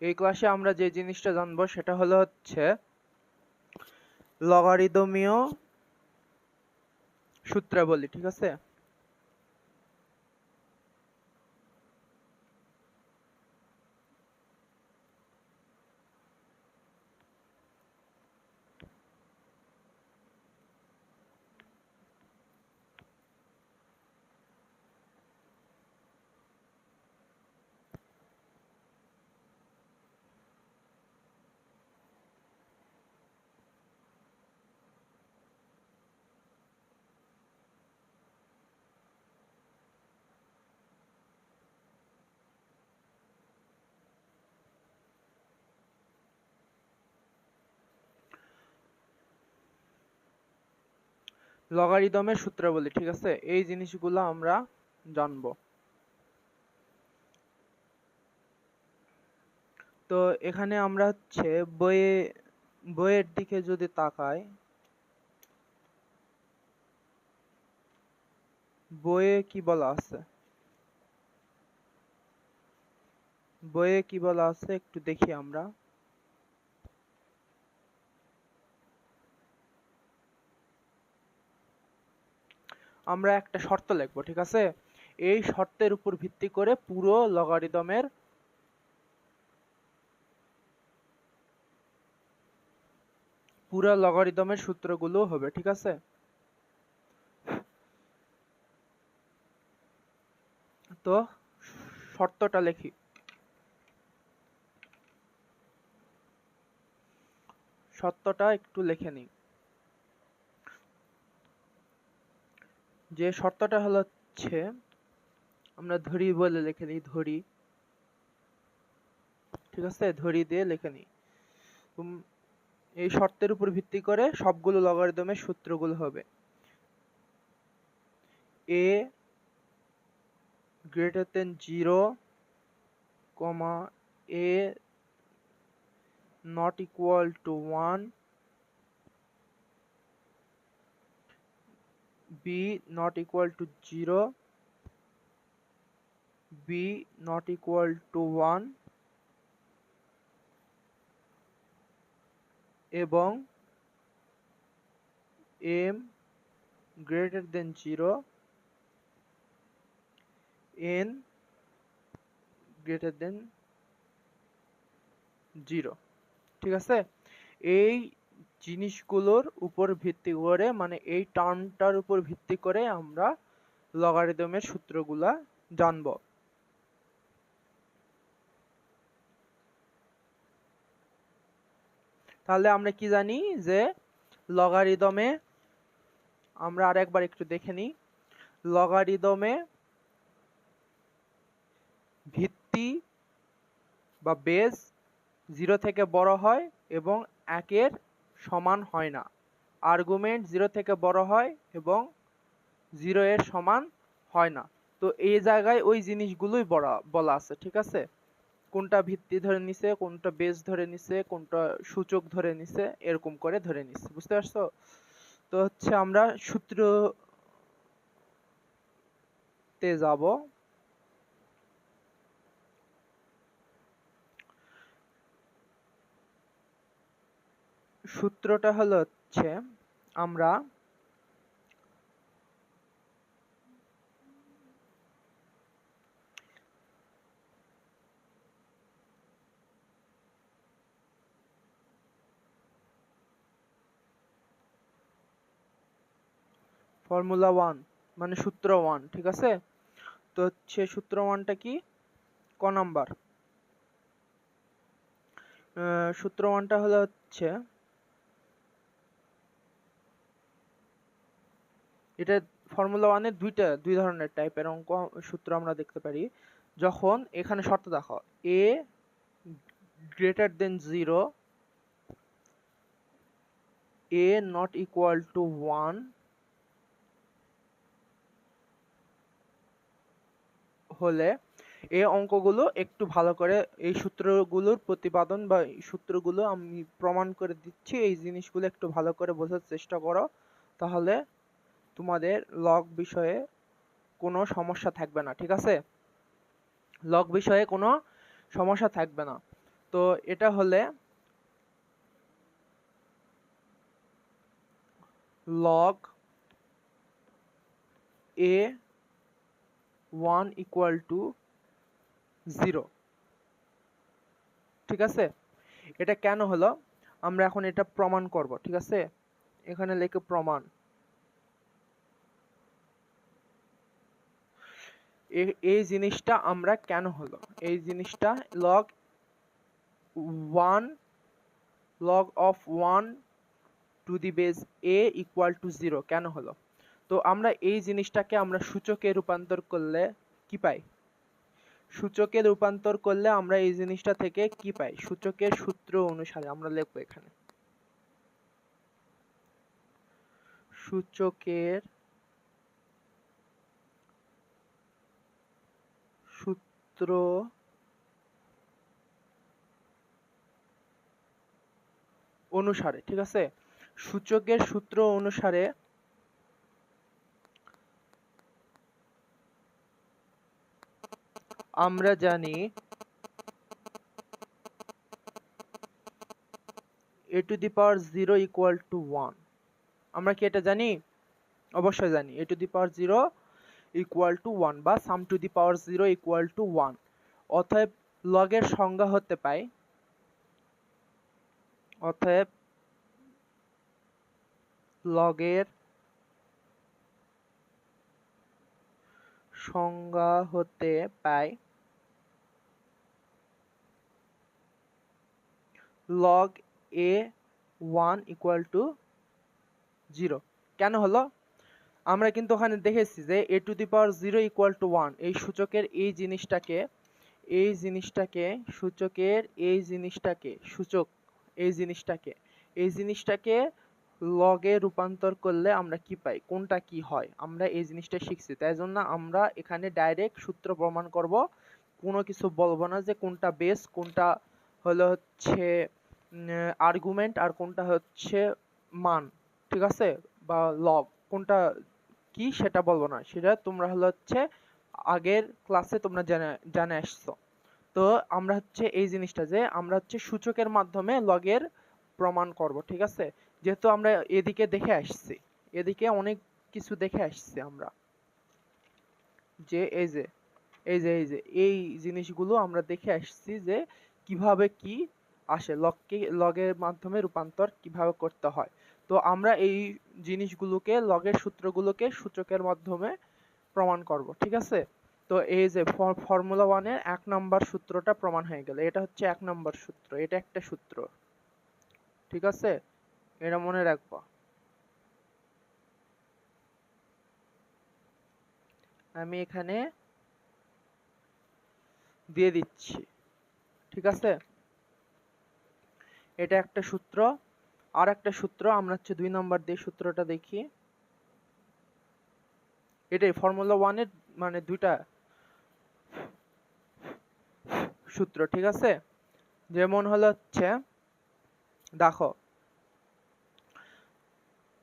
এই ক্লাসে আমরা যে জিনিসটা জানবো সেটা হচ্ছে লগারিদমীয় সূত্রাবলী। ঠিক আছে, লগারিদমের সূত্রাবলী। ঠিক আছে, এই জিনিসগুলো আমরা জানবো। তো এখানে আমরা বইয়ের দিকে যদি তাকাই, বইয়ে কি বলা আছে, একটু দেখি। আমরা একটা শর্ত লিখবো। ঠিক আছে, এই শর্তের উপর ভিত্তি করে পুরো লগারিদমের সূত্রগুলো হবে। ঠিক আছে, তো শর্তটা লিখি। শর্তটা একটু লিখে নিই। যে শর্তটা হচ্ছে, আমরা ধরি বলে লিখে নিই, ধরি। ঠিক আছে, ধরি দিয়ে লিখে নিই। এই শর্তের উপর ভিত্তি করে সবগুলো লগারিদমের সূত্রগুলো হবে। a greater than 0, a not equal to 1, b not equal to 0, b not equal to 1, এবং m greater than 0, n greater than 0। ঠিক আছে, এই জিনিসগুলোর উপর ভিত্তি করে, মানে এই টার্মটার উপর ভিত্তি করে আমরা লগারিদমের সূত্রগুলা জানবো। তাহলে আমরা কি জানি যে লগারিদমে, আমরা আরেকবার একটু দেখে নিই, লগারিদমে ভিত্তি বা বেস 0 থেকে বড় হয় এবং 1 এর সমান হয় না। আর্গুমেন্ট 0 থেকে বড় হয় এবং 0 এর সমান হয় না। তো এই জায়গায় ওই জিনিসগুলোই বলা আছে। ঠিক আছে, কোনটা ভিত্তি ধরে নিছে, কোনটা বেস ধরে নিছে, কোনটা সূচক ধরে নিছে, এরকম করে ধরে নিছে। বুঝতে পারছো? তো আমরা সূত্রতে যাব। সূত্রটা হচ্ছে, আমরা ফর্মুলা 1 মানে সূত্র 1। ঠিক আছে, তো সূত্র 1টা কি, ক নাম্বার? সূত্র 1টা হচ্ছে, এটা ফর্মুলা 1 এর দুই ধরনের টাইপের অঙ্ক সূত্র আমরা দেখতে পারি। যখন এখানে শর্ত দেখো, a greater than 0, a not equal to 1 হলে এই অঙ্কগুলো একটু ভালো করে, এই সূত্রগুলোর প্রতিপাদন বা সূত্রগুলো আমি প্রমাণ করে দিচ্ছি, এই জিনিসগুলো একটু ভালো করে বোঝার চেষ্টা করো, তাহলে তোমাদের লগ বিষয়ে কোনো সমস্যা থাকবে না। ঠিক আছে, লগ বিষয়ে কোনো সমস্যা থাকবে না। তো এটা হলে লগ a1 ইকুয়াল টু 0। ঠিক আছে, এটা কেন হলো আমরা এখন এটা প্রমাণ করব। ঠিক আছে, এখানে লিখে প্রমাণ। এই জিনিসটা আমরা কেন হলো, এই জিনিসটা log 1 log of 1 two the base a equal two 0 কেন হলো। তো আমরা এই জিনিসটাকে আমরা সূচকে রূপান্তর করলে কি পাই, সূচকে রূপান্তর করলে আমরা এই জিনিসটা থেকে কি পাই, সূচকের সূত্র অনুসারে আমরা লিখবো এখানে সূচকের সূত্র অনুসারে। ঠিক আছে, সূচকের সূত্র অনুসারে আমরা জানি a to the power 0 equal to 1। আমরা কি এটা জানি? অবশ্যই জানি a to the power 0 equal to 1 বা some to the power 0 equal to 1। অতএব লগের সংজ্ঞা হতে পায়, অতএব লগের সংজ্ঞা হতে পায় log a1 ইকুয়াল টু 0। কেন হলো, আমরা কিন্তু ওখানে দেখেছি যে a to the power 0 equal to 1 এই সূচকের এই জিনিসটাকে সূচকের এই জিনিসটাকে এই জিনিসটাকে লগে রূপান্তর করলে আমরা কি পাই, কোনটা কি হয়, আমরা এই জিনিসটা শিখছি। তাই জন্য আমরা এখানে ডাইরেক্ট সূত্র প্রমাণ করব, কোনো কিছু বলবো না যে কোনটা বেস, কোনটা হলো হচ্ছে আর্গুমেন্ট, আর কোনটা হচ্ছে মান। ঠিক আছে, বা লগ কোনটা কি সেটা বলবো না, সেটা তোমরা হলো হচ্ছে আগের ক্লাসে তোমরা জানে আসছো। তো আমরা হচ্ছে এই জিনিসটা যে আমরা হচ্ছে সূচকের মাধ্যমে লগের প্রমাণ করব। ঠিক আছে, যেহেতু আমরা এদিকে দেখে আসছি, এদিকে অনেক কিছু দেখে আসছি আমরা, যে এই জিনিসগুলো আমরা দেখে আসছি যে কিভাবে কি আসে, লগের মাধ্যমে রূপান্তর কিভাবে করতে হয়। তো আমরা এই জিনিসগুলোকে, লগের সূত্রগুলোকে সূচকের মাধ্যমে প্রমাণ করব। ঠিক আছে, তো এই যে ফর্মুলা 1 এর 1 নাম্বার সূত্রটা প্রমাণ হয়ে গেল, এটা হচ্ছে 1 নাম্বার সূত্র, এটা একটা সূত্র। ঠিক আছে, এটা মনে রাখবা। আমি এখানে দিয়ে দিচ্ছি। ঠিক আছে, এটা একটা সূত্র। আর একটা সূত্র আমরা হচ্ছে 2 নাম্বার দিয়ে সূত্রটা দেখি। এটাই ফর্মুলা 1 এর মানে দুইটা সূত্র। ঠিক আছে, যেমন হলো হচ্ছে দেখো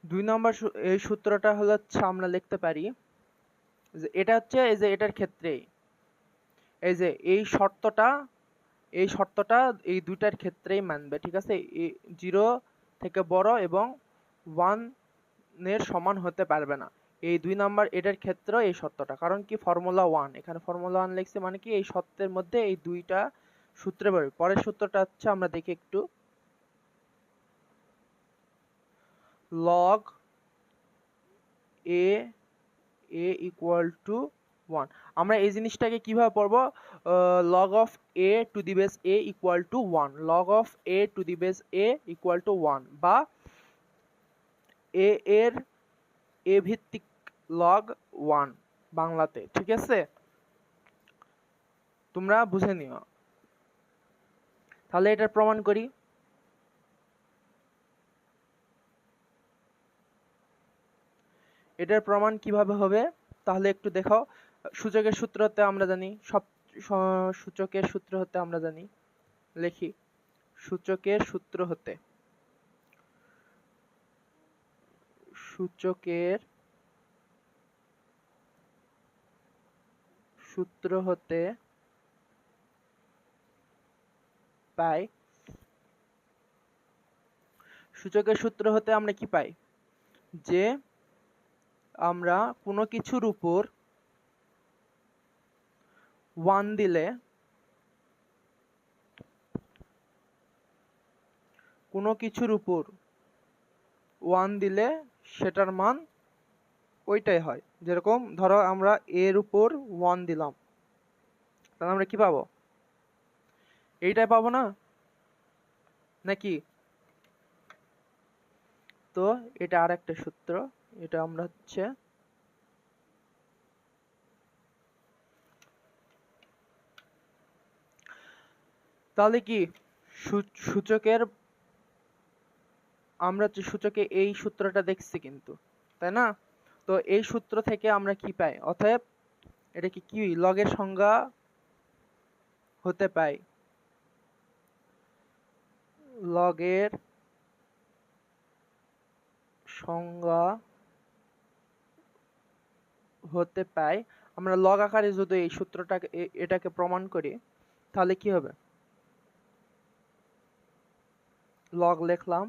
2 নাম্বার এই সূত্রটা হলো হচ্ছে আমরা লিখতে পারি যে এটা হচ্ছে এই যে এটার ক্ষেত্রে এই যে এই শর্তটা এই দুইটার ক্ষেত্রেই মানবে। ঠিক আছে, 0 থেকে বড় এবং 1 এর সমান হতে পারবে না, এই 2 নাম্বার এটার ক্ষেত্রে এই শর্তটা। কারণ কি ফর্মুলা 1, এখানে ফর্মুলা 1 লিখছে মানে কি এই শর্তের মধ্যে এই দুইটা সূত্রে পাবে। পরের সূত্রটা হচ্ছে আমরা দেখি একটু, log a ইকুয়াল টু 1। আমরা এই জিনিসটাকে কিভাবে পড়বো, log of a to the base a equal to 1, log of a to the base a equal to 1, বা a এর a ভিত্তিক log 1 বাংলাতে। ঠিক আছে, তোমরা বুঝে নিও। তাহলে এটার প্রমাণ করি। এটার প্রমাণ কিভাবে হবে তাহলে একটু দেখো। সূচকের সূত্র হতে আমরা জানি, সূচকের সূত্র হতে আমরা জানি, লিখি সূচকের সূত্র হতে পাই, সূচকের সূত্র হতে আমরা কি পাই, যে আমরা কোনো কিছুর উপর 1 দিলে, কোনো কিছুর উপর 1 দিলে সেটার মান ওইটাই হয়। যেরকম ধরো আমরা এর উপর 1 দিলাম, তাহলে আমরা কি পাবো, এইটাই পাবো না নাকি? তো এটা আর একটা সূত্র, এটা আমরা হচ্ছে তাহলে কি সূচকের, আমরা যে সূচকে এই সূত্রটা দেখছি কিন্তু, তাই না? তো এই সূত্র থেকে আমরা কি পাই, অতএব এটা কি লগের সংজ্ঞা হতে পাই, লগের সংজ্ঞা হতে পাই। আমরা লগ আকারে যদি এই সূত্রটাকে এটাকে প্রমাণ করি, তাহলে কি হবে, লগ লিখলাম,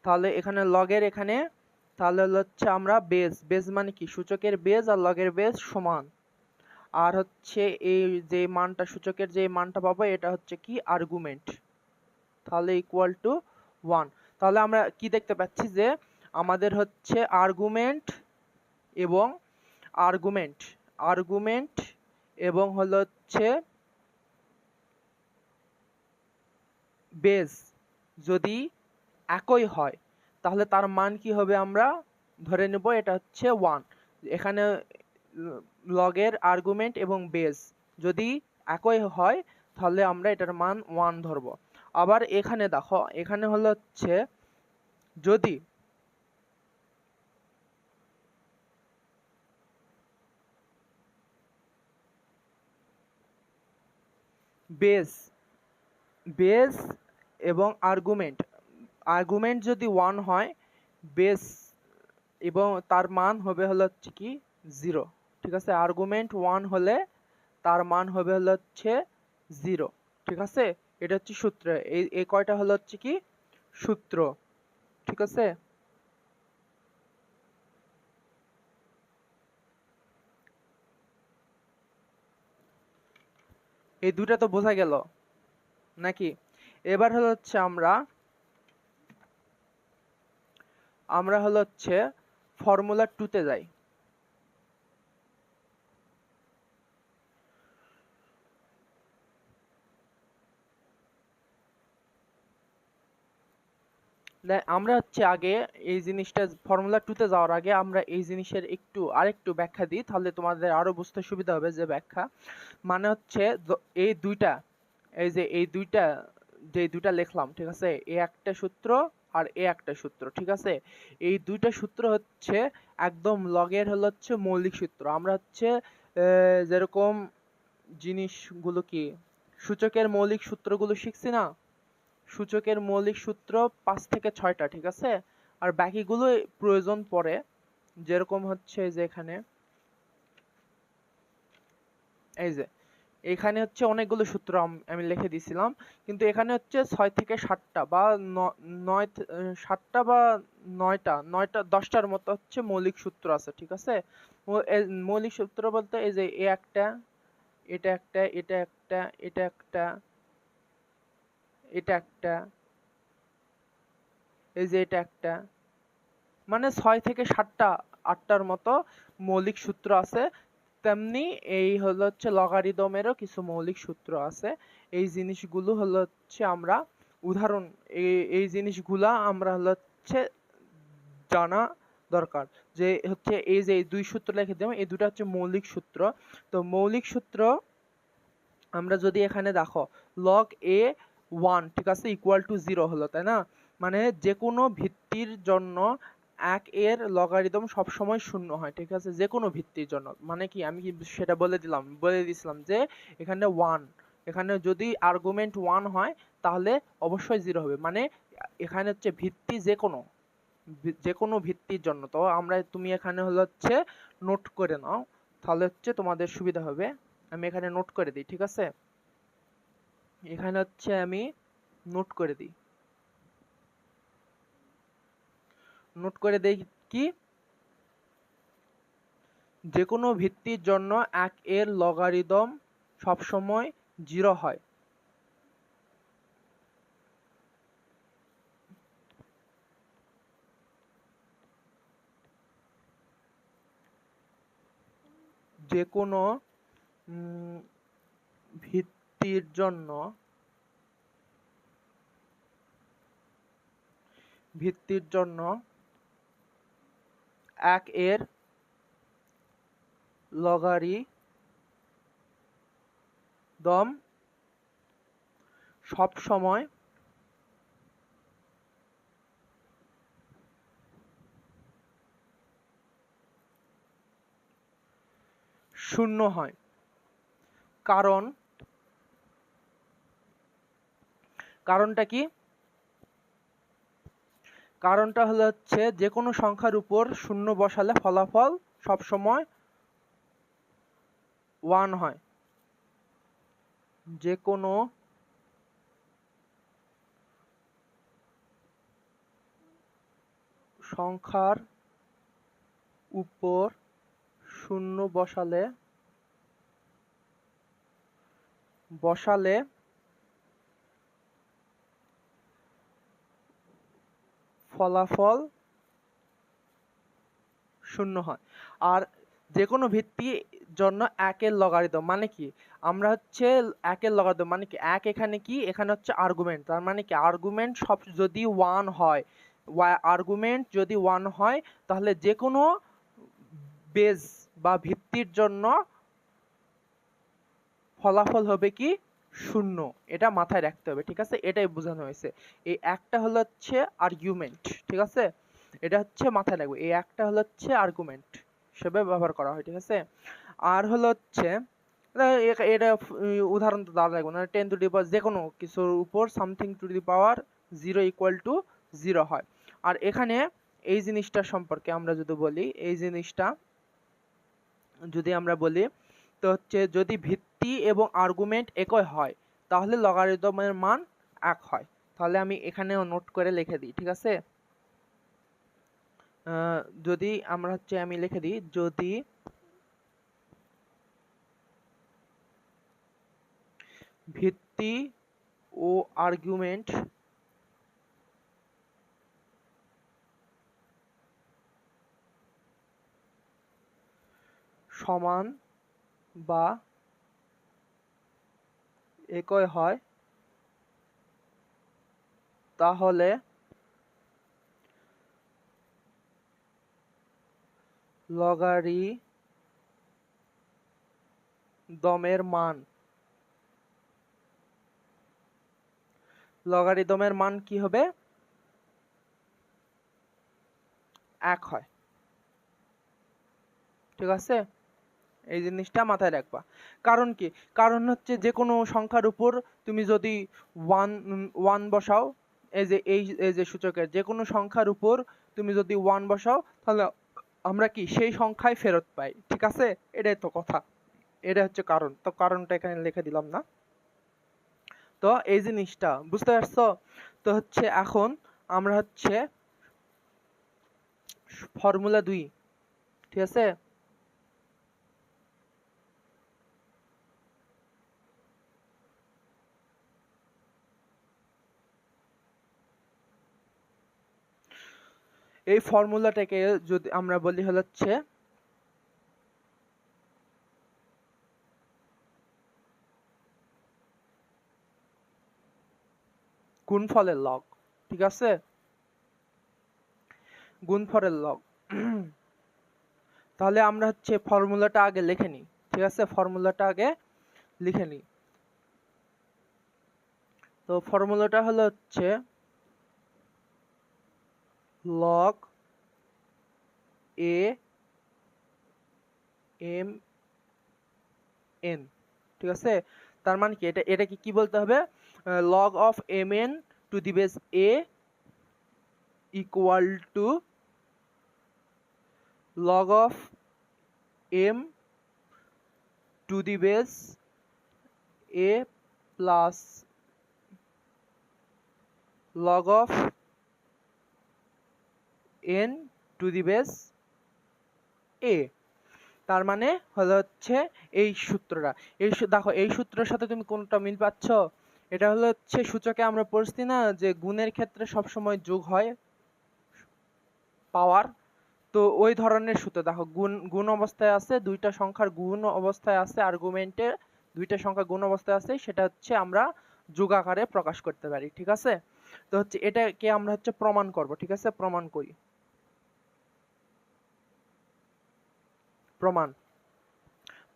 তাহলে এখানে লগের এখানে, তাহলে হচ্ছে আমরা বেজ মানে কি, সূচকের বেজ আর লগের বেজ সমান, আর হচ্ছে এই যে মানটা, সূচকের যে মানটা পাবো এটা হচ্ছে কি আর্গুমেন্ট, তাহলে ইকুয়াল টু 1। তাহলে আমরা কি দেখতে পাচ্ছি, যে আমাদের হচ্ছে আর্গুমেন্ট এবং আর্গুমেন্ট এবং হলো হচ্ছে বেজ যদি একই হয়, তাহলে তার মান কি হবে, আমরা ধরে নেব এটা হচ্ছে 1। এখানে লগের আর্গুমেন্ট এবং বেজ যদি একই হয়, তাহলে আমরা এটার মান 1 ধরবো। আবার এখানে দেখো, এখানে হলো হচ্ছে যদি বেজ এবং আর্গুমেন্ট যদি 1 হয়, বেজ এবং তার মান হবে হলো হচ্ছে কি 0, ঠিক আছে? আর্গুমেন্ট 1 হলে তার মান হবে হলো হচ্ছে 0, ঠিক আছে? এটা হচ্ছে সূত্র, এই কয়টা হলো হচ্ছে কি সূত্র, ঠিক আছে? এই দুটা তো বোঝা গেল নাকি? এবার হলো হচ্ছে আমরা হলো হচ্ছে ফর্মুলা 2 তে যাই। আমরা হচ্ছে আগে এই জিনিসটা, ফর্মুলা 2 তে যাওয়ার আগে আমরা এই জিনিসের আরেকটু ব্যাখ্যা দিই, তাহলে তোমাদের আরো বুঝতে সুবিধা হবে। যে ব্যাখ্যা মানে হচ্ছে এই দুইটা, যে দুইটা লিখলাম, ঠিক আছে? এ একটা সূত্র আর এ একটা সূত্র, ঠিক আছে? এই দুইটা সূত্র হচ্ছে একদম লগের হলো হচ্ছে মৌলিক সূত্র। আমরা হচ্ছে যেরকম জিনিসগুলো কি, সূচকের মৌলিক সূত্রগুলো শিখছি না, সূচকের মৌলিক সূত্র 5 থেকে 6টা, ঠিক আছে? আর বাকিগুলো প্রয়োজন পড়ে, যেরকম হচ্ছে যে এখানে এই যে এখানে হচ্ছে অনেকগুলো সূত্র আমি লিখে দিয়েছিলাম, কিন্তু এখানে হচ্ছে 6 থেকে 7টা বা 7টা বা 9টা 10টার মতো হচ্ছে মৌলিক সূত্র আছে, ঠিক আছে? মৌলিক সূত্র বলতে এই যে এ একটা, এটা একটা, এটা একটা, এটা একটা, এটা একটা, এই যে এটা একটা, মানে 6 থেকে 7টা 8টার মতো মৌলিক সূত্র আছে। তেমনি এই হলো হচ্ছে লগারিদমেরও কিছু মৌলিক সূত্র আছে। এই জিনিসগুলো হলো হচ্ছে আমরা উদাহরণ, এই জিনিসগুলা আমরা হলো হচ্ছে জানা দরকার। যে হচ্ছে এই যে এই দুই সূত্র লিখে দিলাম, এই দুটো হচ্ছে মৌলিক সূত্র। তো মৌলিক সূত্র আমরা যদি এখানে দেখো, log a 1, ঠিক আছে, ইকুয়াল টু 0 হলো, তাই না? মানে যে কোনো ভিত্তির জন্য 1 এর লগারিদম সবসময় 0 হয়, ঠিক আছে? যে কোনো ভিত্তির জন্য, মানে কি আমি কি সেটা বলে দিয়েছিলাম যে এখানে 1, এখানে যদি আর্গুমেন্ট 1 হয় তাহলে অবশ্যই 0 হবে। মানে এখানে হচ্ছে ভিত্তি যে কোনো ভিত্তির জন্য। তো তুমি এখানে হলো হচ্ছে নোট করে নাও, তাহলে হচ্ছে তোমাদের সুবিধা হবে। আমি এখানে নোট করে দিই, ঠিক আছে? এখানে হচ্ছে আমি নোট করে দিই, নোট করে দেই কি, যে কোনো ভিত্তির জন্য 1 এর লগারিদম সবসময় 0 হয়। যে কোনো ভিত্তির জন্য 1 এর লগারিদম সবসময় 0 হয়। কারণটা কি? কারণটা হচ্ছে যে কোনো সংখ্যার উপর 0 বসালে ফলাফল সবসময় 1 হয়। যে কোনো সংখ্যার উপর 0 বসালে ফলাফল 0 হয়। আর যে কোনো ভিত্তির জন্য 1 এর লগারিদম মানে কি, আমরা হচ্ছে 1 এর লগারিদম মানে কি, 1 এখানে কি, এখানে হচ্ছে আর্গুমেন্ট, তার মানে কি আর্গুমেন্ট সব যদি 1 হয়, আর্গুমেন্ট যদি 1 হয়, তাহলে যে কোনো বেজ বা ভিত্তির জন্য ফলাফল হবে কি 0। এটা মাথায় রাখতে হবে, ঠিক আছে? এটাই বোঝানো হয়েছে। এই একটা হলো হচ্ছে আর্গুমেন্ট, ঠিক আছে? এটা হচ্ছে মাথায় রাখবে, এই একটা হলো হচ্ছে আর্গুমেন্ট হিসেবে ব্যবহার করা হয়, ঠিক আছে? আর হলো হচ্ছে এটা উদাহরণ তো দেওয়া লাগবে না, 10 টু দি পাওয়ার যে কোনো কিছুর উপর something to the power 0 equal two 0 হয়। আর এখানে এই জিনিসটা সম্পর্কে আমরা যদি বলি, এই জিনিসটা যদি আমরা বলি, তো হচ্ছে যদি ভিত্তি এবং আর্গুমেন্ট একই হয় তাহলে লগারিদমের মান 1 হয়। তাহলে আমি এখানেও নোট করে লিখে দিই, ঠিক আছে? যদি আমরা হচ্ছে আমি লিখে দিই, যদি ভিত্তি ও আর্গুমেন্ট সমান বা একই হয় তাহলে লগারিদমের মান কি হবে? 1 হয়, ঠিক আছে? এই জিনিসটা মাথায় রাখবা। কারণ কি? কারণ হচ্ছে যে কোনো সংখ্যার উপর তুমি যদি 1 বসাও, এই যে সূচকের যে কোনো সংখ্যার উপর তুমি যদি 1 বসাও, তাহলে আমরা কি সেই সংখ্যায় ফেরত পাই, ঠিক আছে? এটাই তো কথা, এটা হচ্ছে কারণ। তো কারণটা এখানে লিখে দিলাম না। তো এই জিনিসটা বুঝতে পারছো? তো হচ্ছে এখন আমরা হচ্ছে ফর্মুলা 2, ঠিক আছে? এই ফর্মুলাটাকে যদি আমরা বলি হচ্ছে গুণফলের লগ, ঠিক আছে? গুণফলের লগ। তাহলে আমরা হচ্ছে ফর্মুলাটা আগে লিখে নিই, ঠিক আছে? ফর্মুলাটা আগে লিখে নিই। তো ফর্মুলাটা হলো হচ্ছে লগ এ এম এন, ঠিক আছে? তার মানে কি, এটা কি বলতে হবে? Log of M N to the base A equal to log of m to the base a plus log of n to the base a। তার মানে হলো হচ্ছে এই সূত্রটা, দেখো এই সূত্রের সাথে তুমি কোনটা মিল পাচ্ছ? এটা হলো হচ্ছে সূচকে আমরা পড়ছি না যে গুণের ক্ষেত্রে সবসময় যোগ হয় পাওয়ার, তো ওই ধরনের সূত্র। দেখো গুণ অবস্থায় আছে, দুইটা সংখ্যার গুণ অবস্থায় আছে, আর্গুমেন্টে দুইটা সংখ্যা গুণ অবস্থায় আছে, সেটা হচ্ছে আমরা যোগ আকারে প্রকাশ করতে পারি। ঠিক আছে, তো হচ্ছে এটাকে আমরা হচ্ছে প্রমাণ করব। ঠিক আছে, প্রমাণ করি।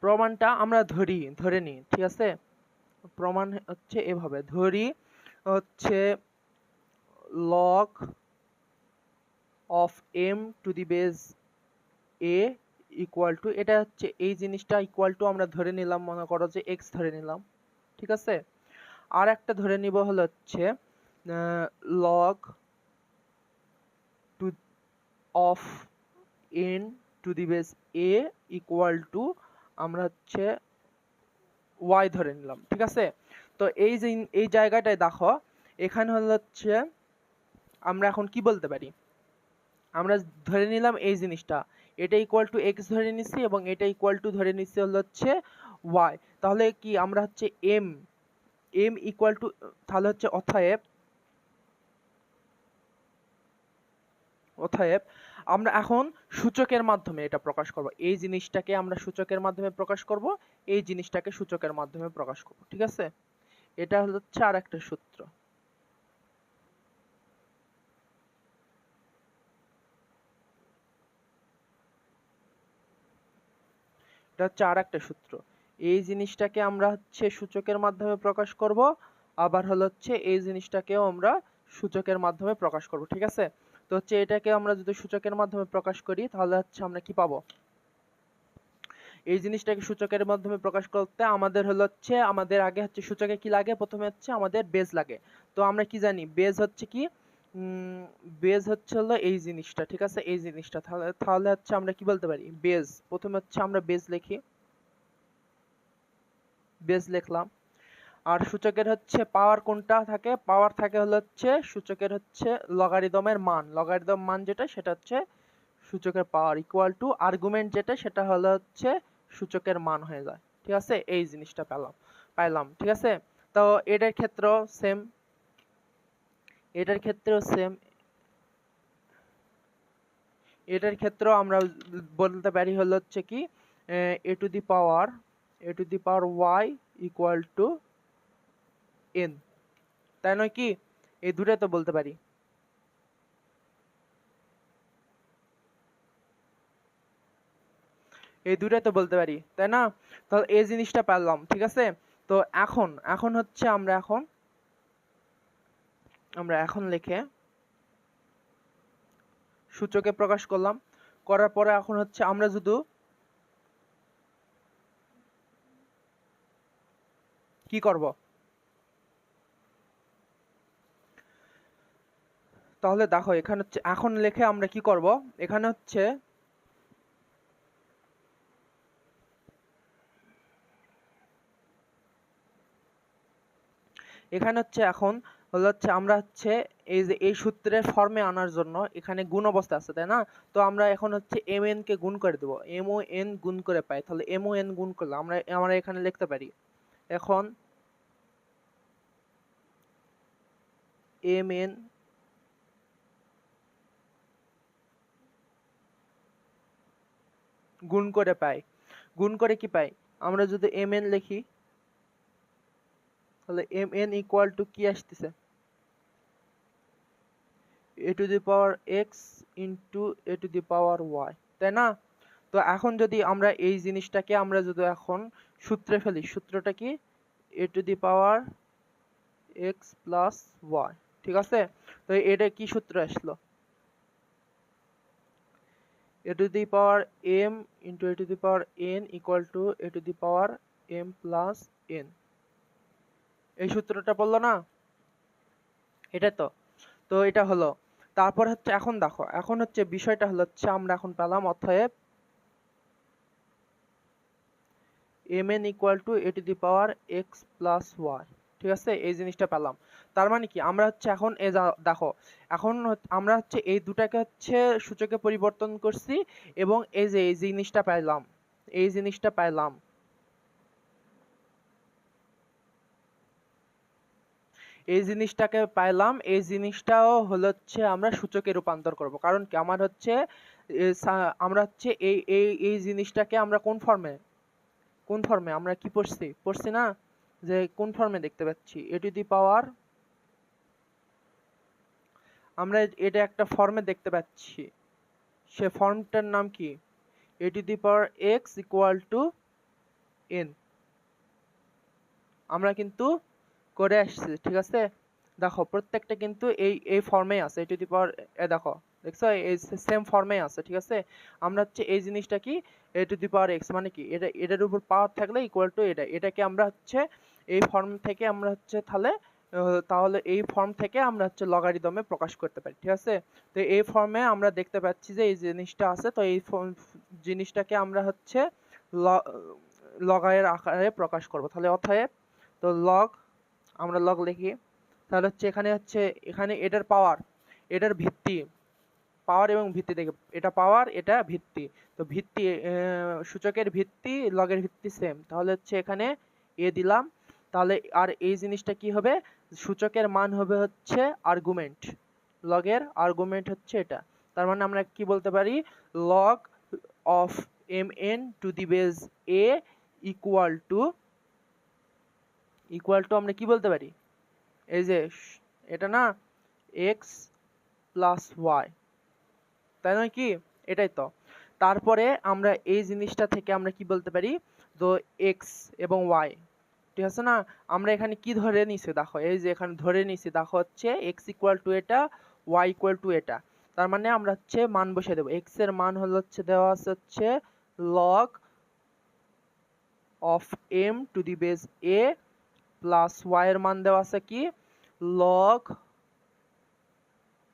প্রমাণটা আমরা ধরে নিই। ঠিক আছে, প্রমাণ হচ্ছে এভাবে ধরি হচ্ছে log of m to the base a equal two, এটা হচ্ছে এই জিনিসটা ইকুয়াল টু আমরা ধরে নিলাম, মনে করো যে x ধরে নিলাম। ঠিক আছে, আর একটা ধরে নিব হলো হচ্ছে log to of n to the base a equal two আমরা হচ্ছে y ধরে নিলাম। ঠিক আছে, তো এই জায়গাটায় দেখো এখানে হলো হচ্ছে আমরা এখন কি বলতে পারি, আমরা ধরে নিলাম এই জিনিসটা, এটা ইকুয়াল টু x ধরে নিছি এবং এটা ইকুয়াল টু ধরে নিছি হলো হচ্ছে y। তাহলে কি আমরা হচ্ছে m ইকুয়াল টু, তাহলে হচ্ছে অতএব আমরা এখন সূচকের মাধ্যমে এটা প্রকাশ করব। এই জিনিসটাকে আমরা সূচকের মাধ্যমে প্রকাশ করব, এই জিনিসটাকে সূচকের মাধ্যমে প্রকাশ করব। ঠিক আছে, এটা হচ্ছে আর একটা সূত্র। এটা হচ্ছে আর একটা সূত্র। এই জিনিসটাকে আমরা হচ্ছে সূচকের মাধ্যমে প্রকাশ করব, আবার হলো হচ্ছে এই জিনিসটাকেও আমরা সূচকের মাধ্যমে প্রকাশ করব। ঠিক আছে, তো হচ্ছে এটাকে আমরা যদি সূচকের মাধ্যমে প্রকাশ করি তাহলে হচ্ছে আমরা কি পাবো, এই জিনিসটাকে সূচকের মাধ্যমে প্রকাশ করতে আমাদের হলো হচ্ছে আমাদের আগে হচ্ছে সূচকে কি লাগে, প্রথমে হচ্ছে আমাদের বেজ লাগে। তো আমরা কি জানি বেজ হচ্ছে কি, বেজ হচ্ছে হলো এই জিনিসটা। ঠিক আছে, এই জিনিসটা, তাহলে হচ্ছে আমরা কি বলতে পারি, বেজ। প্রথমে হচ্ছে আমরা বেজ লিখি, বেজ লিখলাম। আর সূচকের হচ্ছে পাওয়ার কোনটা থাকে, পাওয়ার থাকে হলো হচ্ছে সূচকের হচ্ছে লগারিদমের মান, লগারিদম মান যেটা সেটা হচ্ছে সূচকের পাওয়ার ইকুয়াল টু আর্গুমেন্ট যেটা সেটা হলো হচ্ছে সূচকের মান হয়ে যায়। ঠিক আছে, এই জিনিসটা পাইলাম। ঠিক আছে, তো এটার ক্ষেত্রেও সেম, এটার ক্ষেত্রেও আমরা বলতে পারি হলো হচ্ছে কি a to the power y equal to n, তাই নয় কি? এই দুটাই তো বলতে পারি। এই দুটাই তো বলতে পারি, তাই না? তাহলে এই জিনিসটা পারলাম। ঠিক আছে, তো এখন হচ্ছে আমরা এখন লিখে সূচকে প্রকাশ করলাম, করার পরে এখন হচ্ছে আমরা যদি কি করব, তাহলে দেখো এখানে হচ্ছে এখন লিখে আমরা কি করব, এখানে হচ্ছে এখন হলো হচ্ছে আমরা হচ্ছে এই যে এই সূত্রের ফর্মে আনার জন্য এখানে গুণ অবস্থা আছে, তাই না? তো আমরা এখন হচ্ছে mn কে গুণ করে দেব, mon গুণ করে পাই, তাহলে mon গুণ করলে আমরা এখানে লিখতে পারি এখন mn গুণ করে কি পাই, আমরা যদি mn লিখি তাহলে mn ইকুয়াল টু কি আসতেছে, a to the power x into a to the power y, তাই না? তো এখন যদি আমরা এই জিনিসটাকে আমরা যদি এখন সূত্রে ফেলি, সূত্রটা কি a to the power x plus y। ঠিক আছে, তো এটা কি সূত্র আসলো, a to the power m into a to the power n equal to a to the power m plus n। এই সূত্রটা পড়লো না, এটা তো এটা হলো। তারপর হচ্ছে এখন দেখো এখন হচ্ছে বিষয়টা হলো হচ্ছে আমরা এখন পেলাম অতএব mn equal to a to the power x plus y। ঠিক আছে, এই জিনিসটা পেলাম। তার মানে কি আমরা হচ্ছে এখন দেখো, এখন আমরা হচ্ছে এই দুটাকে হচ্ছে সূচকে পরিবর্তন করছি এবং এই যে এই জিনিসটা পাইলাম, এই জিনিসটা পাইলাম। এই জিনিসটাকে পাইলাম, এই জিনিসটাও হচ্ছে আমরা সূচকে রূপান্তর করব। কারণ কি আমার হচ্ছে আমরা হচ্ছে এই জিনিসটাকে আমরা কোন ফর্মে আমরা কি পড়ছি না, যে কোন ফর্মে দেখতে পাচ্ছি, এ টু দি পাওয়ার, আমরা এটা একটা ফর্মে দেখতে পাচ্ছি, সে ফর্মটার নাম কি, a to the power x equal to n, আমরা কিন্তু করে আসছি। ঠিক আছে, দেখো প্রত্যেকটা কিন্তু এই ফর্মেই আছে, এ টু দি পাওয়ার, দেখো দেখছো এই সেম ফর্মেই আছে। ঠিক আছে, আমরা হচ্ছে এই জিনিসটা কি, a to the power x মানে কি, এটার উপর পাওয়ার থাকলে ইকুয়াল টু এটাকে আমরা হচ্ছে এই ফর্ম থেকে আমরা হচ্ছে তাহলে এই ফর্ম থেকে আমরা হচ্ছে লগারিদমে প্রকাশ করতে পারি। ঠিক আছে, তো এই ফর্মে আমরা দেখতে পাচ্ছি যে এই জিনিসটা আছে, তো এই জিনিসটাকে আমরা হচ্ছে লগারের আকারে প্রকাশ করব। তাহলে অতএব তো আমরা লগ লিখি, তাহলে হচ্ছে এখানে এটার পাওয়ার, এটার ভিত্তি, পাওয়ার এবং ভিত্তি থেকে, এটা পাওয়ার এটা ভিত্তি, তো ভিত্তি সূচকের ভিত্তি লগের ভিত্তি সেম, তাহলে হচ্ছে এখানে এ দিলাম। তাহলে আর এই জিনিসটা কি হবে, সূচকের মান হবে হচ্ছে আর্গুমেন্ট, লগের আর্গুমেন্ট হচ্ছে এটা। তার মানে আমরা কি বলতে পারি, log of mn two the base a equal two আমরা কি বলতে পারি, এই যে এটা না, x প্লাস ওয়াই, তাই নয় কি, এটাই তো। তারপরে আমরা এই জিনিসটা থেকে আমরা কি বলতে পারি, তো x এবং y, ঠিক আছে না, আমরা এখানে কি ধরে নিছি দেখো, এই যে এখানে ধরে নিছি দেখো হচ্ছে x ইকুয়াল টু এটা, y ইকুয়াল টু এটা। তার মানে আমরা হচ্ছে মান বসিয়ে দেবো, x এর মান হচ্ছে দেওয়া আছে হচ্ছে log of m two the base a plus y এর মান দেওয়া আছে কি log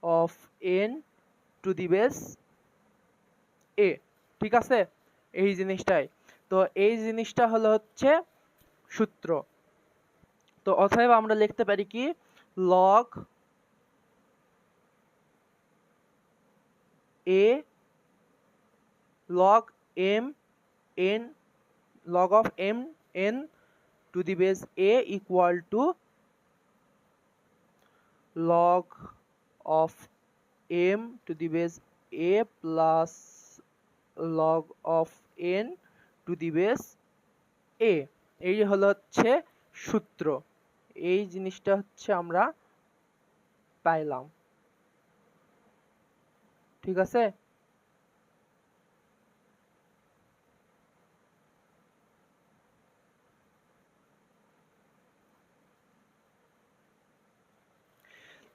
of n two the base a। ঠিক আছে, এই জিনিসটাই তো, এই জিনিসটা হচ্ছে সূত্র। তো অতএব আমরা লিখতে পারি কি log a log m n log of m n to the base a equal to log of m to the base a plus log of n to the base a। এই হচ্ছে সূত্র, এই জিনিসটা হচ্ছে আমরা পাইলাম। ঠিক আছে,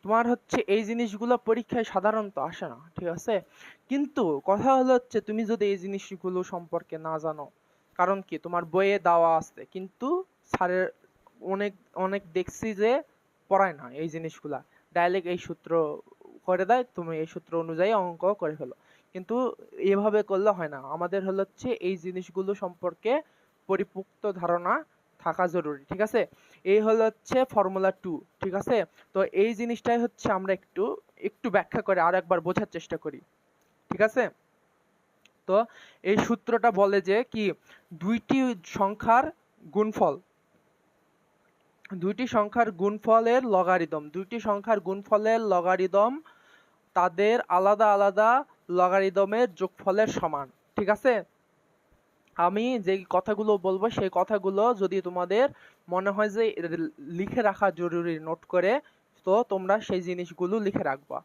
তোমার হচ্ছে এই জিনিসগুলো পরীক্ষায় সাধারণত আসে না। ঠিক আছে, কিন্তু কথা হচ্ছে তুমি যদি এই জিনিসগুলো সম্পর্কে না জানো, কারণ কি তোমার বইয়ে দেওয়া আছে কিন্তু স্যারের অনেক অনেক দেখছি যে পড়ায় না এই জিনিসগুলা, ডাইরেক্ট এই সূত্র করে দেয়, তুমি এই সূত্র অনুযায়ী অঙ্ক করে ফেলো, কিন্তু এভাবে করলে হয় না। আমাদের হচ্ছে এই জিনিসগুলো সম্পর্কে পরিপুক্ত ধারণা থাকা জরুরি। ঠিক আছে, এই হচ্ছে ফর্মুলা 2। ঠিক আছে, তো এই জিনিসটাই হচ্ছে আমরা একটু একটু ব্যাখ্যা করে আর একবার বোঝার চেষ্টা করি। ঠিক আছে, তো এই সূত্রটা বলে যে কি দুইটি সংখ্যার গুণফল, দুইটি সংখ্যার গুণফলের লগারিদম তাদের আলাদা আলাদা লগারিদমের যোগফলের সমান। ঠিক আছে, আমি যে কথাগুলো বলবো সেই কথাগুলো যদি তোমাদের মনে হয় যে লিখে রাখা জরুরি নোট করে, তো তোমরা সেই জিনিসগুলো লিখে রাখবা।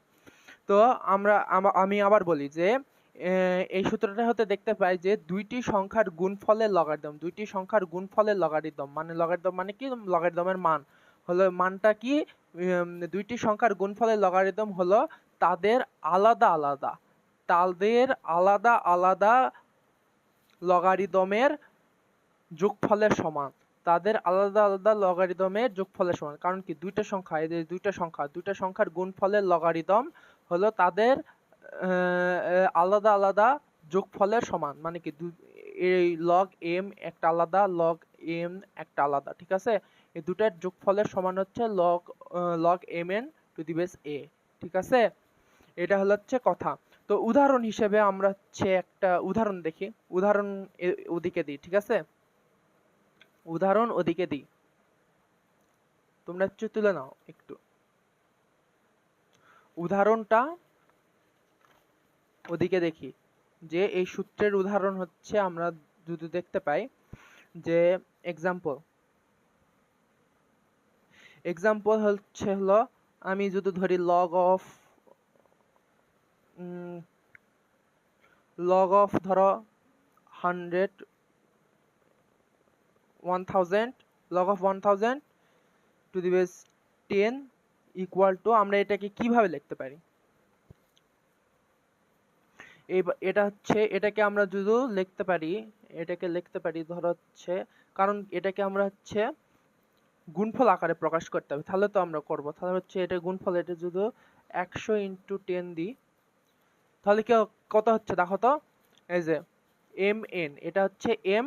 তো আমি আবার বলি যে এই সূত্রটা হতে দেখতে পাই যে দুইটি সংখ্যার গুণফলের লগারিদম মানে লগারিদম মানে কি, লগারিদমের মান হলো, মানটা কি, দুইটি সংখ্যার গুণফলের লগারিদম হলো তাদের আলাদা আলাদা লগারিদমের যোগফলের সমান, তাদের আলাদা আলাদা লগারিদমের যোগফলের সমান। কারণ কি দুইটা সংখ্যা, এই যে দুইটা সংখ্যার গুণফলের লগারিদম হলো তাদের আলাদা আলাদা যোগফলের সমান, মানে কি এই লগ এম একটা আলাদা, লগ এম একটা আলাদা। ঠিক আছে, এই দুটার যোগফলের সমান হচ্ছে log mn two the base a। ঠিক আছে, এটা হচ্ছে কথা। তো উদাহরণ হিসেবে আমরা হচ্ছে একটা উদাহরণ দেখি। উদাহরণ ওদিকে দিই, ঠিক আছে, উদাহরণ ওদিকে দিই, তোমরা হচ্ছে তুলে নাও একটু উদাহরণটা ওদিকে দেখি। যে এই সূত্রের উদাহরণ হচ্ছে আমরা যদি দেখতে পাই যে এক্সাম্পল হচ্ছে হলো, আমি যদি ধরি লগ অফ ধরো 1000 log of 1000 two the base 10 equal to, আমরা এটাকে কিভাবে লিখতে পারি? এটা হচ্ছে, এটাকে আমরা যদি লিখতে পারি ধরো হচ্ছে, কারণ এটাকে আমরা হচ্ছে গুণফল আকারে প্রকাশ করতে হবে, তাহলে তো আমরা করব। তাহলে হচ্ছে এটা গুণফল, এটা যদি 100 ইন্টু 10 দিই তাহলে কত হচ্ছে দেখো তো। এই যে mn, এটা হচ্ছে m,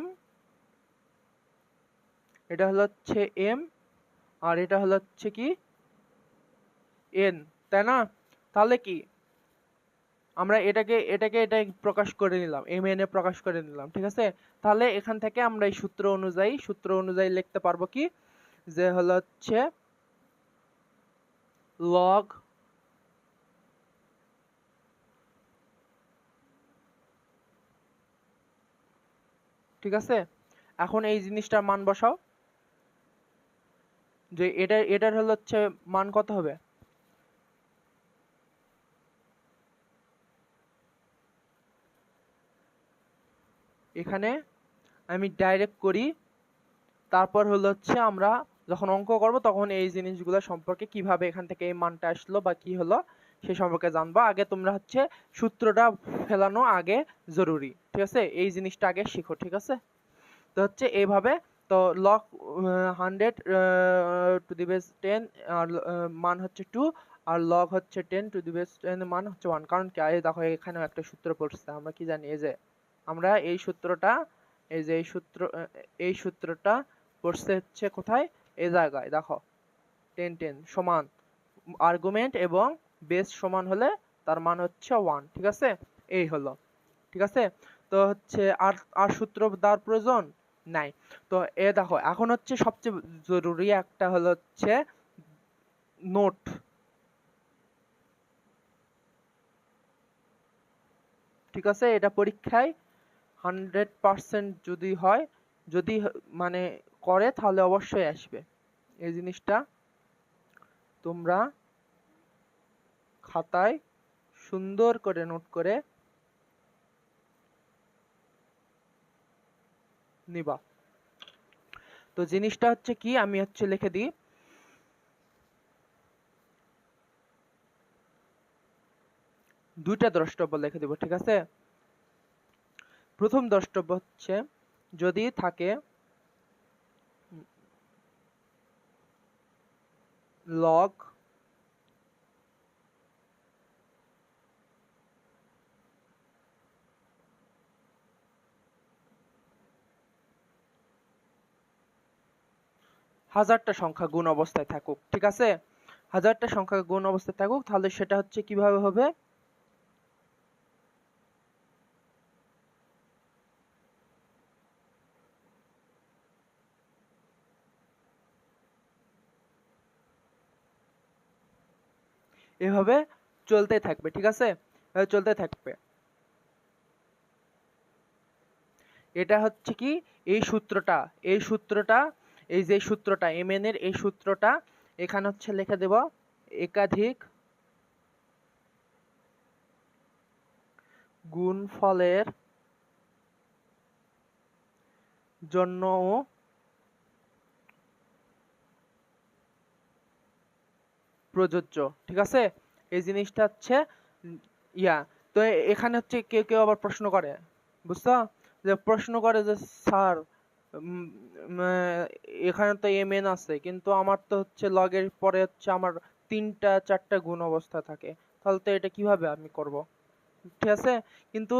এটা হচ্ছে m, আর এটা হচ্ছে কি n, তাই না? তাহলে কি আমরা এটাকে প্রকাশ করে নিলাম, mn এ প্রকাশ করে নিলাম, ঠিক আছে। তাহলে এখান থেকে আমরা এই সূত্র অনুযায়ী লিখতে পারবো কি, যে হচ্ছে log ঠিক আছে। এখন এই জিনিসটার মান বসাও, যে এটার হচ্ছে মান কত হবে? এখানে আমি ডাইরেক্ট করি, তারপর হচ্ছে আমরা যখন অঙ্ক করব তখন এই জিনিসগুলো সম্পর্কে, কিভাবে এখান থেকে এই মানটা আসলো বা কি হলো সে সম্পর্কে জানবো। আগে তোমরা হচ্ছে সূত্রটা ফেলানো আগে জরুরি, ঠিক আছে, এই জিনিসটা আগে শিখো, ঠিক আছে। তো হচ্ছে এইভাবে, তো log 100 টু দি বেস 10 আর মান হচ্ছে 2, আর log হচ্ছে 10 টু দি বেস 10 মান হচ্ছে 1। কারণ কি, এই দেখো এখানেও একটা সূত্র পড়ছে, আমরা কি জানি, এই যে আমরা এই সূত্রটা, এই সূত্রটা পড়ছে হচ্ছে কোথায়, এই জায়গায় দেখো 10 10 সমান আর্গুমেন্ট এবং বেস সমান হলে তার মান হচ্ছে 1, ঠিক আছে, এই হলো, ঠিক আছে। তো হচ্ছে আর সূত্র দেওয়ার প্রয়োজন নাই। তো দেখো এখন হচ্ছে সবচেয়ে জরুরি একটা হচ্ছে নোট। ঠিক আছে, এটা পরীক্ষায় 100% যদি হয়, যদি মানে করে তাহলে অবশ্যই আসবে। এই জিনিসটা তোমরা খাতায় সুন্দর করে নোট করে নিবা। তো জিনিসটা হচ্ছে কি, আমি হচ্ছে লিখে দিই, দুইটা দ্রষ্টব্য লিখে দিব, ঠিক আছে। প্রথম দ্রষ্টব্য হচ্ছে, যদি থাকে log হাজারটা সংখ্যা গুণ অবস্থায় থাকুক, ঠিক আছে, হাজারটা সংখ্যা গুণ অবস্থায় থাকুক, তাহলে সেটা হচ্ছে কিভাবে হবে, এভাবে চলতে থাকবে, ঠিক আছে, চলতে থাকবে। এটা হচ্ছে কি, এই সূত্রটা এই যে সূত্রটা mn এর, এই সূত্রটা এখানে হচ্ছে লিখে দেব, একাধিক গুণফলের জন্য প্রযোজ্য, ঠিক আছে। এই জিনিসটা হচ্ছে তো এখানে হচ্ছে কেউ কেউ আবার প্রশ্ন করে, বুঝছো, যে প্রশ্ন করে যে স্যার এখানে তো mn আছে, কিন্তু আমার তো হচ্ছে লগের পরে হচ্ছে আমার 3টা 4টা গুণ অবস্থা থাকে, তাহলে তো এটা কিভাবে আমি করব? ঠিক আছে। কিন্তু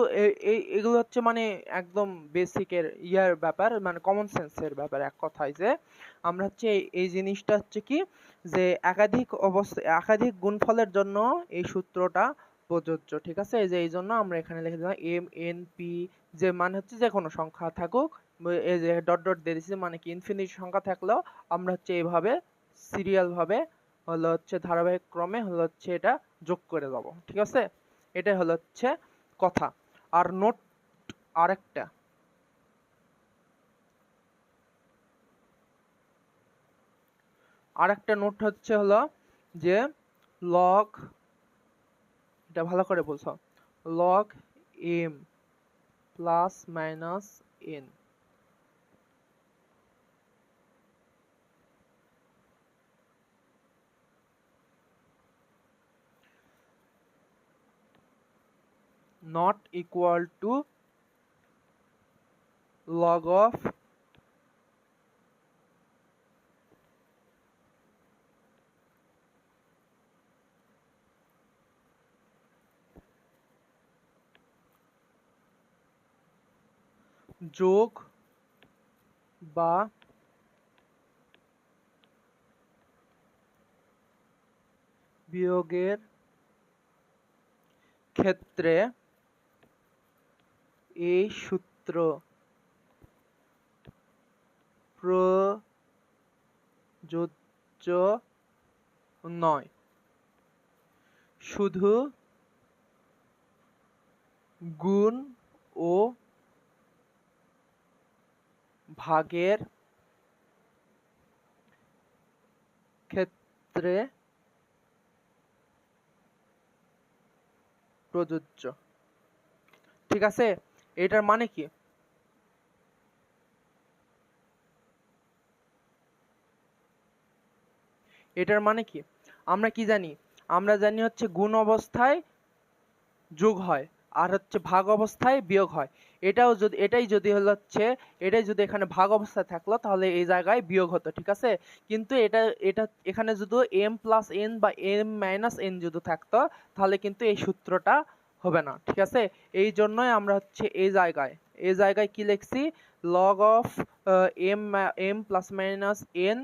এগুলো হচ্ছে মানে একদম বেসিকের ইয়ার ব্যাপার, মানে কমন সেন্সের ব্যাপার। এক কথায় যে আমরা হচ্ছে এই জিনিসটা হচ্ছে কি, যে একাধিক গুণফলের জন্য এই সূত্রটা প্রযোজ্য। ঠিক আছে, এই যে এই জন্য আমরা এখানে লিখে দিলাম এম এন পি, যে মানে হচ্ছে যে কোনো সংখ্যা থাকুক, এই যে ডট ডট দিয়ে দিচ্ছি, মানে কি ইনফিনিটি সংখ্যা থাকলেও আমরা হচ্ছে এইভাবে সিরিয়াল ভাবে হলো হচ্ছে ধারাবাহিক ক্রমে হলো হচ্ছে এটা যোগ করে যাব। ঠিক আছে, এটাই হলো হচ্ছে কথা। আর নোট আরেকটা, নোট হচ্ছে হলো যে লগ, এটা ভালো করে বলছো, log M plus minus N, not equal to log of যোগ বা বিয়োগের ক্ষেত্রে এই সূত্র প্রযোজ্য নয়, শুধু গুণ ও ভাগের ক্ষেত্রে প্রযোজ্য। ঠিক আছে, এটার মানে কি? এটার মানে কি আমরা কি জানি? আমরা জানি হচ্ছে গুণ অবস্থায় যোগ হয় আর হচ্ছে ভাগ অবস্থায় বিয়োগ হয়। এটাই যদি হলো হচ্ছে এটাই যদি এখানে ভাগ অবস্থায় থাকলো তাহলে এই জায়গায় বিয়োগ হতো। ঠিক আছে, কিন্তু এটা এটা এখানে যদি এম প্লাস এন বা এম মাইনাস এন যদি থাকতো তাহলে কিন্তু এই সূত্রটা হবে না। ঠিক আছে, এই জন্যই আমরা হচ্ছে এই জায়গায় কি লিখছি, log of m plus minus n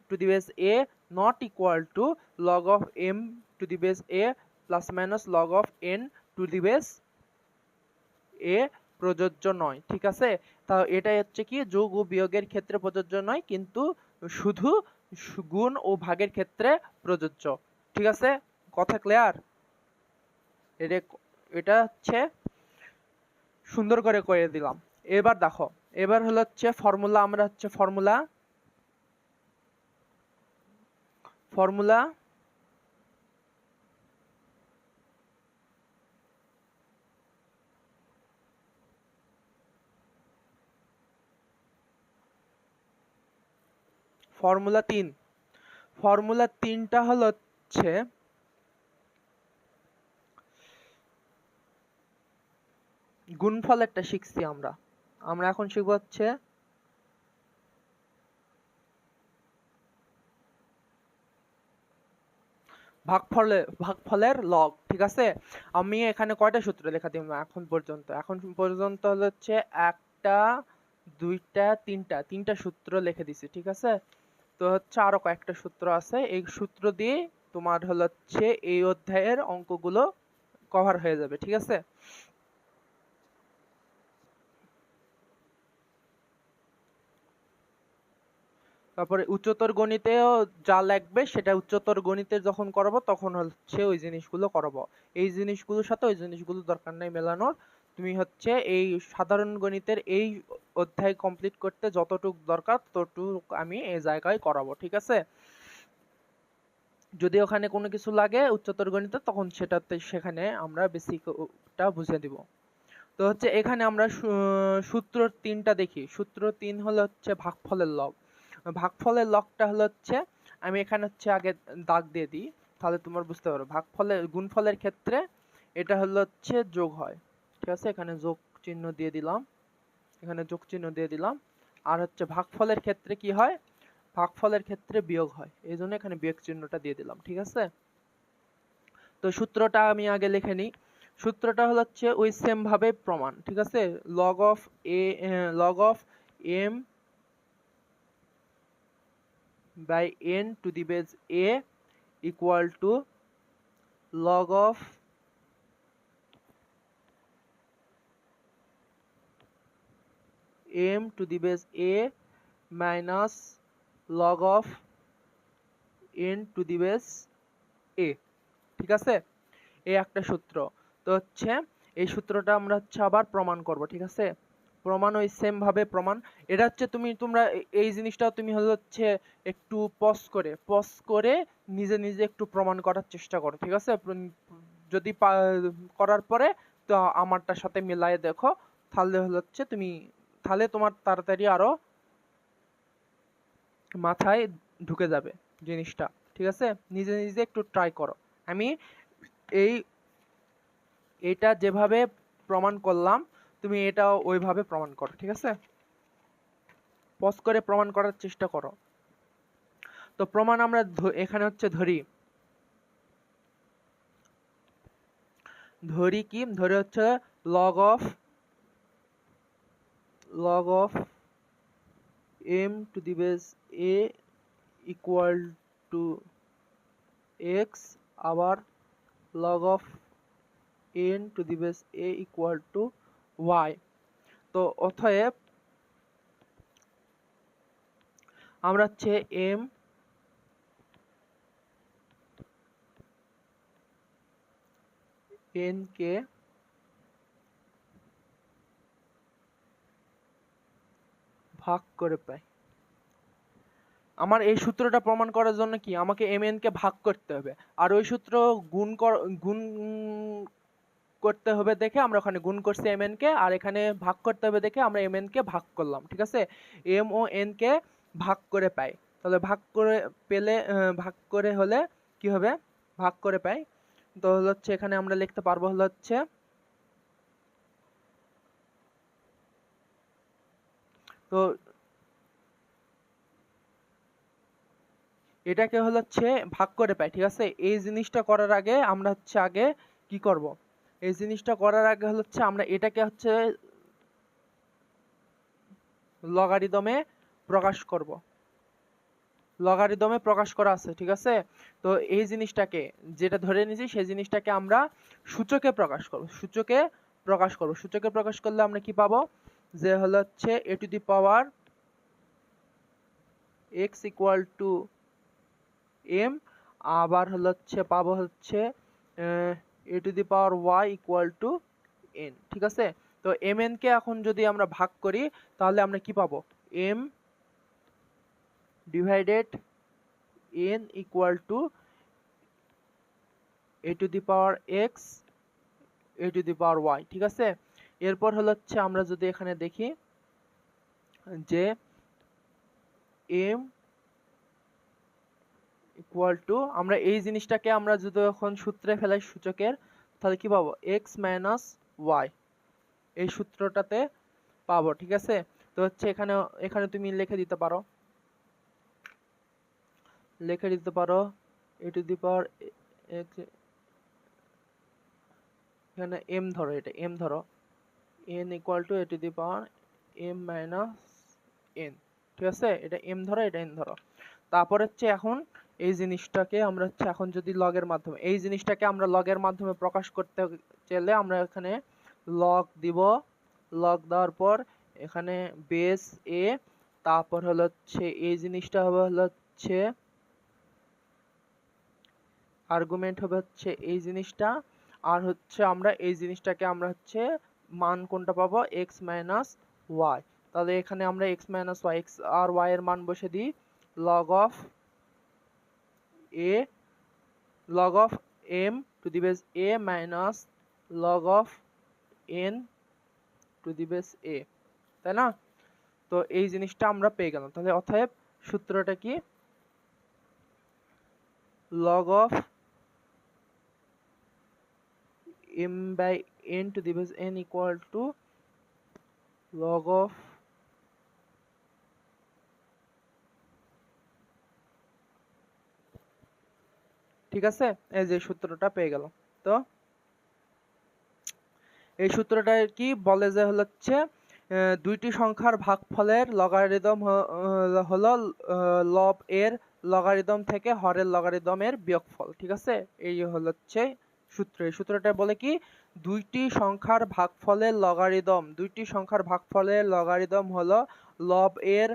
to the base a not equal to log of m to the base a plus minus log of n to the base a প্রযোজ্য নয়। ঠিক আছে, তা এটাই হচ্ছে কি যোগ ও বিয়োগের ক্ষেত্রে প্রযোজ্য নয়, কিন্তু শুধু গুণ ও ভাগের ক্ষেত্রে প্রযোজ্য। ঠিক আছে, কথা ক্লিয়ার? এটা হচ্ছে সুন্দর করে কয়ে দিলাম। এবার দেখো, এবার হলো হচ্ছে ফর্মুলা, আমরা হচ্ছে ফর্মুলা ফর্মুলা 3, ফর্মুলা 3টা হলো হচ্ছে গুণফল একটা শিখছি আমরা এখন শিখবো হচ্ছে ভাগফলের লগ। ঠিক আছে, আমি এখানে কয়টা সূত্র লেখা দিলাম এখন পর্যন্ত হলো হচ্ছে একটা, দুইটা, তিনটা সূত্র লিখে দিছি। ঠিক আছে, তো হচ্ছে আরো কয়েকটা সূত্র আছে, এই সূত্র দিয়ে তোমার হলো হচ্ছে এই অধ্যায়ের অঙ্কগুলো কভার হয়ে যাবে। ঠিক আছে, তারপরে উচ্চতর গণিতেও যা লাগবে সেটা উচ্চতর গণিতে যখন করাবো তখন হচ্ছে ওই জিনিসগুলো করাবো। এই জিনিসগুলোর সাথে ওই জিনিসগুলো দরকার নাই মেলানোর। তুমি হচ্ছে এই সাধারণ গণিতের এই অধ্যায় কমপ্লিট করতে যতটুকু দরকার ততটুকু আমি এই জায়গায় করাবো। ঠিক আছে, যদি ওখানে কোনো কিছু লাগে উচ্চতর গণিতে তখন সেখানে আমরা বেসিকটা বুঝে দিব। তো হচ্ছে এখানে আমরা সূত্র 3টা দেখি। সূত্র 3 হলো হচ্ছে ভাগফলের লগ। ভাগফলের লগটা হলো হচ্ছে, আমি এখানে হচ্ছে আগে দাগ দিয়ে দিই তাহলে তোমার বুঝতে পারো। গুণফলের ক্ষেত্রে এটা হলো হচ্ছে যোগ হয়। ঠিক আছে, এখানে যোগ চিহ্ন দিয়ে দিলাম, এখানে যোগ চিহ্ন দিয়ে দিলাম। আর হচ্ছে ভাগফলের ক্ষেত্রে কি হয়, ভাগফলের ক্ষেত্রে বিয়োগ হয়, এই জন্য এখানে বিয়োগ চিহ্নটা দিয়ে দিলাম। ঠিক আছে, তো সূত্রটা আমি আগে লিখে নিই। সূত্রটা হচ্ছে ওই সেম ভাবে প্রমাণ, ঠিক আছে। Log of m by n to the base a equal to log of m to the base a minus log of n to the base a, ঠিক আছে। এই একটা সূত্র। তো হচ্ছে এই সূত্রটা আমরা হচ্ছে আবার প্রমাণ করব, ঠিক আছে। প্রমাণ ওই সেম ভাবে প্রমাণ। এটা হচ্ছে তোমরা এই জিনিসটা তুমি হচ্ছে একটু পজ করে নিজে নিজে একটু প্রমাণ করার চেষ্টা করো, ঠিক আছে। যদি করার পরে তো আমারটার সাথে মিলায়ে দেখো, তাহলে তোমার তাড়াতাড়ি আরো মাথায় ঢুকে যাবে জিনিসটা, ঠিক আছে। নিজে নিজে একটু ট্রাই করো। আমি এটা যেভাবে প্রমাণ করলাম তুমি এটা ওইভাবে প্রমাণ করো, ঠিক আছে। পজ করে প্রমাণ করার চেষ্টা করো। তো প্রমাণ আমরা এখানে হচ্ছে ধরি কি, ধরে হচ্ছে log of m to the base a equal to x, আবার log of n to the base a equal to y। তো অতএব আমরা হচ্ছে m n কে ভাগ করে পাই। আমার এই সূত্রটা প্রমাণ করার জন্য কি আমাকে mn কে ভাগ করতে হবে, আর ওই সূত্র গুণ করতে হবে দেখে আমরা ওখানে গুণ করছি mn কে, আর এখানে ভাগ করতে হবে দেখে আমরা mn কে ভাগ করলাম, ঠিক আছে। m ও n কে ভাগ করে পাই। তাহলে ভাগ করে হলে কি হবে, ভাগ করে পাই। তো হচ্ছে এখানে আমরা লিখতে পারবো হচ্ছে তো এটাকে হচ্ছে ভাগ করে পাই, ঠিক আছে। এই জিনিসটা করার আগে আমরা হচ্ছে আগে কি করব, এই জিনিসটা করার আগে হচ্ছে আমরা এটাকে হচ্ছে লগারিদমে প্রকাশ করব। লগারিদমে প্রকাশ করা আছে, ঠিক আছে। তো এই জিনিসটাকে যেটা ধরে নিয়েছি সেই জিনিসটাকে আমরা সূচকে প্রকাশ করব। সূচকে প্রকাশ করলে আমরা কি পাবো, যে হচ্ছে a to the power x equal to m, আবার হচ্ছে পাবো হচ্ছে a to the power y equal to n, ঠিক আছে। তো mn কে এখন যদি আমরা ভাগ করি তাহলে আমরা কি পাবো, m divided n equal to a to the power x a to the power y, ঠিক আছে। এরপর হচ্ছে আমরা যদি এখানে দেখি যে m ইকুয়াল টু, আমরা এই জিনিসটাকে আমরা যদি এখন সূত্রে ফেলাই সূচকের, তাহলে কি পাবো, x মাইনাস y, এই সূত্রটাতে পাবো, ঠিক আছে। তো হচ্ছে এখানে তুমি লিখে দিতে পারো a to the power x, এখানে m ধরো, এটা m ধরো, n equal to a to the power m minus n, ঠিক আছে। এটা m ধরো, এটা n ধরো। তারপর হচ্ছে এখন এই জিনিসটাকে আমরা হচ্ছে এখন যদি লগের মাধ্যমে এই জিনিসটাকে আমরা লগের মাধ্যমে প্রকাশ করতে চাইলে আমরা এখানে লগ দিব। লগ দেওয়ার পর এখানে বেস a, তারপর হচ্ছে এই জিনিসটা হবে হচ্ছে আর্গুমেন্ট হবে হচ্ছে এই জিনিসটা, আর হচ্ছে আমরা এই জিনিসটাকে আমরা হচ্ছে মান কোনটা পাবো, x মাইনাস ওয়াই। তাহলে এখানে আমরা x মাইনাস ওয়াই, x আর y এর মান বসে দিই, log of m to the base a minus log of n to the base a, তাই না। তো এই জিনিসটা আমরা পেয়ে গেলাম। তাহলে অতএব সূত্রটা কি, log of m by n to the base n equal to log of ঠিক আছে, এই যে সূত্রটা পেয়ে গেল। তো এই সূত্রটা কি বলে যে হচ্ছে দুইটি সংখ্যার ভাগফলের লগারিদম হলো লব এর লগারিদম থেকে হরের লগারিদমের বিয়োগফল। ঠিক আছে, এই হচ্ছে সূত্র। এই সূত্রটা বলে কি দুইটি সংখ্যার ভাগফলের লগারিদম হলো লব এর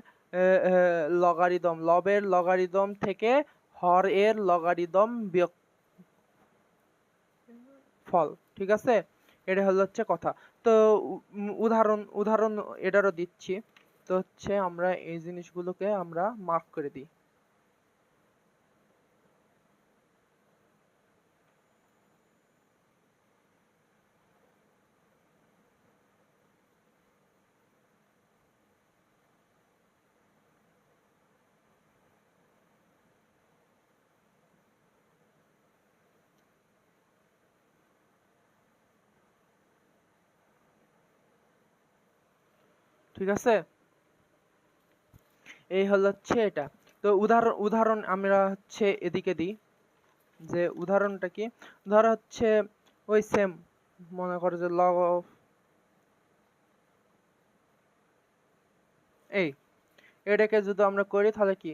লগারিদম থেকে হর এর লগারিদম বিয়োগফল। ঠিক আছে, এটা হচ্ছে কথা। তো উদাহরণ এটারও দিচ্ছি। তো হচ্ছে আমরা এই জিনিসগুলোকে আমরা মার্ক করে দিই। ঠিক আছে, এই হচ্ছে এটা। তো উদাহরণ আমরা হচ্ছে এদিকে দিই, যে উদাহরণটা কি, ধর হচ্ছে ওই সেম মনে করো যে লগ অফ এটাকে যদি আমরা করি তাহলে কি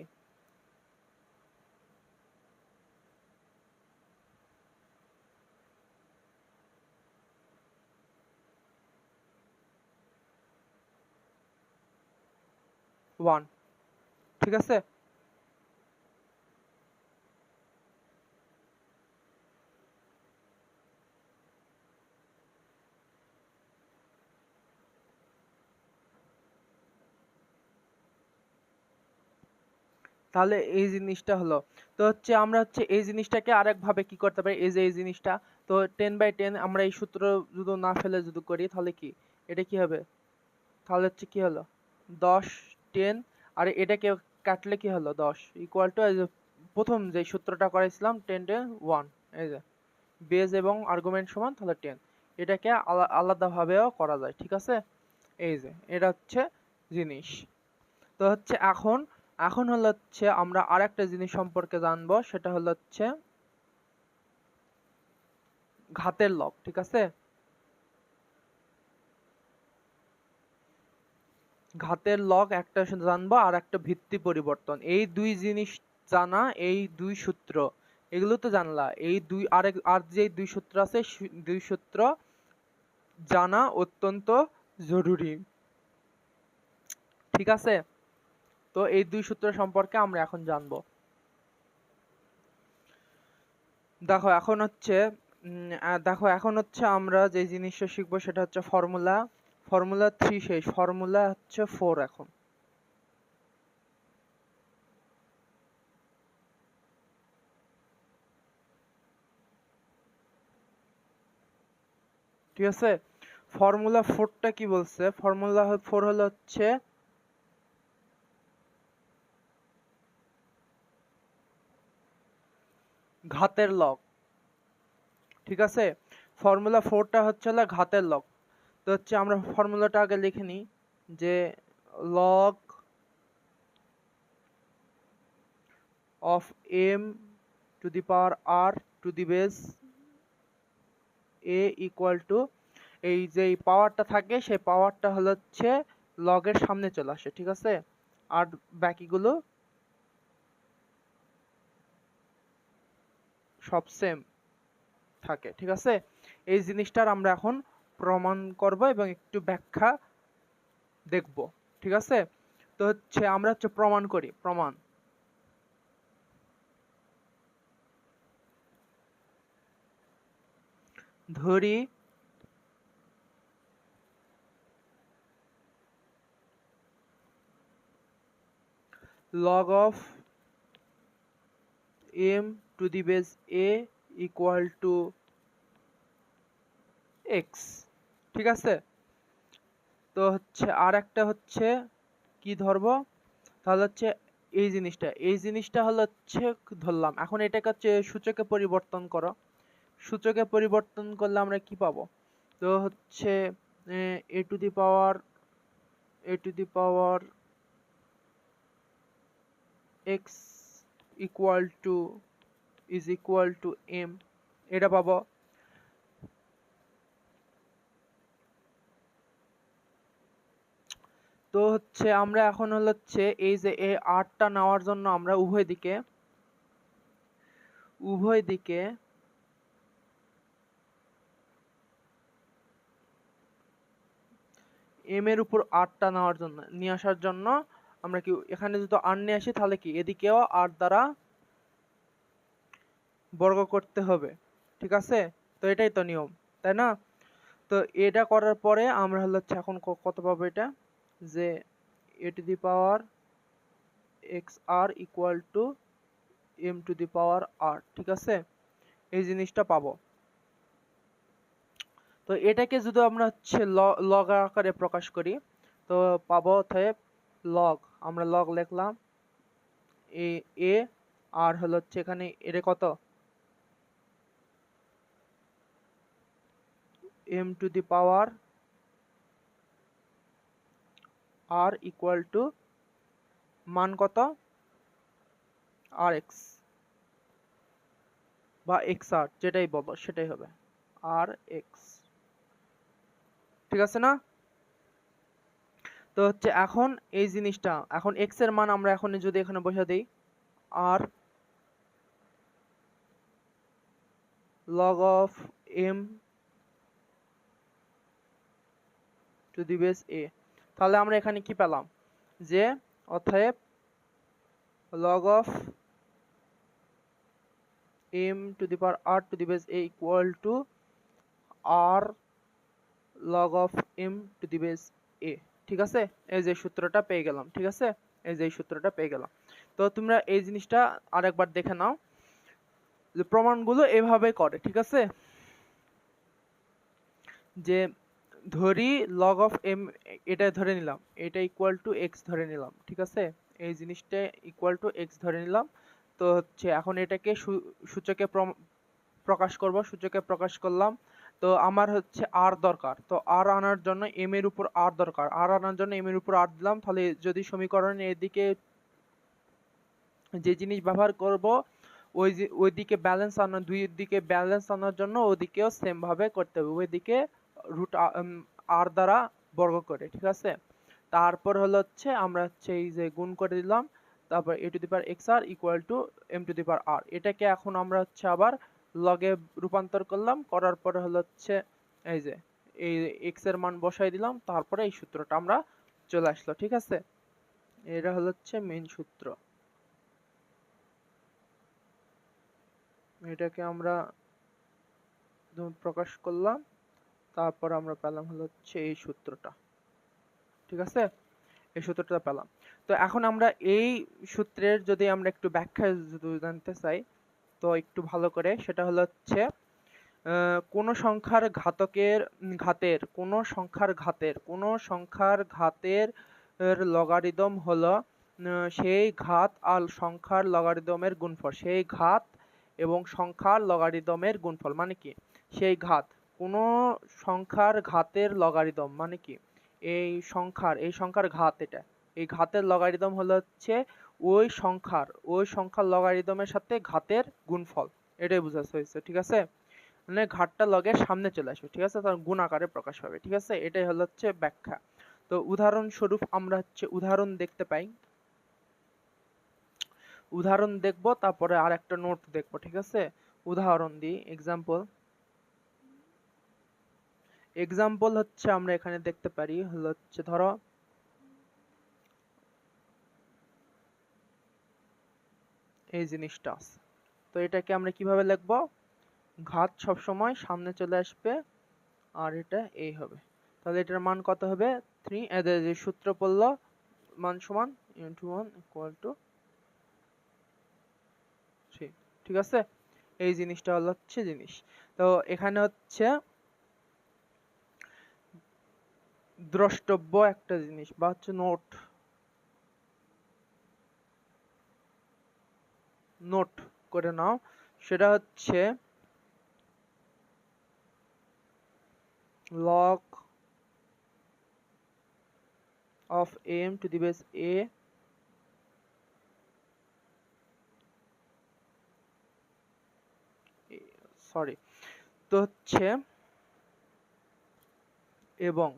1। ঠিক আছে, তাহলে এই জিনিসটা হলো। তো হচ্ছে আমরা হচ্ছে এই জিনিসটাকে আরেক ভাবে কি করতে পারি, এই যে এই জিনিসটা, তো 10/10 আমরা এই সূত্র যদি না ফেলে যদি করি তাহলে কি এটা কি হবে, তাহলে হচ্ছে কি হলো 10 10, আর এটাকে কাটলে কি হলো 10 ইকুয়াল টু প্রথম যে সূত্রটা করেছিলাম 10 10 1, এই যে বেজ এবং আর্গুমেন্ট সমান তাহলে 10। এটাকে আলাদাভাবেও করা যায়। ঠিক আছে, এই যে এটা হচ্ছে জিনিস। তো হচ্ছে এখন এখন হচ্ছে আমরা আরেকটা জিনিস সম্পর্কে জানবো, সেটা হচ্ছে ঘাতের লব। ঠিক আছে, ঘাতের লগ একটা জানবো আর একটা ভিত্তি পরিবর্তন। এই দুই জিনিস জানা, এই দুই সূত্র, এগুলো তো জানলা। এই দুই আর যে দুই সূত্র আছে, দুই সূত্র জানা অত্যন্ত জরুরি। ঠিক আছে, তো এই দুই সূত্র সম্পর্কে আমরা এখন জানবো। দেখো এখন হচ্ছে আমরা যে জিনিসটা শিখবো সেটা হচ্ছে ফর্মুলা 3 শেষ, ফর্মুলা হচ্ছে 4 এখন। ঠিক আছে, ফর্মুলা 4টা কি বলছে, ফর্মুলা 4 হলো হচ্ছে ঘাতের লগ। ঠিক আছে, ফর্মুলা 4টা হচ্ছে ঘাতের লগ। তো হচ্ছে আমরা ফর্মুলাটা আগে লিখে নিই, যে log of m two the power r two the base a equal two, এই যে পাওয়ারটা থাকে সেই পাওয়ারটা হচ্ছে লগের সামনে চলে আসে। ঠিক আছে, আর বাকিগুলো সব সেম থাকে। ঠিক আছে, এই জিনিসটার আমরা এখন প্রমাণ করব এবং একটু ব্যাখ্যা দেখব। ঠিক আছে, তো হচ্ছে আমরা হচ্ছে প্রমাণ করি। প্রমাণ ধরি log of m to the base a equal to x। ঠিক আছে, তো হচ্ছে আর একটা হচ্ছে কি ধরবো, তাহলে হচ্ছে এই জিনিসটা হচ্ছে ধরলাম। এখন এটাকে হচ্ছে সূচকে পরিবর্তন করো। সূচকে পরিবর্তন করলে আমরা কি পাবো, তো হচ্ছে a to the power x equal to is equal to m, এটা পাবো। তো হচ্ছে আমরা এখন হচ্ছে এই যে এই আরটা নেওয়ার জন্য আমরা উভয় দিকে এম এর উপর আরটা নেওয়ার জন্য নিয়ে আসার জন্য আমরা কি এখানে যদি আর নিয়ে আসি তাহলে কি এদিকেও আর দ্বারা বর্গ করতে হবে, ঠিক আছে? তো এটাই তো নিয়ম, তাই না? তো এটা করার পরে আমরা হচ্ছে এখন কত পাবো, এটা যে a to the power x r equal to m to the power r, ঠিক আছে? এই জিনিসটা পাবো। তো এটাকে যদি আমরা হচ্ছে লগ আকারে প্রকাশ করি তো পাবো অতএব লগ, আমরা লগ লিখলাম এ আর হচ্ছে এখানে এটা কত m two the power r equal to মান কত rx বা xr, যেটাই বলো সেটাই হবে rx, ঠিক আছে না? তো হচ্ছে এখন এই জিনিসটা এখন x এর মান আমরা এখন যদি এখানে বসা দেই r log of m two the base a, তাহলে আমরা এখানে কি পেলাম যে অতএব log of m to the power r to the base a equal to r log of m to the base a, ঠিক আছে? এই যে সূত্রটা পেয়ে গেলাম, ঠিক আছে? এই যে সূত্রটা পেয়ে গেলাম। তো তোমরা এই জিনিসটা আরেকবার দেখে নাও যে প্রমাণগুলো এভাবে করে, ঠিক আছে? যে ধরি log of m এটা ধরে নিলাম, এটা ইকুয়াল টু x ধরে নিলাম, ঠিক আছে? এই জিনিসটা ইকুয়াল টু x ধরে নিলাম। তো হচ্ছে এখন এটাকে সূচকে প্রকাশ করব, সূচকে প্রকাশ করলাম। তো আমার হচ্ছে r দরকার, তো r আনার জন্য m এর উপর r দরকার, r আনার জন্য m এর উপর r দিলাম। তাহলে যদি সমীকরণে এদিকে যে জিনিস ব্যবহার করব ওইদিকে ব্যালেন্স আনার, দুই দিকে ব্যালেন্স আনার জন্য ওদিকেও সেম ভাবে করতে হবে, ওইদিকে রুট r দ্বারা বর্গ করে, ঠিক আছে? তারপর হচ্ছে আমরা হচ্ছে এই যে গুণ করে দিলাম, তারপর a to the power xr equal to m two the power r, এটাকে এখন আমরা হচ্ছে আবার লগে রূপান্তর করলাম, করার পরে হচ্ছে এই যে এই x এর মান বসাই দিলাম, তারপরে এই সূত্রটা আমরা চলে আসলো, ঠিক আছে? এটা হচ্ছে মেইন সূত্র। এটাকে আমরা প্রকাশ করলাম, তারপর আমরা পেলাম হচ্ছে এই সূত্রটা, ঠিক আছে? এই সূত্রটা পেলাম। তো এখন আমরা এই সূত্রের যদি আমরা একটু ব্যাখ্যা যদি জানতে চাই তো একটু ভালো করে, সেটা হচ্ছে কোন সংখ্যার ঘাতের লগারিদম হলো সেই ঘাত আর সংখ্যার লগারিদমের গুণফল, সেই ঘাত এবং সংখ্যার লগারিদমের গুণফল মানে কি? সেই ঘাত, কোন সংখ্যার ঘাতের লগারিদম মানে কি? এই সংখ্যার ঘাত, এটা এই ঘাতের লগারিদম হচ্ছে ওই সংখ্যার লগারিদমের সাথে ঘাতের গুণফল, এটাই বোঝাতে হয়েছে, ঠিক আছে? মানে ঘাতটা লগের সামনে চলে আসবে, ঠিক আছে? তার গুণ আকারে প্রকাশ পাবে, ঠিক আছে? এটাই হচ্ছে ব্যাখ্যা। তো উদাহরণস্বরূপ আমরা হচ্ছে উদাহরণ দেখতে পাই, উদাহরণ দেখব, তারপরে আর একটা নোট দেখব, ঠিক আছে? উদাহরণ দিই, এক্সাম্পল হচ্ছে আমরা এখানে দেখতে পারি হচ্ছে ধরো এই জিনিসটা আছে, তো এটাকে আমরা কিভাবে লিখব? ঘাত সব সময় সামনে চলে আসবে আর এটা এই হবে, তাহলে এটার মান কত হবে? 3, এদের যে সূত্র পড়লো মান সমান into 1 equal to 3, ঠিক আছে? এই জিনিসটা হচ্ছে জিনিস। তো এখানে হচ্ছে দ্রষ্টব্য একটা জিনিস বা হচ্ছে নোট করে নাও, সেটা হচ্ছে log of m to the base a sorry, তো হচ্ছে এবং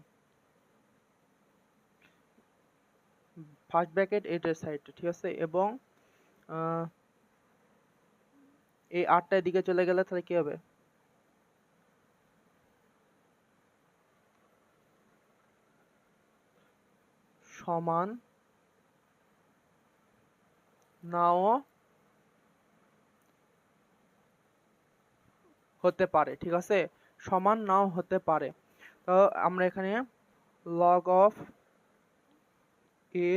ফার্স্ট ব্র্যাকেট এটার সাইডে, ঠিক আছে, এবং এই 8টার দিকে চলে গেলে তাহলে কি হবে? সমান নাও হতে পারে, ঠিক আছে, সমান নাও হতে পারে। তো আমরা এখানে log of a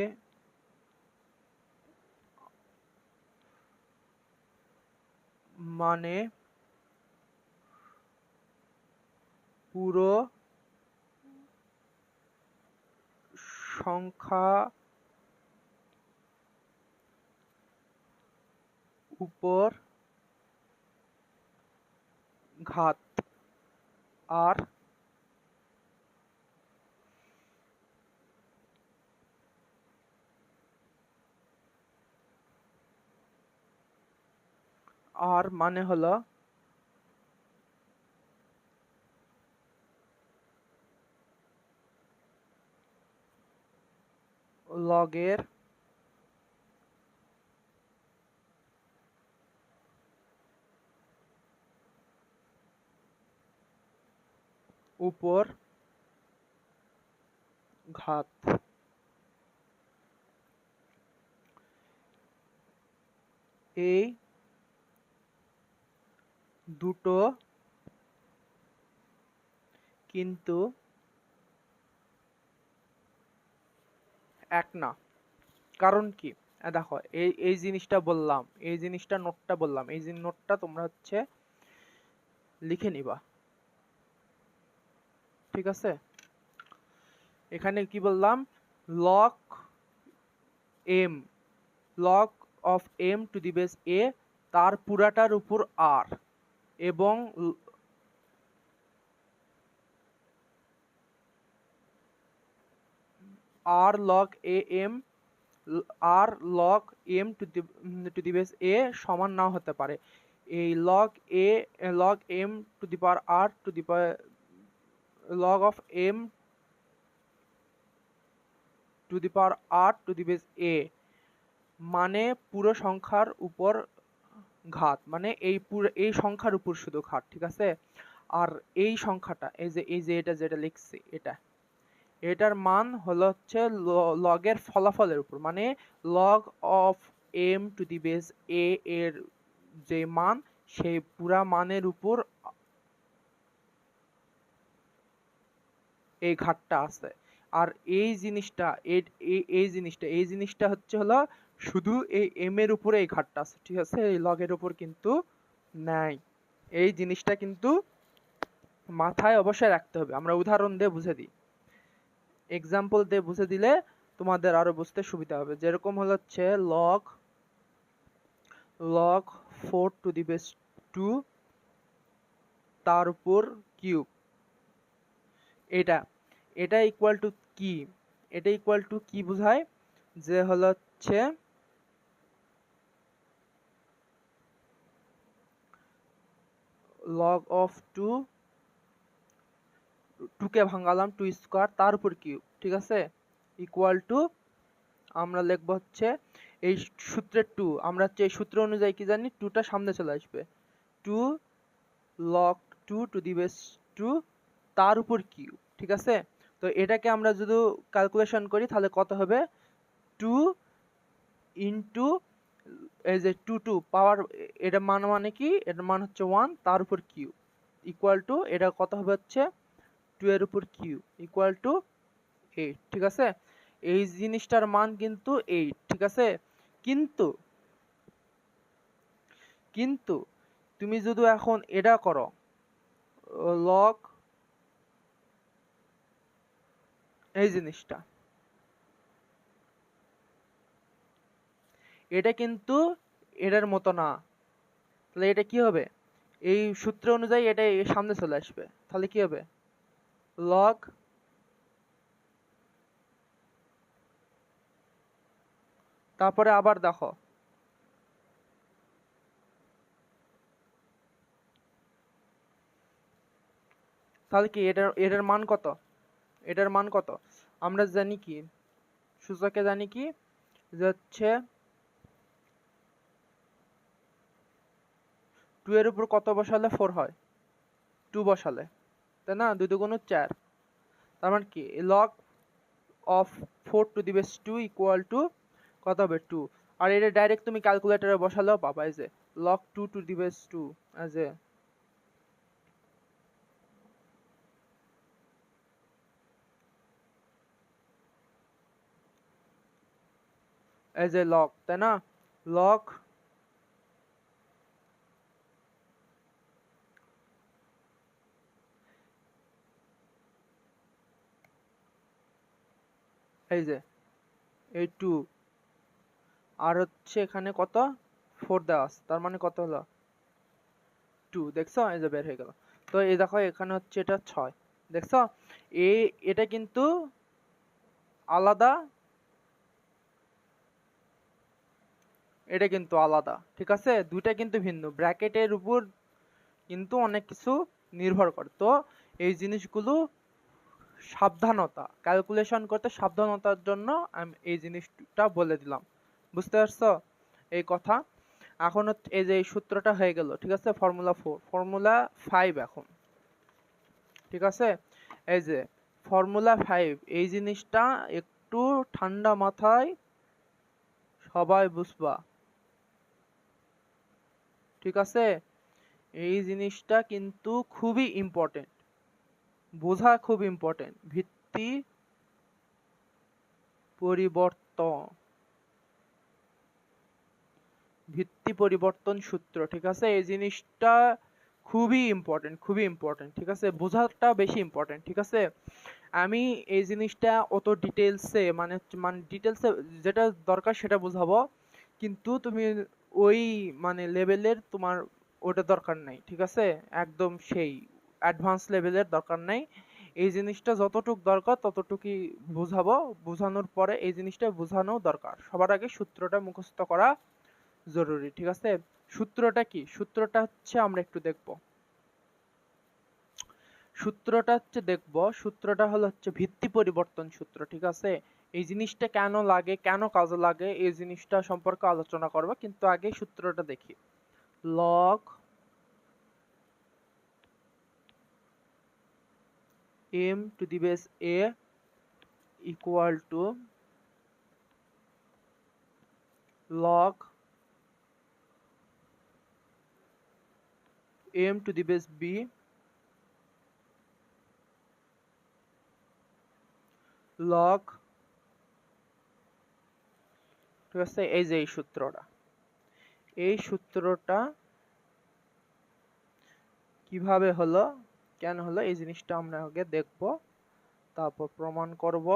মানে পুরো সংখ্যা উপর ঘাত, আর মানে হলো লগের উপর ঘাত। এই দুটো কিন্তু এক না। কারণ কি? দেখো, এই জিনিসটা বললাম, এই জিনিসটা নোটটা বললাম, এই নোটটা তোমরা হচ্ছে লিখে নিবা, ঠিক আছে। এখানে কি বললাম? Log M, log of m to the base a, তার পুরাটার উপর আর, এবং r log a m, r log m to the base a সমান নাও হতে পারে। এই log m to the power r to the log of m to the power r to the base a মানে পুরো সংখ্যার উপর ঘাত, মানে এই সংখ্যার উপর শুধু ঘাত, ঠিক আছে। আর এই সংখ্যাটা, এই যে এটা যেটা লিখছি, এটার মান হলো হচ্ছে লগের ফলাফলের উপর, মানে log of m to the base a এর যে মান, সেই পুরা মানের উপর এই ঘাতটা আছে। আর এই জিনিসটা এই জিনিসটা হচ্ছে হলো শুধু এই এম এর উপরে এই ঘাতটা আছে, ঠিক আছে, এই লগের উপর কিন্তু নাই। এই জিনিসটা কিন্তু মাথায় অবশ্যই রাখতে হবে। আমরা উদাহরণ দিয়ে বুঝে দিই, এক্সাম্পল দিয়ে বুঝে দিলে তোমাদের আরো বুঝতে সুবিধা হবে। যেরকম হচ্ছে লগ 4 টু দি বেস 2 তার উপর কিউব, এটা ইকুয়াল টু কি? এটা ইকুয়াল টু কি বোঝায়? যে হচ্ছে লগ অফ 2 কে ভাঙালাম 2 স্কয়ার তার উপর কিউব, ঠিক আছে, ইকুয়াল টু আমরা লিখব হচ্ছে এই সূত্রের 2, আমরা হচ্ছে এই সূত্র অনুযায়ী কি জানি, 2টা সামনে চলে আসবে, 2 log 2 টু দি বেস 2 তার উপর কিউব, ঠিক আছে। তো এটাকে আমরা যদি ক্যালকুলেশন করি তাহলে কত হবে? 2 ইনটু এই যে 2 পাওয়ার, এটা মানে কি, এটার মান হচ্ছে 1 তার উপর কিউব, ইকুয়াল টু এটা কত হবে হচ্ছে 2 এর উপর কিউব, ইকুয়াল টু 8, ঠিক আছে। এই জিনিসটার মান কিন্তু 8, ঠিক আছে। কিন্তু কিন্তু তুমি যদি এখন এটা করো, লগ এই জিনিসটা, এটা কিন্তু এটার মতো না, তাহলে এটা কি হবে? এই সূত্র অনুযায়ী এটা সামনে চলে আসবে, তাহলে কি হবে? লগ তারপরে আবার দেখো, তাহলে কি এটার মান কত? এটার মান কত? আমরা জানি কি সূচকে জানি কি যে হচ্ছে 2 এর উপর কত বসালে 4 হয়, 2 বসালে, তাই না? 2 2 4, তার মানে কি log of 4 to the base 2 equal to কত হবে 2। আর এটা ডাইরেক্ট তুমি ক্যালকুলেটরে বসালেও পাবা, এই যে log 2 to the base 2 as a log, তাই না? log এই যে এই 2 আর হচ্ছে এখানে কত 4 দেওয়া আছে, তার মানে কত হলো 2, দেখছো? এই যে বের হয়ে গেল। তো এই দেখো এখানে হচ্ছে এটা 6, দেখছো? এটা কিন্তু আলাদা, এটা কিন্তু আলাদা, ঠিক আছে? দুইটা কিন্তু ভিন্ন, ব্র্যাকেটের উপর কিন্তু অনেক কিছু নির্ভর করে। তো এই জিনিসগুলো সাবধানতা, ক্যালকুলেশন করতে সাবধানতার জন্য আমি এই জিনিসটা বলে দিলাম, বুঝতে পারছো এই কথা? এখন এই যে এই সূত্রটা হয়ে গেল, ঠিক আছে? ফর্মুলা 4, ফর্মুলা 5 এখন, ঠিক আছে? এই যে ফর্মুলা 5, এই জিনিসটা একটু ঠান্ডা মাথায় সবাই বুঝবা, ঠিক আছে? এই জিনিসটা কিন্তু খুবই ইম্পর্টেন্ট, বোঝা খুব ইম্পর্টেন্ট। ভিত্তি পরিবর্তন, ভিত্তি পরিবর্তন সূত্র, ঠিক আছে? এই জিনিসটা খুবই ইম্পর্টেন্ট, খুবই ইম্পর্টেন্ট, ঠিক আছে? বোঝাটা বেশি ইম্পর্টেন্ট, ঠিক আছে? আমি এই জিনিসটা অত ডিটেলসে মানে ডিটেলসে যেটা দরকার সেটা বুঝাবো, কিন্তু তুমি ওই মানে লেভেলের তোমার ওটা দরকার নাই, ঠিক আছে? একদম সেই অ্যাডভান্স লেভেলের দরকার নাই। এই জিনিসটা যতটুক দরকার ততটুকুই বুঝাবো, বোঝানোর পরে এই জিনিসটা বোঝানো দরকার। সবার আগে সূত্রটা মুখস্থ করা জরুরি, ঠিক আছে? সূত্রটা কি? সূত্রটা হচ্ছে আমরা একটু দেখব, সূত্রটা হলো হচ্ছে ভিত্তি পরিবর্তন সূত্র, ঠিক আছে? এই জিনিসটা কেন লাগে, কেন কাজে লাগে, এই জিনিসটা সম্পর্কে আলোচনা করব, কিন্তু আগে সূত্রটা দেখি। log m to the base a equal to log m to the base b log, ঠিক আছে? এই যে এই সূত্রটা কিভাবে হলো, কেন হলো, এই জিনিসটা আমরা আগে দেখব, তারপর প্রমাণ করব,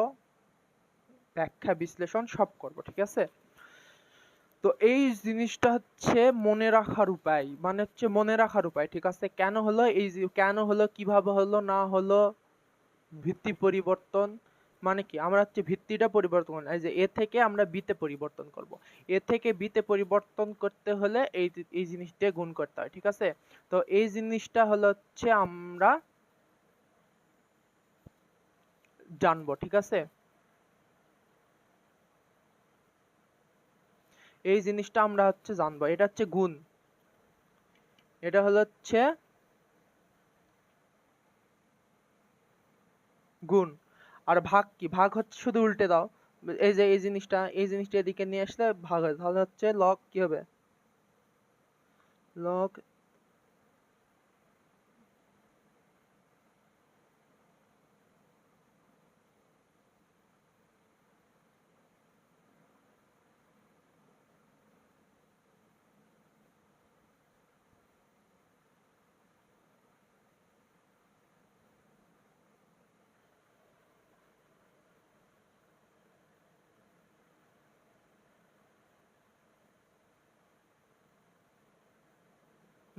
ব্যাখ্যা বিশ্লেষণ সব করব, ঠিক আছে? তো এই জিনিসটা হচ্ছে মনে রাখার উপায়, মানে হচ্ছে মনে রাখার উপায়, ঠিক আছে? কেন হলো, এই কেন হলো, কিভাবে হলো, না হলো, ভিত্তি পরিবর্তন মানে কি, আমরা হচ্ছে ভিত্তিটা পরিবর্তন করব, এই যে এ থেকে আমরা বি তে পরিবর্তন করব, এ থেকে বি তে পরিবর্তন করতে হলে এই জিনিসটা গুণ করতে হয়, ঠিক আছে? তো এই জিনিসটা হলো হচ্ছে আমরা জানবো, ঠিক আছে? এই জিনিসটা আমরা হচ্ছে জানবো, এটা হচ্ছে গুণ, এটা হলো হচ্ছে গুণ। আর ভাগ কি? ভাগ হচ্ছে শুধু উল্টে দাও, এই যে এই জিনিসটা এদিকে নিয়ে আসলে ভাগ হয়, তাহলে হচ্ছে লগ কি হবে, লগ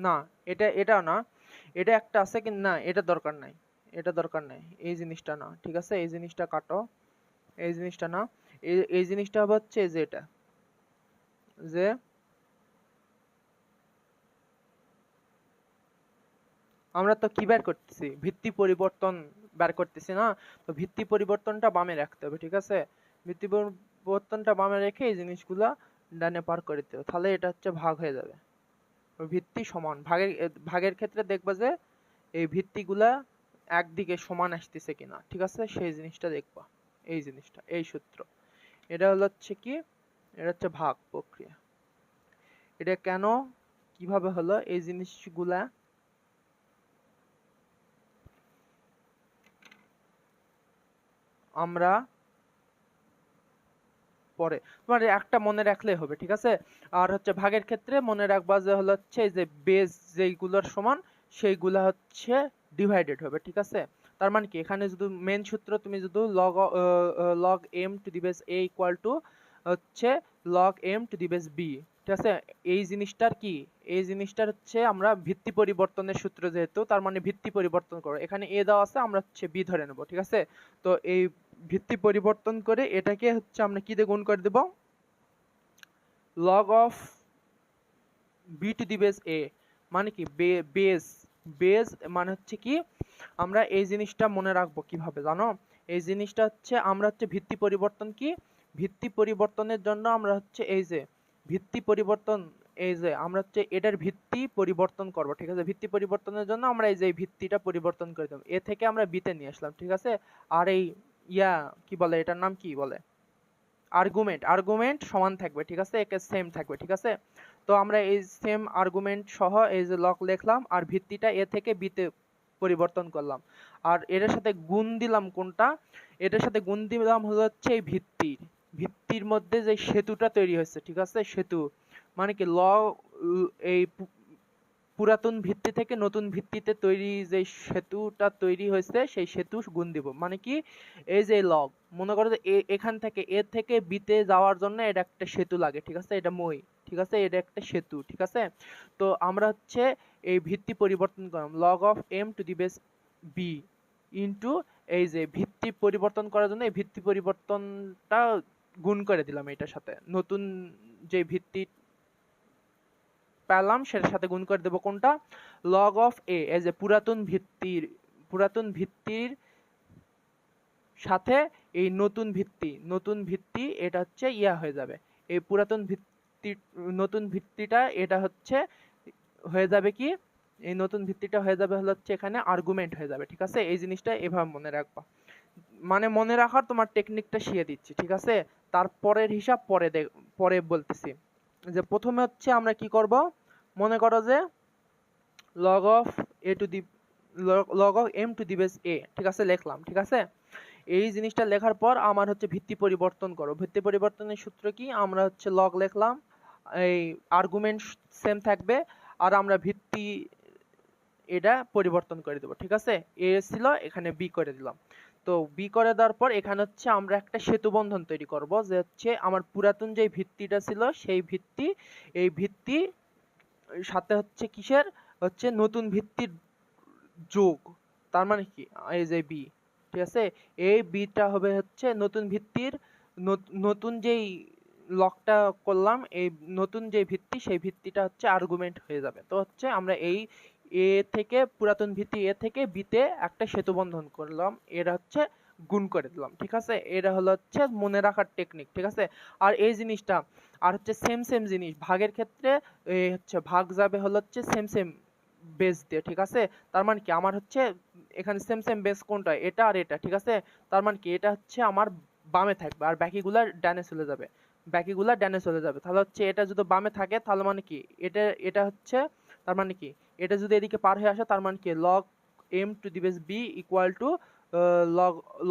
না, এটা না, এটা একটা আছে কিন্তু না, এটা দরকার নাই, এটা দরকার নাই, এই জিনিসটা না, ঠিক আছে? এই জিনিসটা কাটো, এই জিনিসটা না, এই জিনিসটা হবে হচ্ছে যে এটা, যে আমরা তো কি বের করতেছি, ভিত্তি পরিবর্তন বের করতেছি না? তো ভিত্তি পরিবর্তনটা বামে রাখতে হবে, ঠিক আছে? ভিত্তি পরিবর্তনটা বামে রেখে এই জিনিসগুলা ডানে পার করে দিতে হবে, তাহলে এটা হচ্ছে ভাগ হয়ে যাবে। ভিত্তি সমান ভাগের ক্ষেত্রে দেখবা যে এই ভিত্তিগুলা একদিকে সমান আসতেছে কিনা, ঠিক আছে, সেই জিনিসটা দেখবা। এই জিনিসটা, এই সূত্র, এটা হচ্ছে কি, এটা হচ্ছে ভাগ প্রক্রিয়া। এটা কেন কিভাবে হলো এই জিনিসগুলা আমরা পরে, তোমার একটা মনে রাখলেই হবে, ঠিক আছে। আর হচ্ছে ভাগের ক্ষেত্রে মনে রাখবা যে হচ্ছে এই যে বেস যেইগুলোর সমান সেইগুলা হচ্ছে ডিভাইডেড হবে, ঠিক আছে। তার মানে কি, এখানে যদি মেন সূত্র তুমি যদি log m two the base a equal to হচ্ছে log m two the base b, ঠিক আছে। এই জিনিসটার কি, এই জিনিসটার হচ্ছে আমরা ভিত্তি পরিবর্তনের সূত্র যেহেতু, তার মানে ভিত্তি পরিবর্তন করো, এখানে a দেওয়া আছে, আমরা হচ্ছে b ধরে নেব, ঠিক আছে। তো এই ভিত্তি পরিবর্তন করে এটাকে হচ্ছে আমরা কি দিয়ে গুণ করে দেব, log of b two the base a, মানে কি বেস, বেস মানে হচ্ছে কি, আমরা এই জিনিসটা মনে রাখবো কিভাবে জানো, এই জিনিসটা হচ্ছে আমরা হচ্ছে ভিত্তি পরিবর্তন কি, ভিত্তি পরিবর্তনের জন্য আমরা হচ্ছে এই যে ভিত্তি পরিবর্তন, এই যে আমরা হচ্ছে এটার ভিত্তি পরিবর্তন করব, ঠিক আছে। ভিত্তি পরিবর্তনের জন্য আমরা এই যে ভিত্তিটা পরিবর্তন করে দেব, এ থেকে আমরা বিতে নিয়ে আসলাম, ঠিক আছে। আর এই কি বলে, এটার নাম কি বলে, আর্গুমেন্ট সমান থাকবে, ঠিক আছে, একে সেম থাকবে, ঠিক আছে। তো আমরা এই সেম আর্গুমেন্ট সহ এই যে লগ লিখলাম, আর ভিত্তিটা এ থেকে বিতে পরিবর্তন করলাম, আর এটার সাথে গুণ দিলাম কোনটা, এটার সাথে গুণ দিলাম হচ্ছে এই ভিত্তির মধ্যে যে সেতুটা তৈরি হয়েছে, ঠিক আছে, সেতু মানে কি এই পুরাতন ভিত্তি থেকে নতুন ভিত্তিতে তৈরি যে সেতুটা তৈরি হয়েছে সেই সেতু গুণ দিব, মানে কি, এই যে লগ, মনে করো যে এখান থেকে এ থেকে বিতে যাওয়ার জন্য এটা একটা সেতু লাগে, ঠিক আছে, এটা মই, ঠিক আছে, এটা একটা সেতু, ঠিক আছে। তো আমরা হচ্ছে এই ভিত্তি পরিবর্তন করলাম, log of m two the base b into এই যে ভিত্তি পরিবর্তন করার জন্য এই ভিত্তি পরিবর্তনটা গুণ করে দিলাম এটার সাথে, নতুন যে ভিত্তি পেলাম সেটার সাথে গুণ করে দেব কোনটা, log of a, এই যে পুরাতন ভিত্তির সাথে এই নতুন ভিত্তি এটা হচ্ছে হয়ে যাবে, এই পুরাতন ভিত্তি নতুন ভিত্তিটা এটা হচ্ছে হয়ে যাবে কি, এই নতুন ভিত্তিটা হয়ে যাবে হচ্ছে এখানে আর্গুমেন্ট হয়ে যাবে, ঠিক আছে। এই জিনিসটা এভাবে মনে রাখবা, মানে মনে রাখার তোমার টেকনিকটা শিখিয়ে দিচ্ছি, ঠিক আছে। তারপরের হিসাব পরে বলতেছি, যে প্রথমে হচ্ছে আমরা কি করব, মনে করো যে log of m two the base a, ঠিক আছে, লিখলাম, ঠিক আছে। এই জিনিসটা লেখার পর আমার হচ্ছে ভিত্তি পরিবর্তন করো, ভিত্তি পরিবর্তনের সূত্র কি, আমরা হচ্ছে লগ লিখলাম, এই আর্গুমেন্ট সেম থাকবে, আর আমরা ভিত্তি এটা পরিবর্তন করে দেব, ঠিক আছে। এ ছিল, এখানে বি করে দিলাম। তো বি করে দেওয়ার পর এখানে হচ্ছে আমরা একটা সেতু বন্ধন তৈরি করব, যে হচ্ছে আমার পুরাতন যে ভিত্তিটা ছিল সেই ভিত্তি, এই ভিত্তি সাথে হচ্ছে কিসের, হচ্ছে নতুন ভিত্তির যোগ, তার মানে কি, এই যে বি, ঠিক আছে, এই বিটা হবে হচ্ছে নতুন ভিত্তির নতুন যেই লকটা করলাম, এই নতুন যে ভিত্তি সেই ভিত্তিটা হচ্ছে আর্গুমেন্ট হয়ে যাবে। তো হচ্ছে আমরা এই এ থেকে পুরাতন ভিত্তি এ থেকে বিতে একটা সেতু বন্ধন করলাম, এটা হচ্ছে গুণ করে দিলাম, ঠিক আছে। এটা হচ্ছে মনে রাখার টেকনিক, ঠিক আছে। আর এই জিনিসটা আর হচ্ছে সেম জিনিস ভাগের ক্ষেত্রে, হচ্ছে ভাগ যাবে হচ্ছে সেম বেস দিয়ে, ঠিক আছে। তার মানে কি, আমার হচ্ছে এখানে সেম বেস কোনটা, এটা আর এটা, ঠিক আছে। তার মানে কি, এটা হচ্ছে আমার বামে থাকবে আর বাকিগুলা ডানে চলে যাবে, তাহলে হচ্ছে এটা যদি বামে থাকে তাহলে মানে কি, এটা হচ্ছে, তার মানে কি, এটা যদি এদিকে পার হয়ে আসে তার মানে কি, log m two the base b equal to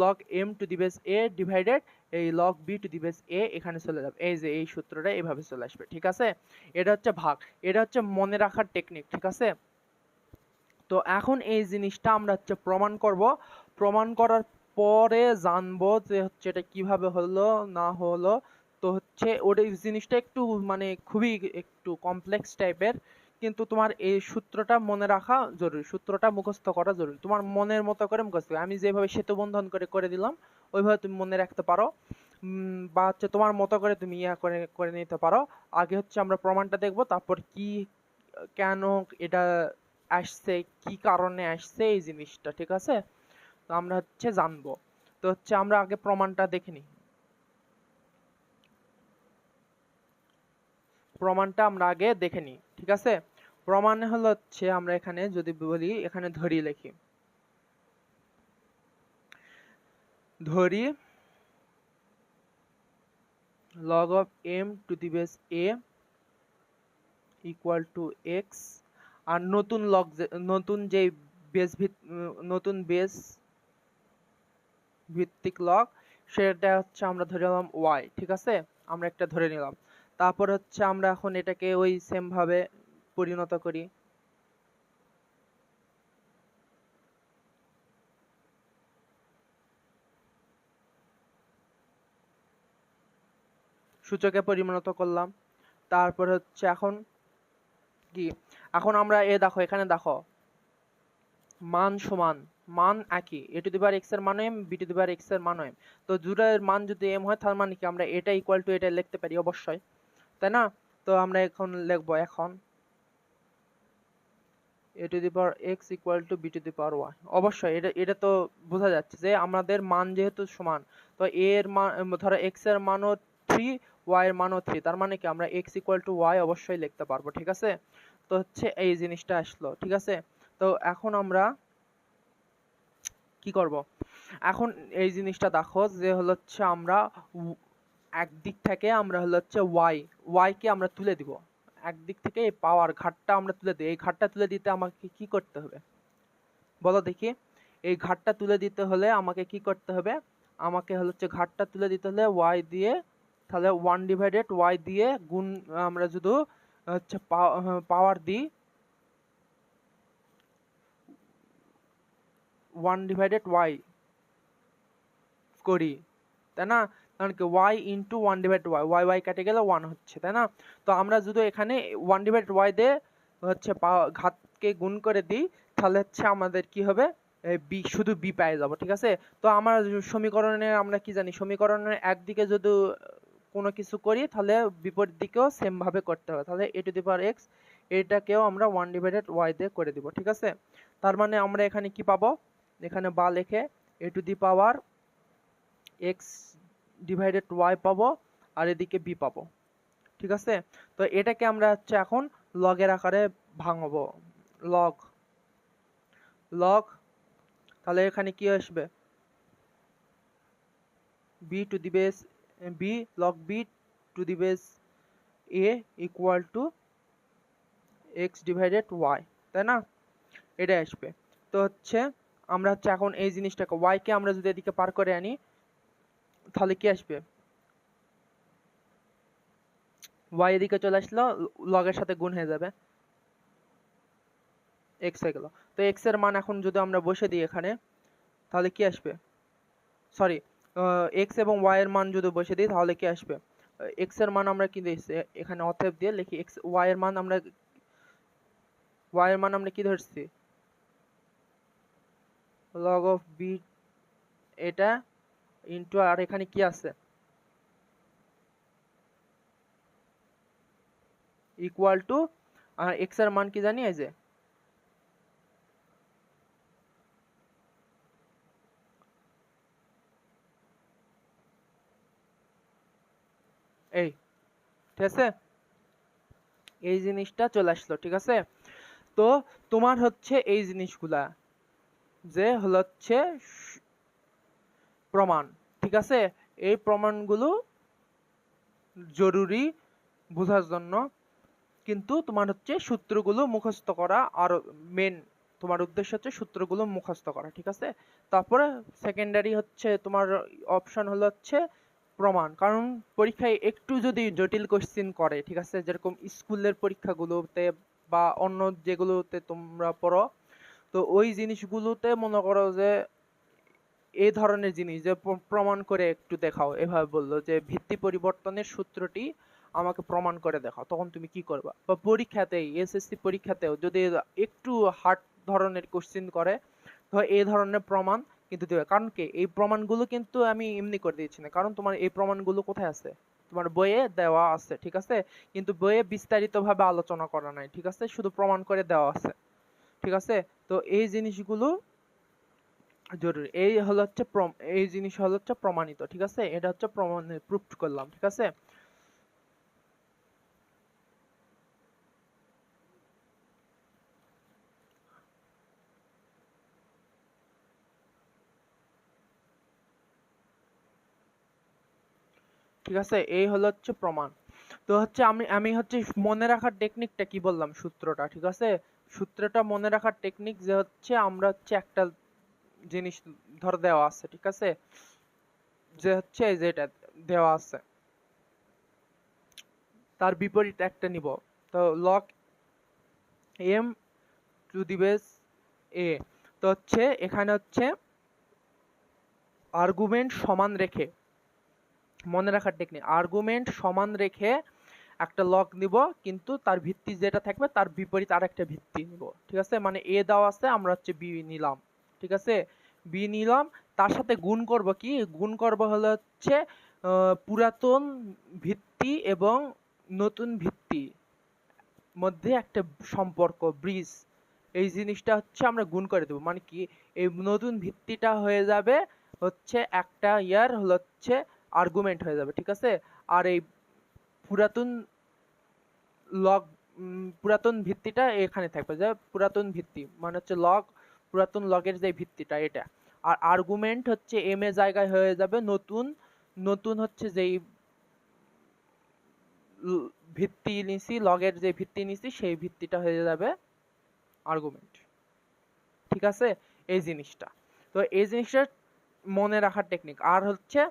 log m two the base a divided এই log b two the base a, এখানে চলে যাবে, এই যে এই সূত্রটা এভাবে চলে আসবে, ঠিক আছে। এটা হচ্ছে ভাগ, এটা হচ্ছে মনে রাখার টেকনিক, ঠিক আছে। তো এখন এই জিনিসটা আমরা হচ্ছে প্রমাণ করব, প্রমাণ করার পরে জানবো যে হচ্ছে এটা কিভাবে হলো না হলো। তো হচ্ছে ওই জিনিসটা একটু মানে খুবই একটু কমপ্লেক্স টাইপের, কিন্তু তোমার এই সূত্রটা মনে রাখা জরুরি, সূত্রটা মুখস্থ করা জরুরি, তোমার মনের মতো করে মুখস্থ, আমি যেভাবে সেতু বন্ধন করে দিলাম ওইভাবে তুমি মনে রাখতে পারো, বা হচ্ছে তোমার মতো করে তুমি করে করে নিতে পারো। আগে হচ্ছে আমরা প্রমাণটা দেখব, তারপর কি কেন এটা আসছে, কি কারণে আসছে এই জিনিসটা, ঠিক আছে। তো আমরা হচ্ছে জানবো, তো হচ্ছে আমরা আগে প্রমাণটা দেখে নিই। প্রমাণটা আমরা আগে দেখে নিই, ঠিক আছে। প্রমাণ হচ্ছে আমরা এখানে যদি বলি, এখানে ধরি লিখি, ধরি log of m to the base a equal to x, আর নতুন যে নতুন বেস ভিত্তিক লগ সেটা হচ্ছে আমরা ধরে নিলাম y, ঠিক আছে। আমরা একটা ধরে নিলাম, তারপর হচ্ছে আমরা এখন এটাকে ওই সেম ভাবে পরিণত করি। সূচকে পরিণত করলাম, তারপর হচ্ছে এখন কি, এখন আমরা দেখো এখানে দেখো মান সমান, মান একই, a to the power x এর মান m, b two the power x এর মান m। তো দুটার মান যদি m হয় তার মানে কি আমরা এটা ইকুয়াল টু এটা লিখতে পারি অবশ্যই, তাই না। তো আমরা এখন লিখবো এখন a to the power x equal to b two the power y। অবশ্যই এটা তো বোঝা যাচ্ছে যে আমাদের মান যেহেতু সমান, তো a এর মান ধরো x এর মানও 3, y এর মানও 3, তার মানে কি আমরা x ইকুয়াল টু y অবশ্যই লিখতে পারবো, ঠিক আছে। তো হচ্ছে এই জিনিসটা আসলো, ঠিক আছে। তো এখন আমরা কি করব, এখন এই জিনিসটা দেখো যে হচ্ছে আমরা একদিক থেকে আমরা হচ্ছে y কে আমরা তুলে দিব, একদিক থেকে এই পাওয়ার ঘাটটা আমরা তুলে দিই। এই ঘাটটা তুলে দিতে আমাকে কি করতে হবে বলো দেখি, এই ঘাটটা তুলে দিতে হলে আমাকে কি করতে হবে, আমাকে হচ্ছে ঘাটটা তুলে দিতে হলে y দিয়ে, তাহলে 1/y দিয়ে গুণ, আমরা যদি হচ্ছে পাওয়ার দিই 1/y করি, তাই না। কারণ কি y ইন্টু 1/y, y কেটে গেলে 1 হচ্ছে, তাই না। তো আমরা যদি এখানে 1/y দিয়ে হচ্ছে ঘাতকে গুণ করে দিই, তাহলে হচ্ছে আমাদের কি হবে, b, শুধু b পেয়ে যাব, ঠিক আছে। তো আমার সমীকরণের আমরা কি জানি, সমীকরণের একদিকে যদি কোনো কিছু করি তাহলে বিপরীত দিকেও সেম ভাবে করতে হবে। তাহলে a to the power x এটাকেও আমরা 1/y দিয়ে করে দিব, ঠিক আছে। তার মানে আমরা এখানে কি পাবো, এখানে বা লিখে a to the power x divided y পাবো, আর এদিকে b পাবো, ঠিক আছে। তো এটাকে আমরা হচ্ছে এখন লগের আকারে ভাঙবো, লগ লগ, তাহলে এখানে কি আসবে, b two the base b log b two the base a equal two x divided y, তাই না, এটা আসবে। তো হচ্ছে আমরা হচ্ছে এখন এই জিনিসটাকে y কে আমরা যদি এদিকে পার করে আনি তাহলে কি আসবে, y এদিকে চলে আসলো, লগের সাথে গুণ হয়ে যাবে, x হয়ে গেল। তো x এর মান এখন যদি আমরা বসে দিই এখানে তাহলে কি আসবে, সরি, x এবং y এর মান যদি বসে দিই তাহলে কি আসবে, x এর মান আমরা কি দিয়েছি এখানে অতএব দিয়ে লিখি, x y এর মান আমরা কি ধরছি, log of b এটা ইনটু, আর এখানে কি আছে, ইকুয়াল টু, আর x এর মান কি জানি, এই যে এই, ঠিক আছে, এই জিনিসটা চলে আসলো, ঠিক আছে। তো তোমার হচ্ছে এই জিনিসগুলা যে হচ্ছে প্রমাণ, ঠিক আছে। এই প্রমাণগুলো জরুরি বোঝার জন্য, কিন্তু তোমার হচ্ছে সূত্রগুলো মুখস্থ করা, আর মেন তোমার উদ্দেশ্য হচ্ছে সূত্রগুলো মুখস্থ করা, ঠিক আছে। তারপরে সেকেন্ডারি হচ্ছে তোমার অপশন হচ্ছে প্রমাণ, কারণ পরীক্ষায় একটু যদি জটিল কোশ্চেন করে, ঠিক আছে, যেরকম স্কুলের পরীক্ষাগুলোতে বা অন্য যেগুলোতে তোমরা পড়ো, তো ওই জিনিসগুলোতে মনে করো যে এই ধরনের জিনিস যে প্রমাণ করে একটু দেখাও, এভাবে বললো যে ভিত্তি পরিবর্তনের সূত্রটি আমাকে প্রমাণ করে দেখাও, তখন তুমি কি করবা। বা পরীক্ষাতেই এসএসসি পরীক্ষাতেও যদি একটু হার্ড ধরনের কোশ্চেন করে, তো এই ধরনের প্রমাণ কিন্তু দেবে। কারণ কি, এই প্রমাণগুলো কিন্তু আমি এমনি করে দিয়েছি না, কারণ তোমার এই প্রমাণগুলো কোথায় আছে, তোমার বইয়ে দেওয়া আছে, ঠিক আছে। কিন্তু বইয়ে বিস্তারিত ভাবে আলোচনা করা নাই, ঠিক আছে, শুধু প্রমাণ করে দেওয়া আছে, ঠিক আছে। তো এই জিনিসগুলো জরুরি, এই হচ্ছে এই জিনিস হচ্ছে প্রমাণিত, ঠিক আছে। এটা হচ্ছে প্রমাণে প্রুফ করলাম, ঠিক আছে। ঠিক আছে, এই হলো হচ্ছে প্রমাণ। তো হচ্ছে আমি হচ্ছে মনে রাখার টেকনিকটা কি বললাম, সূত্রটা, ঠিক আছে। সূত্রটা মনে রাখার টেকনিক যে হচ্ছে আমরা হচ্ছে একটা জিনিস ধর দেওয়া আছে, ঠিক আছে, যে হচ্ছে যেটা দেওয়া আছে তার বিপরীত একটা নিব। তো log m to the base a, তো হচ্ছে এখানে হচ্ছে আর্গুমেন্ট সমান রেখে, মনে রাখার টেকনিক, আর্গুমেন্ট সমান রেখে একটা লগ নিব, কিন্তু তার ভিত্তি যেটা থাকবে তার বিপরীত আরেকটা ভিত্তি নিব, ঠিক আছে। মানে এ দেওয়া আছে, আমরা হচ্ছে বি নিলাম, ঠিক আছে, বি নিলাম, তার সাথে গুণ করব, কি গুণ করব হলো হচ্ছে পুরাতন ভিত্তি এবং নতুন ভিত্তি মধ্যে একটা সম্পর্ক, ব্রিজ, এই জিনিসটা হচ্ছে আমরা গুণ করে দেবো। মানে কি, এই নতুন ভিত্তিটা হয়ে যাবে হচ্ছে একটা ইয়ার হলো হচ্ছে আর্গুমেন্ট হয়ে যাবে, ঠিক আছে। আর এই পুরাতন লগ, পুরাতন ভিত্তিটা এখানে থাকবে, যে পুরাতন ভিত্তি মানে হচ্ছে লগ, পুরাতন লগের যে ভিত্তিটা এটা। আর আর্গুমেন্ট হচ্ছে এম এর জায়গায় হয়ে যাবে নতুন, নতুন হচ্ছে যেই ভিত্তি নিছি, লগের যে ভিত্তি নিছি সেই ভিত্তিটা হয়ে যাবে আর্গুমেন্ট, ঠিক আছে, এই জিনিসটা। তো এই জিনিসটা মনে রাখার টেকনিক। আর হচ্ছে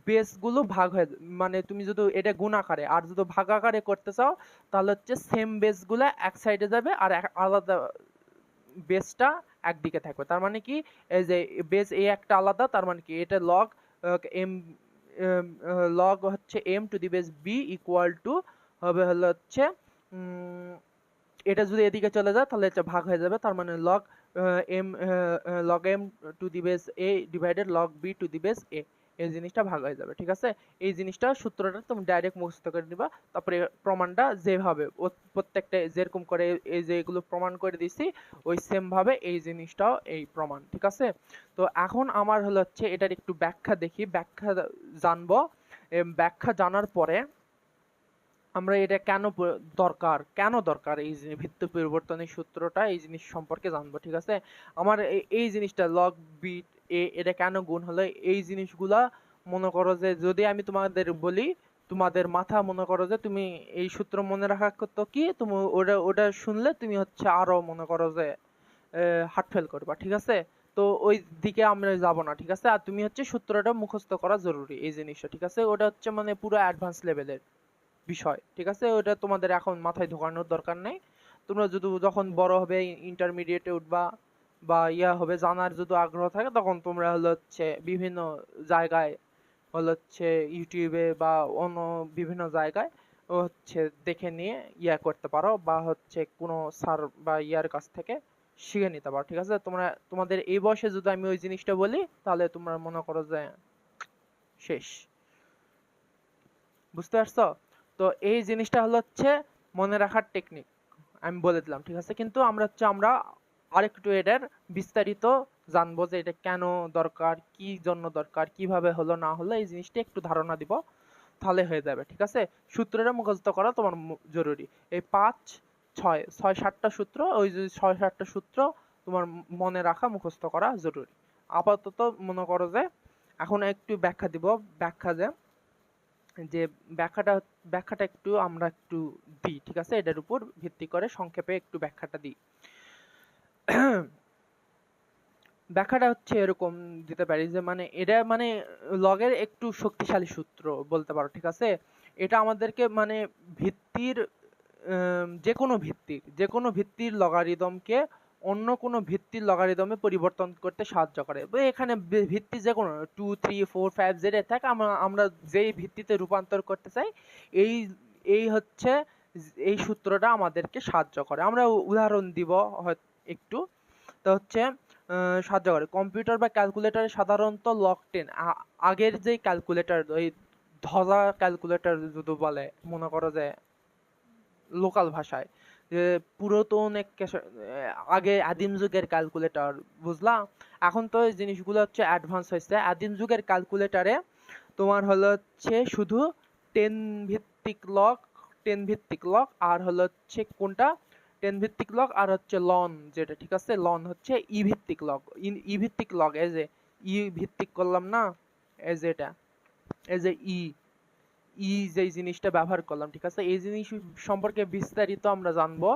বেসগুলো ভাগ হয়ে, মানে তুমি যদি এটা গুণ আকারে আর যদি ভাগ আকারে করতে চাও, তাহলে হচ্ছে সেম বেসগুলো এক সাইডে যাবে আর আলাদা বেসটা একদিকে থাকবে। তার মানে কি, এই যে বেস এ একটা আলাদা, তার মানে কি এটা লগ এম, লগ হচ্ছে M to the base B equal to হবে হলো হচ্ছে এটা যদি এদিকে চলে যায় তাহলে এটা ভাগ হয়ে যাবে, তার মানে log M, log m to the base a divided log b to the base a, এই জিনিসটা ভাগ হয়ে যাবে, ঠিক আছে। এই জিনিসটা সূত্রটা তুমি ডাইরেক্ট মুখস্থ করে নিবা, তারপরে প্রমাণটা যেভাবে প্রত্যেকটা যেরকম করে এই যে এগুলো প্রমাণ করে দিছি ওই সেম ভাবে এই জিনিসটাও এই প্রমাণ, ঠিক আছে। তো এখন আমার হলো হচ্ছে এটার একটু ব্যাখ্যা দেখি, ব্যাখ্যা জানবো। ব্যাখ্যা জানার পরে আমরা এটা কেন দরকার এই ভিত্তি পরিবর্তনের সূত্রটা, এই জিনিস সম্পর্কে জানবো, ঠিক আছে। আমার এই জিনিসটা লগ বি এ এটা কেন গুণ হলো, এই জিনিসগুলা মনে করো যে যদি আমি তোমাদের বলি, তোমাদের মাথা মনে করো যে তুমি এই সূত্র মনে রাখা তো কি, তুমি ওটা ওটা শুনলে তুমি হচ্ছে আরো মনে করো যে হার্ট ফেল করবা, ঠিক আছে। তো ওই দিকে আমরা যাব না, ঠিক আছে। আর তুমি হচ্ছে সূত্রটা মুখস্থ করা জরুরি, এই জিনিসটা, ঠিক আছে। ওটা হচ্ছে মানে পুরো অ্যাডভান্স লেভেলের বিষয়, ঠিক আছে। ওটা তোমাদের এখন মাথায় ঢোকানোর দরকার নেই। তোমরা যদি যখন বড় হবে, ইন্টারমিডিয়েটে উঠবা বা ইয়া হবে, জানার যদি আগ্রহ থাকে, তখন তোমরা হলো হচ্ছে বিভিন্ন জায়গায় হলো হচ্ছে ইউটিউবে বা অন্য বিভিন্ন জায়গায় হচ্ছে দেখে নিয়ে ইয়া করতে পারো, বা হচ্ছে কোনো স্যার বা ইয়ার কাছ থেকে শিখে নিতে পারো, ঠিক আছে। তোমরা তোমাদের এই বয়সে যদি আমি ওই জিনিসটা বলি, তাহলে তোমরা মনে করো যে শেষ, বুঝতে পারছো? তো এই জিনিসটা হলো হচ্ছে মনে রাখার টেকনিক, আমি বলে দিলাম, ঠিক আছে। কিন্তু আমরা আরেকটু এটার বিস্তারিত জানবো, যে এটা কেন দরকার, কি জন্য দরকার, কিভাবে হলো না হলো, এই জিনিসটা একটু ধারণা দিব, তাহলে হয়ে যাবে, ঠিক আছে। সূত্রটা মুখস্থ করা তোমার জরুরি। এই 5 6 7টা সূত্র, ওই যে 6 7টা সূত্র তোমার মনে রাখা, মুখস্থ করা জরুরি। আপাতত মনে করো যে এখন একটু ব্যাখ্যা দিব, ব্যাখ্যা যে ব্যাখ্যাটা একটু আমরা একটু দিই, ঠিক আছে। এটার উপর ভিত্তি করে সংক্ষেপে একটু ব্যাখ্যাটা দিই। ব্যাখ্যাটা হচ্ছে এরকম দিতে পারি যে মানে এটা মানে লগের একটু শক্তিশালী সূত্র বলতে পারো, ঠিক আছে। এটা আমাদেরকে মানে ভিত্তির যে কোনো ভিত্তির লগারিদমকে অন্য কোনো ভিত্তির লগারিদমে পরিবর্তন করতে সাহায্য করে। এখানে ভিত্তি যে কোনো 2 3 4 5 যেটা থাকে, আমরা যেই ভিত্তিতে রূপান্তর করতে চাই, এই এই হচ্ছে এই সূত্রটা আমাদেরকে সাহায্য করে। আমরা উদাহরণ দিব একটু, তো হচ্ছে সাহায্য করে। কম্পিউটার বা ক্যালকুলেটরে সাধারণত লগ 10, আগের যে ক্যালকুলেটর, ওই ধজা ক্যালকুলেটর যদি বলে, মনে করো যে লোকাল ভাষায়, যে পুরাতন আগে আদিম যুগের ক্যালকুলেটর, বুঝলা। এখন তো এই জিনিসগুলো হচ্ছে অ্যাডভান্স হয়েছে। আদিম যুগের ক্যালকুলেটরে তোমার হলো হচ্ছে শুধু 10 ভিত্তিক লগ, 10 ভিত্তিক লগ, আর হলো হচ্ছে কোনটা 10 ভিত্তিক লগ, আর হচ্ছে লন যেটা, ঠিক আছে। লন হচ্ছে ই ভিত্তিক লগ, ই ভিত্তিক লগ, এই যে ই ভিত্তিক করলাম না, এই যে এটা এই যে যে জিনিসটা ব্যবহার করলাম, ঠিক আছে, এই জিনিস সম্পর্কে বিস্তারিত আমরা জানবো,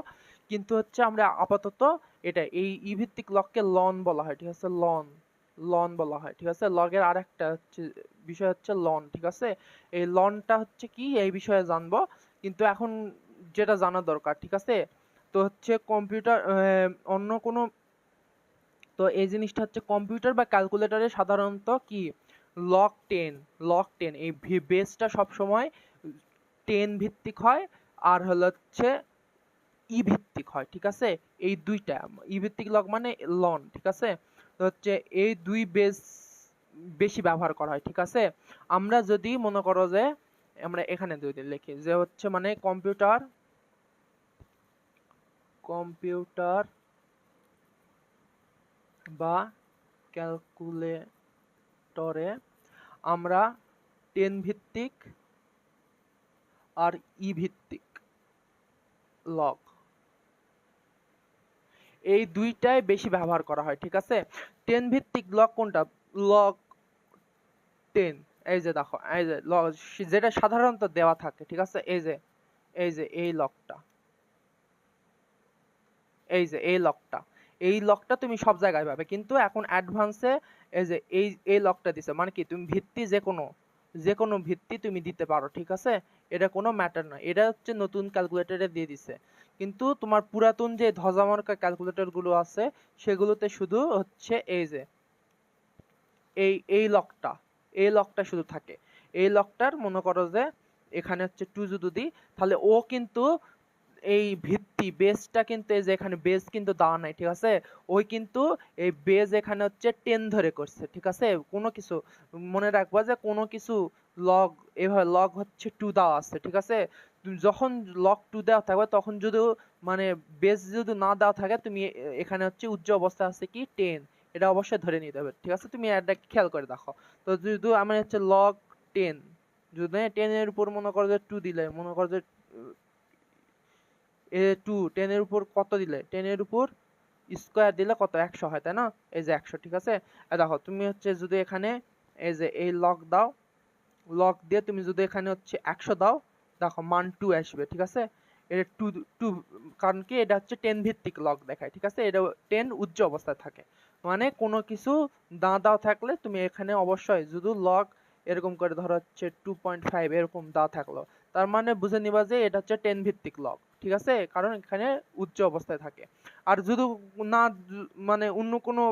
কিন্তু হচ্ছে আমরা আপাতত এটা এই ভিত্তিক লককে লন বলা হয়, ঠিক আছে, লন বলা হয়, ঠিক আছে। লগের আরেকটা হচ্ছে বিষয় হচ্ছে লন, ঠিক আছে। এই লনটা হচ্ছে কি এই বিষয়ে জানবো, কিন্তু এখন যেটা জানা দরকার, ঠিক আছে, তো হচ্ছে কম্পিউটার অন্য কোনো, তো এই জিনিসটা হচ্ছে কম্পিউটার বা ক্যালকুলেটরে সাধারণত কি লক 10 এই বেসটা সব সময় 10 ভিত্তিক হয়, আর হচ্ছে ভিত্তিক হয়, ঠিক আছে। এই দুইটা ভিত্তিক লক মানে লন, ঠিক আছে। তো হচ্ছে এই দুই বেস বেশি ব্যবহার করা হয়, ঠিক আছে। আমরা যদি মনে করো যে আমরা এখানে দুই দিন লিখি যে হচ্ছে মানে কম্পিউটার বা ক্যালকুলেটরে আমরা 10 ভিত্তিক আর ভিত্তিক লগ এই দুইটাই বেশি ব্যবহার করা হয়, ঠিক আছে। 10 ভিত্তিক লগ কোনটা? লগ 10, এই যে দেখো, এই যে যেটা সাধারণত দেওয়া থাকে, ঠিক আছে, এই লকটা, এই লকটা তুমি সব জায়গায় পাবে, কিন্তু এখন অ্যাডভান্সে এই যে এই লকটা দিছে, মানে কি তুমি ভিত্তি যে কোনো ভিত্তি তুমি দিতে পারো, ঠিক আছে। এটা কোনো ম্যাটার নয়, এটা হচ্ছে নতুন ক্যালকুলেটরে দিয়ে দিছে, কিন্তু তোমার পুরাতন যে ধ্বজামার্কা ক্যালকুলেটর গুলো আছে সেগুলোতে শুধু হচ্ছে এই যে এই লকটা শুধু থাকে। এই লকটার মনে করো যে এখানে হচ্ছে 2 যদি দিই, তাহলে ও কিন্তু এই ভিত্তি বেসটা কিন্তু এই যে এখানে বেস কিন্তু দেওয়া নাই, ঠিক আছে। ওই কিন্তু এই বেস এখানে হচ্ছে 10 ধরে করছে, ঠিক আছে। কোনো কিছু মনে রাখবা যে কোনো কিছু লগ এভাবে লগ হচ্ছে 2 দেওয়া আছে, ঠিক আছে। তুমি যখন লগ 2 দেওয়া থাকবে তখন যদি মানে বেস যদি না দেওয়া থাকে, তুমি এখানে হচ্ছে উচ্চ অবস্থা আছে কি 10, এটা অবশ্যই ধরে নিতে হবে, ঠিক আছে। তুমি এটা খেয়াল করে দেখো। তো যদি আমি হচ্ছে লগ 10, যদি 10 এর উপর মনে করো যে 2 দিলে, মনে করো যে 10 এর উপর কত দিলে, 10 এর উপর স্কয়ার দিলে কত 100 হয়, তাই না? এই যে 100, ঠিক আছে। দেখো তুমি হচ্ছে যদি এখানে এই যে এই লগ দিয়ে তুমি যদি এখানে হচ্ছে 100 দাও, দেখো মান 2 আসবে, ঠিক আছে। এটা 2 কারণ কি এটা হচ্ছে 10 ভিত্তিক লগ দেখায়, ঠিক আছে। এটা 10 উচ্চ অবস্থায় থাকে, মানে কোনো কিছু দাও থাকলে তুমি এখানে অবশ্যই যদি লগ এরকম করে ধরো হচ্ছে 2.5 এরকম দাও থাকলো, তার মানে বুঝে নিবা যে এটা হচ্ছে 10 ভিত্তিক লগ, ঠিক আছে, কারণ এখানে উচ্চ অবস্থায় থাকে। আর যদি না মানে অন্য কোনো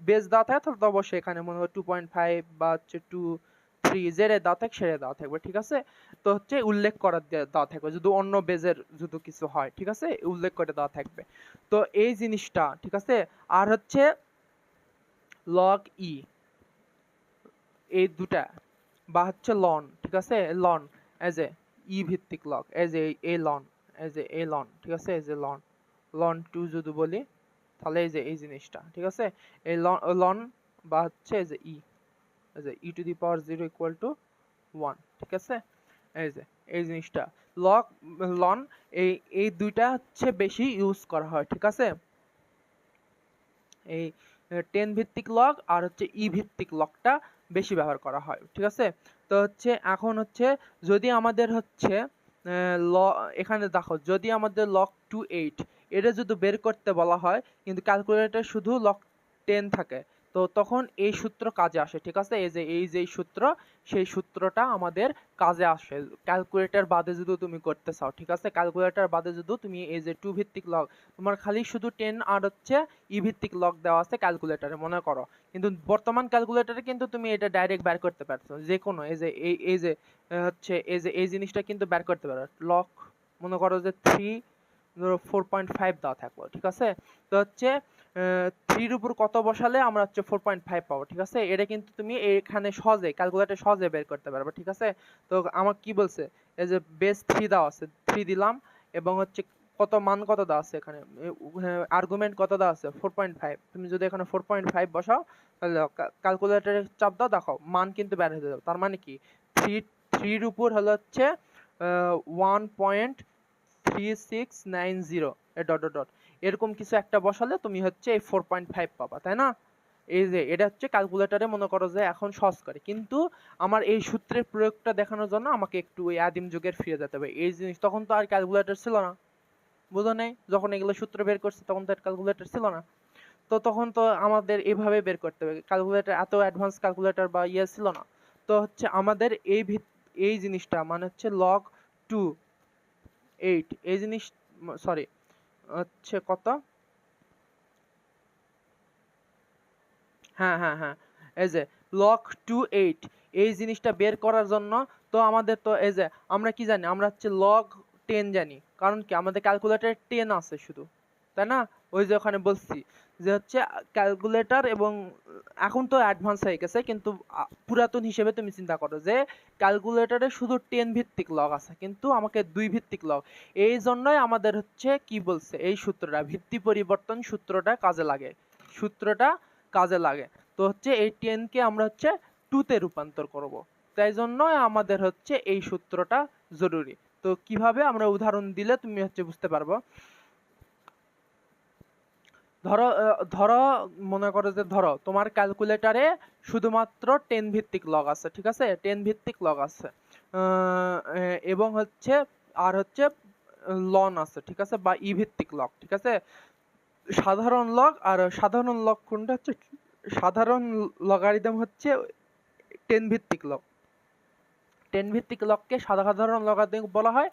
বেস দাও থাকে তাহলে তো অবশ্যই এখানে মনে হয় 2.5 বা হচ্ছে 2, 3 জেরে দাও থাকবে, সেরে দাও থাকবে, ঠিক আছে। তো হচ্ছে উল্লেখ করার দেওয়া থাকবে যদি অন্য বেজের যদি কিছু হয়, ঠিক আছে, উল্লেখ করে দেওয়া থাকবে। তো এই জিনিসটা, ঠিক আছে। আর হচ্ছে লগ এই দুটা বা হচ্ছে লন, ঠিক আছে, লন এজ এ ভিত্তিক লগ, এজ এ লন, ঠিক আছে, এজ এ লন 2 যদি বলি, তাহলে এই যে এই জিনিসটা, ঠিক আছে, এই লন বা হচ্ছে এই যে two the power 0 equal to 1, ঠিক আছে। এই যে এই জিনিসটা লন এই দুইটা হচ্ছে বেশি ইউজ করা হয়, ঠিক আছে। এই 10 ভিত্তিক লগ আর হচ্ছে ভিত্তিক লগটা বেশি ব্যবহার করা হয়, ঠিক আছে। তো হচ্ছে এখন হচ্ছে যদি আমাদের হচ্ছে এখানে দেখো যদি আমাদের লগ 28 এটা যদি বের করতে বলা হয়, কিন্তু ক্যালকুলেটর শুধু লগ 10 থাকে, তো তখন এই সূত্র কাজে আসে, ঠিক আছে। এই যে সূত্র, সেই সূত্রটা আমাদের কাজে আসে ক্যালকুলেটর বাদে যদি তুমি করতে চাও, ঠিক আছে। ক্যালকুলেটর বাদে যদি তুমি এই যে 2 ভিত্তিক লগ, তোমার খালি শুধু 10 আর হচ্ছে ভিত্তিক লগ দেওয়া আছে ক্যালকুলেটরে মনে করো, কিন্তু বর্তমান ক্যালকুলেটরে কিন্তু তুমি এটা ডাইরেক্ট বের করতে পারছো, যে কোনো এই যে হচ্ছে এই জিনিসটা কিন্তু বের করতে পারো। লগ মনে করো যে 4.5 দেওয়া থাকলো, ঠিক আছে। তো হচ্ছে 3 উপর কত বসালে আমরা হচ্ছে 4.5 পাবো, ঠিক আছে। এটা কিন্তু তুমি এখানে সহজে ক্যালকুলেটর সহজে বের করতে পারবে, ঠিক আছে। তো আমার কি বলছে, এই যে বেস 3 দেওয়া আছে, 3 দিলাম, এবং হচ্ছে কত দেওয়া আছে এখানে, আর্গুমেন্ট কত দেওয়া আছে 4.5, তুমি যদি এখানে 4.5 বসাও, তাহলে ক্যালকুলেটরে চাপ দাও, দেখো মান কিন্তু বের হয়ে যাবে। তার মানে কি 3 উপর হলো হচ্ছে 1.3690 ডট ডট ডট এরকম কিছু একটা বসালে তুমি হচ্ছে এই 4.5 পাবা, তাই না। এই যে এটা হচ্ছে ক্যালকুলেটরে মনে করো যে এখন সহজ করে, কিন্তু আমার এই সূত্রের প্রয়োগটা দেখানোর জন্য আমাকে একটু ওই আদিম যুগের ফিরে যেতে হবে। এই জিনিস তখন তো আর ক্যালকুলেটর ছিল না, বুঝো নাই? যখন এগুলো সূত্র বের করছে তখন তো আর ক্যালকুলেটর ছিল না, তো তখন তো আমাদের এভাবে বের করতে হবে। ক্যালকুলেটর এত অ্যাডভান্স ক্যালকুলেটর বা ইয়ে ছিল না। তো হচ্ছে আমাদের এই জিনিসটা মানে হচ্ছে log 2 8 এই জিনিস, সরি হচ্ছে কত, হ্যাঁ হ্যাঁ হ্যাঁ, এই যে log 2 8 এই জিনিসটা বের করার জন্য তো আমাদের তো এই যে আমরা কি জানি, আমরা হচ্ছে log 10 জানি, কারণ কি আমাদের ক্যালকুলেটরে 10 আছে শুধু, তাই না? ওই যে ওখানে বলছি যে হচ্ছে ক্যালকুলেটর, এবং এখন তো অ্যাডভান্স হয়ে গেছে, কিন্তু পুরাতন হিসেবে তুমি চিন্তা করো যে ক্যালকুলেটরে শুধু 10 ভিত্তিক লগ আছে, কিন্তু আমাকে 2 ভিত্তিক লগ। এই জন্যই আমাদের হচ্ছে কি বলছে, এই সূত্রটা ভিত্তি পরিবর্তন সূত্রটা কাজে লাগে, সূত্রটা কাজে লাগে। তো হচ্ছে এই 10 কে আমরা হচ্ছে 2 তে রূপান্তর করব, তাই জন্যই আমাদের হচ্ছে এই সূত্রটা জরুরি। তো কিভাবে আমরা উদাহরণ দিলে তুমি হচ্ছে বুঝতে পারবো। ধরো ধরো মনে করো যে ধরো তোমার ক্যালকুলেটরে শুধুমাত্র 10 ভিত্তিক লগ আছে, ঠিক আছে? 10 ভিত্তিক লগ আছে, এবং হচ্ছে আর হচ্ছে লন আছে, ঠিক আছে, বা ই ভিত্তিক লগ, ঠিক আছে। সাধারণ লগ আর সাধারণ লগ কোনটা হচ্ছে, সাধারণ লগারিদম হচ্ছে 10 ভিত্তিক লগ। 10 ভিত্তিক লগকে সাধারণ লগারিদম বলা হয়,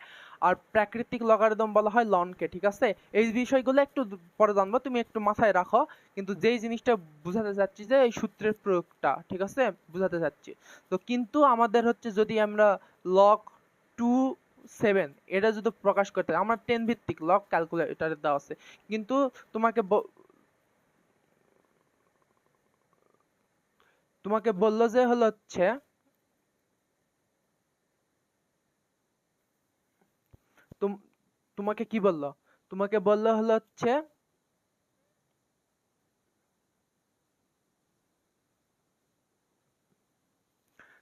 আর প্রাকৃতিক লগারিদম বলা হয় লনকে, ঠিক আছে? এই বিষয়গুলো একটু পরে জানবো, তুমি একটু মাথায় রাখো। কিন্তু যেই জিনিসটা বুঝাতে চাচ্ছি যে এই সূত্রের প্রয়োগটা, ঠিক আছে, বুঝাতে চাচ্ছি। তো কিন্তু আমাদের হচ্ছে যদি আমরা log 2 7 এটা যদি প্রকাশ করতে, আমার 10 ভিত্তিক লগ ক্যালকুলেটরে দেওয়া আছে, কিন্তু তোমাকে তোমাকে বললো যে হলো হচ্ছে তোমাকে কি বললো, তোমাকে বললো হলো হচ্ছে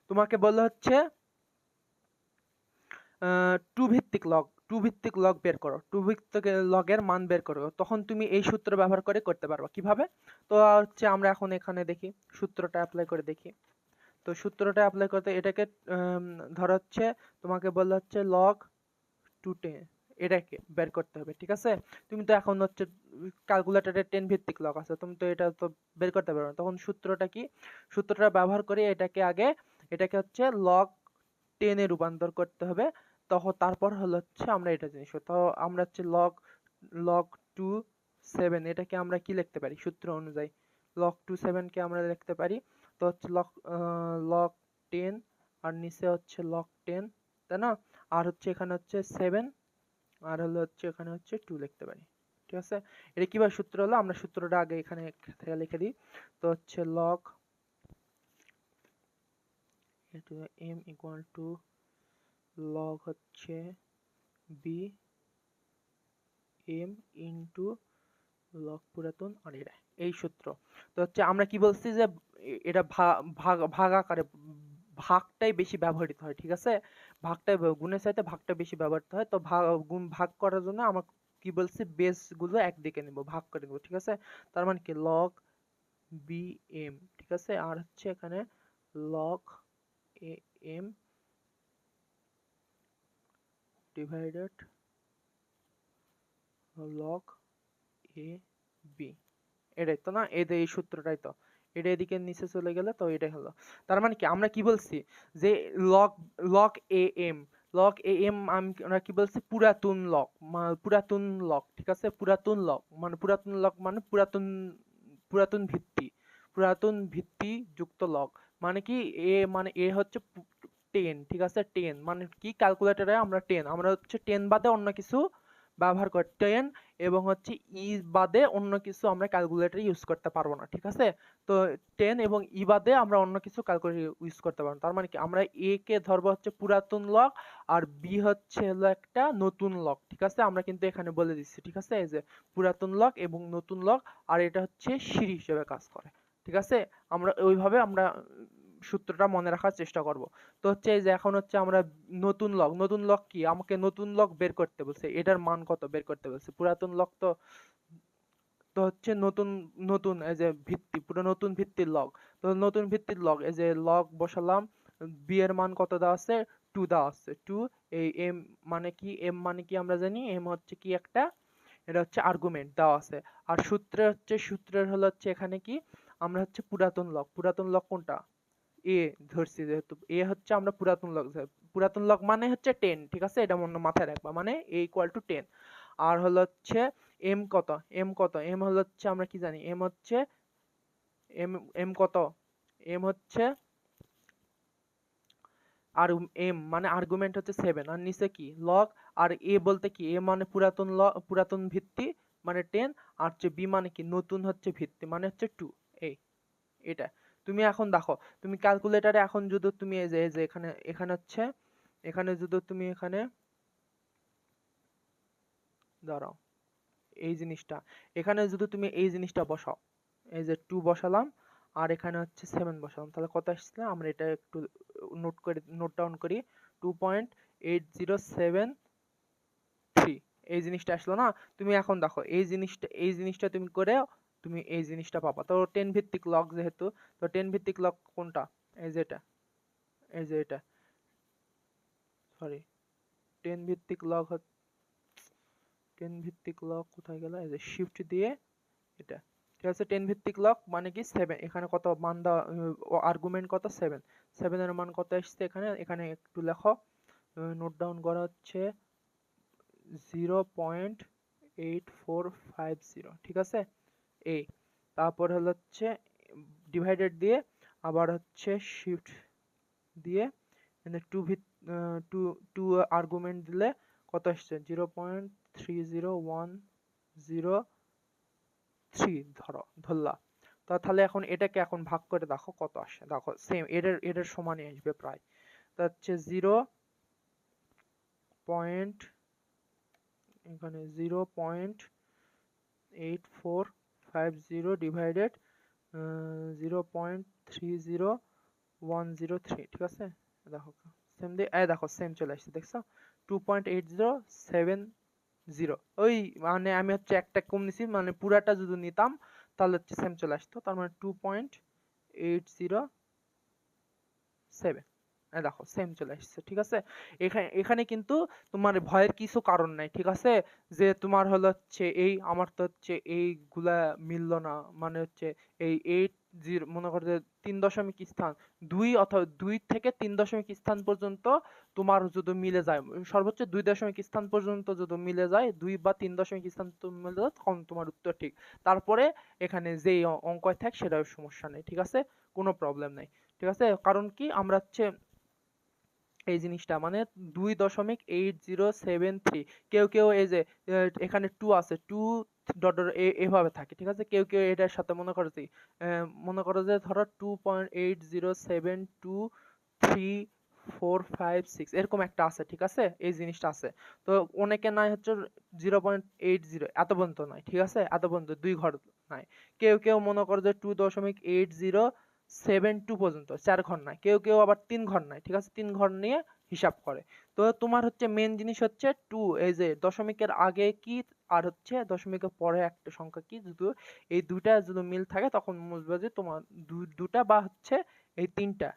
তোমাকে বললো হচ্ছে 2 ভিত্তিক লগ বের করো, 2 ভিত্তিক লগের মান বের করো, তখন তুমি এই সূত্র ব্যবহার করে করতে পারবা। কিভাবে? তো হচ্ছে আমরা এখন এখানে দেখি, সূত্রটা অ্যাপ্লাই করে দেখি। তো সূত্রটা অ্যাপ্লাই করতে এটাকে ধরো হচ্ছে তোমাকে বললো হচ্ছে log 210 এটাকে বের করতে হবে, ঠিক আছে? তুমি তো এখন হচ্ছে ক্যালকুলেটরে 10 ভিত্তিক লগ আছে, তুমি তো এটা তো বের করতে পারবে না, তখন সূত্রটা কি, সূত্রটা ব্যবহার করে এটাকে হচ্ছে log 10 এ রূপান্তর করতে হবে। তারপর হলো হচ্ছে আমরা এটা জিনিস, তো আমরা হচ্ছে log 2 7 এটাকে আমরা কি লিখতে পারি সূত্র অনুযায়ী, log 2 7 কে আমরা লিখতে পারি তো হচ্ছে log 10, আর নিচে হচ্ছে log 10, তাই না? আর হচ্ছে এখানে হচ্ছে 7, আর হলো হচ্ছে এখানে হচ্ছে 2 লিখতে পারি, ঠিক আছে? এটা কিভাবে সূত্র হলো, আমরা সূত্রটা আগে এখানে থেকে লিখে দিই। তো হচ্ছে log m equal to log হচ্ছে b m ইন্টু log পুরাতন আর এটা, এই সূত্র। তো হচ্ছে আমরা কি বলছি যে এটা ভাগ আকারে, ভাগটাই বেশি ব্যবহৃত হয়, ঠিক আছে? ভাগটাই গুণের চাইতে ভাগটা বেশি ব্যবহৃত হয়। তো ভাগ করার জন্য আমরা কি বলছি, বেস গুলো একদিকে নিব, ভাগ করে নিব, ঠিক আছে? তার মানে কি log bm, ঠিক আছে, আর হচ্ছে এখানে log am divided log ab, এটাই তো না, এই সূত্রটাই তো, এটা এদিকে নিচে চলে গেলে তো এটাই হলো। তার মানে কি আমরা কি বলছি যে log log am log am আমরা কি বলছি, পুরাতন log, পুরাতন log, ঠিক আছে? পুরাতন log মানে পুরাতন পুরাতন ভিত্তি, পুরাতন ভিত্তি যুক্ত log, মানে কি মানে এ হচ্ছে 10, ঠিক আছে? 10 মানে কি, ক্যালকুলেটরে আমরা 10, আমরা হচ্ছে 10 বাদে অন্য কিছু ব্যবহার করি, 10 এবং হচ্ছে বাদে অন্য কিছু আমরা ক্যালকুলেটরে ইউজ করতে পারবো না, ঠিক আছে? তো 10 এবং বাদে আমরা অন্য কিছু ক্যালকুলেটর ইউজ করতে পারবো না। তার মানে কি আমরা কে ধরবো হচ্ছে পুরাতন লগ, আর বি হচ্ছে হলো একটা নতুন লগ, ঠিক আছে? আমরা কিন্তু এখানে বলে দিচ্ছি, ঠিক আছে, এই যে পুরাতন লগ এবং নতুন লগ, আর এটা হচ্ছে সিঁড়ি হিসেবে কাজ করে, ঠিক আছে? আমরা ওইভাবে আমরা সূত্রটা মনে রাখার চেষ্টা করব। তো হচ্ছে এই যে এখন হচ্ছে আমরা নতুন লগ কি, আমাকে নতুন লগ বের করতে বলছে, এটার মান কত বের করতে বলছে। পুরাতন লগ তো তো হচ্ছে নতুন নতুন এই যে ভিত্তি, পুরো নতুন ভিত্তির লগ। তো নতুন ভিত্তির লগ, এই যে লগ বসালাম, বি এর মান কত দেওয়া আছে, 2 দেওয়া আছে। 2, এই এম মানে কি, এম মানে কি আমরা জানি, এম হচ্ছে কি একটা, এটা হচ্ছে আর্গুমেন্ট দেওয়া আছে। আর সূত্রের হলো হচ্ছে এখানে কি, আমরা হচ্ছে পুরাতন লগ কোনটা, এ ধরছি, যেহেতু এ হচ্ছে আমরা পুরাতন লগ মানে হচ্ছে 10, ঠিক আছে, এটা মনে মাথায় রাখবা, মানে এ ইকুয়াল টু 10। আর হলো হচ্ছে এম হলো হচ্ছে আমরা কি জানি, এম হচ্ছে এম এম কত, এম হচ্ছে, আর এম মানে আর্গুমেন্ট হচ্ছে 7, আর নিচে কি লগ, আর এ বলতে কি, এ মানে পুরাতন ভিত্তি মানে 10, আর হচ্ছে বি মানে কি নতুন হচ্ছে ভিত্তি মানে হচ্ছে 2। এই এটা তুমি এখন দেখো, তুমি ক্যালকুলেটারে এখন যদি তুমি এই যে এখানে এখানে হচ্ছে, এখানে যদি তুমি এখানে দাঁড়াও, এই জিনিসটা এখানে যদি তুমি এই জিনিসটা বসাও, এই যে 2 বসালাম আর এখানে হচ্ছে 7 বসালাম, তাহলে কত আসছে, আমরা এটা একটু নোট ডাউন করি, 2.8073, এই জিনিসটা আসলো না। তুমি এখন দেখো এই জিনিসটা তুমি করে তুমি এই জিনিসটা পাবা। তো 10 ভিত্তিক লগ যেহেতু, তো 10 ভিত্তিক লগ কোনটা, এই যে এটা, এই যে এটা, সরি, 10 ভিত্তিক লগ 10 ভিত্তিক লগ কোথায় গেল, এই যে শিফট দিয়ে এটা, ঠিক আছে। 10 ভিত্তিক লগ মানে কি 7, এখানে কত মান দেওয়া, আর্গুমেন্ট কত 7, 7 এর মান কত আসছে এখানে, এখানে একটু লেখো, নোট ডাউন করা হচ্ছে 0.8450, ঠিক আছে। এই তারপর হলো হচ্ছে ডিভাইডেড দিয়ে, আবার হচ্ছে শিফট দিয়ে, মানে টু আর্গুমেন্ট দিলে কত আসছে, 0.30103 ধরলা। তো তাহলে এখন এটাকে এখন ভাগ করে দেখো কত আসে, দেখো সেম এটার সমানই আসবে প্রায়। তো হচ্ছে 0. এখানে 0.8450 ডিভাইডেড 0.30103, ঠিক আছে। দেখো সেম দিয়ে, দেখো সেম চলে আসছে, দেখছো 2.8070, ওই মানে আমি হচ্ছে একটা কম নিছি, মানে পুরাটা যদি নিতাম তাহলে হচ্ছে সেম চলে আসতো, তার মানে 2.807, দেখো সেম চলে আসছে, ঠিক আছে। এখানে এখানে কিন্তু তোমার ভয়ের কিছু কারণ নাই, ঠিক আছে, যে তোমার হলো হচ্ছে এই আমার তো হচ্ছে এইগুলা মিললো না, মানে হচ্ছে এই 8 মনে করো যে 3 দশমিক স্থান, 2 অথবা 2 থেকে 3 দশমিক স্থান পর্যন্ত তোমার যদি মিলে যায়, সর্বোচ্চ 2 দশমিক স্থান পর্যন্ত যদি মিলে যায়, 2 বা 3 দশমিক স্থান মিলে যায়, তখন তোমার উত্তর ঠিক। তারপরে এখানে যেই অঙ্কয় থাক সেটাও সমস্যা নেই, ঠিক আছে, কোনো প্রবলেম নাই, ঠিক আছে। কারণ কি আমরা হচ্ছে এই জিনিসটা মানে 2.8073, কেউ কেউ এই যে এখানে 2 আছে, 2 ডট এভাবে থাকে, ঠিক আছে। কেউ কেউ এটার সাথে মনে করো যে ধরো 2.80723456 এরকম একটা আছে, ঠিক আছে, এই জিনিসটা আছে। তো অনেকে নাই হচ্ছে 0.80 এত পর্যন্ত নাই, ঠিক আছে, এত পর্যন্ত 2 ঘর নাই। কেউ কেউ মনে করো যে 2.8072 পর্যন্ত 4 ঘর নাই, কেউ কেউ আবার 3 ঘর নাই, ঠিক আছে, 3 ঘর নিয়ে হিসাব করে। তো তোমার হচ্ছে মেন জিনিস হচ্ছে 2, এই যে দশমিকের আগে কি আর হচ্ছে দশমিকের পরে একটা সংখ্যা কি, যদি এই দুইটা যদি মিল থাকে তখন বুঝবে যে তোমার দুটা বা হচ্ছে এই তিনটা,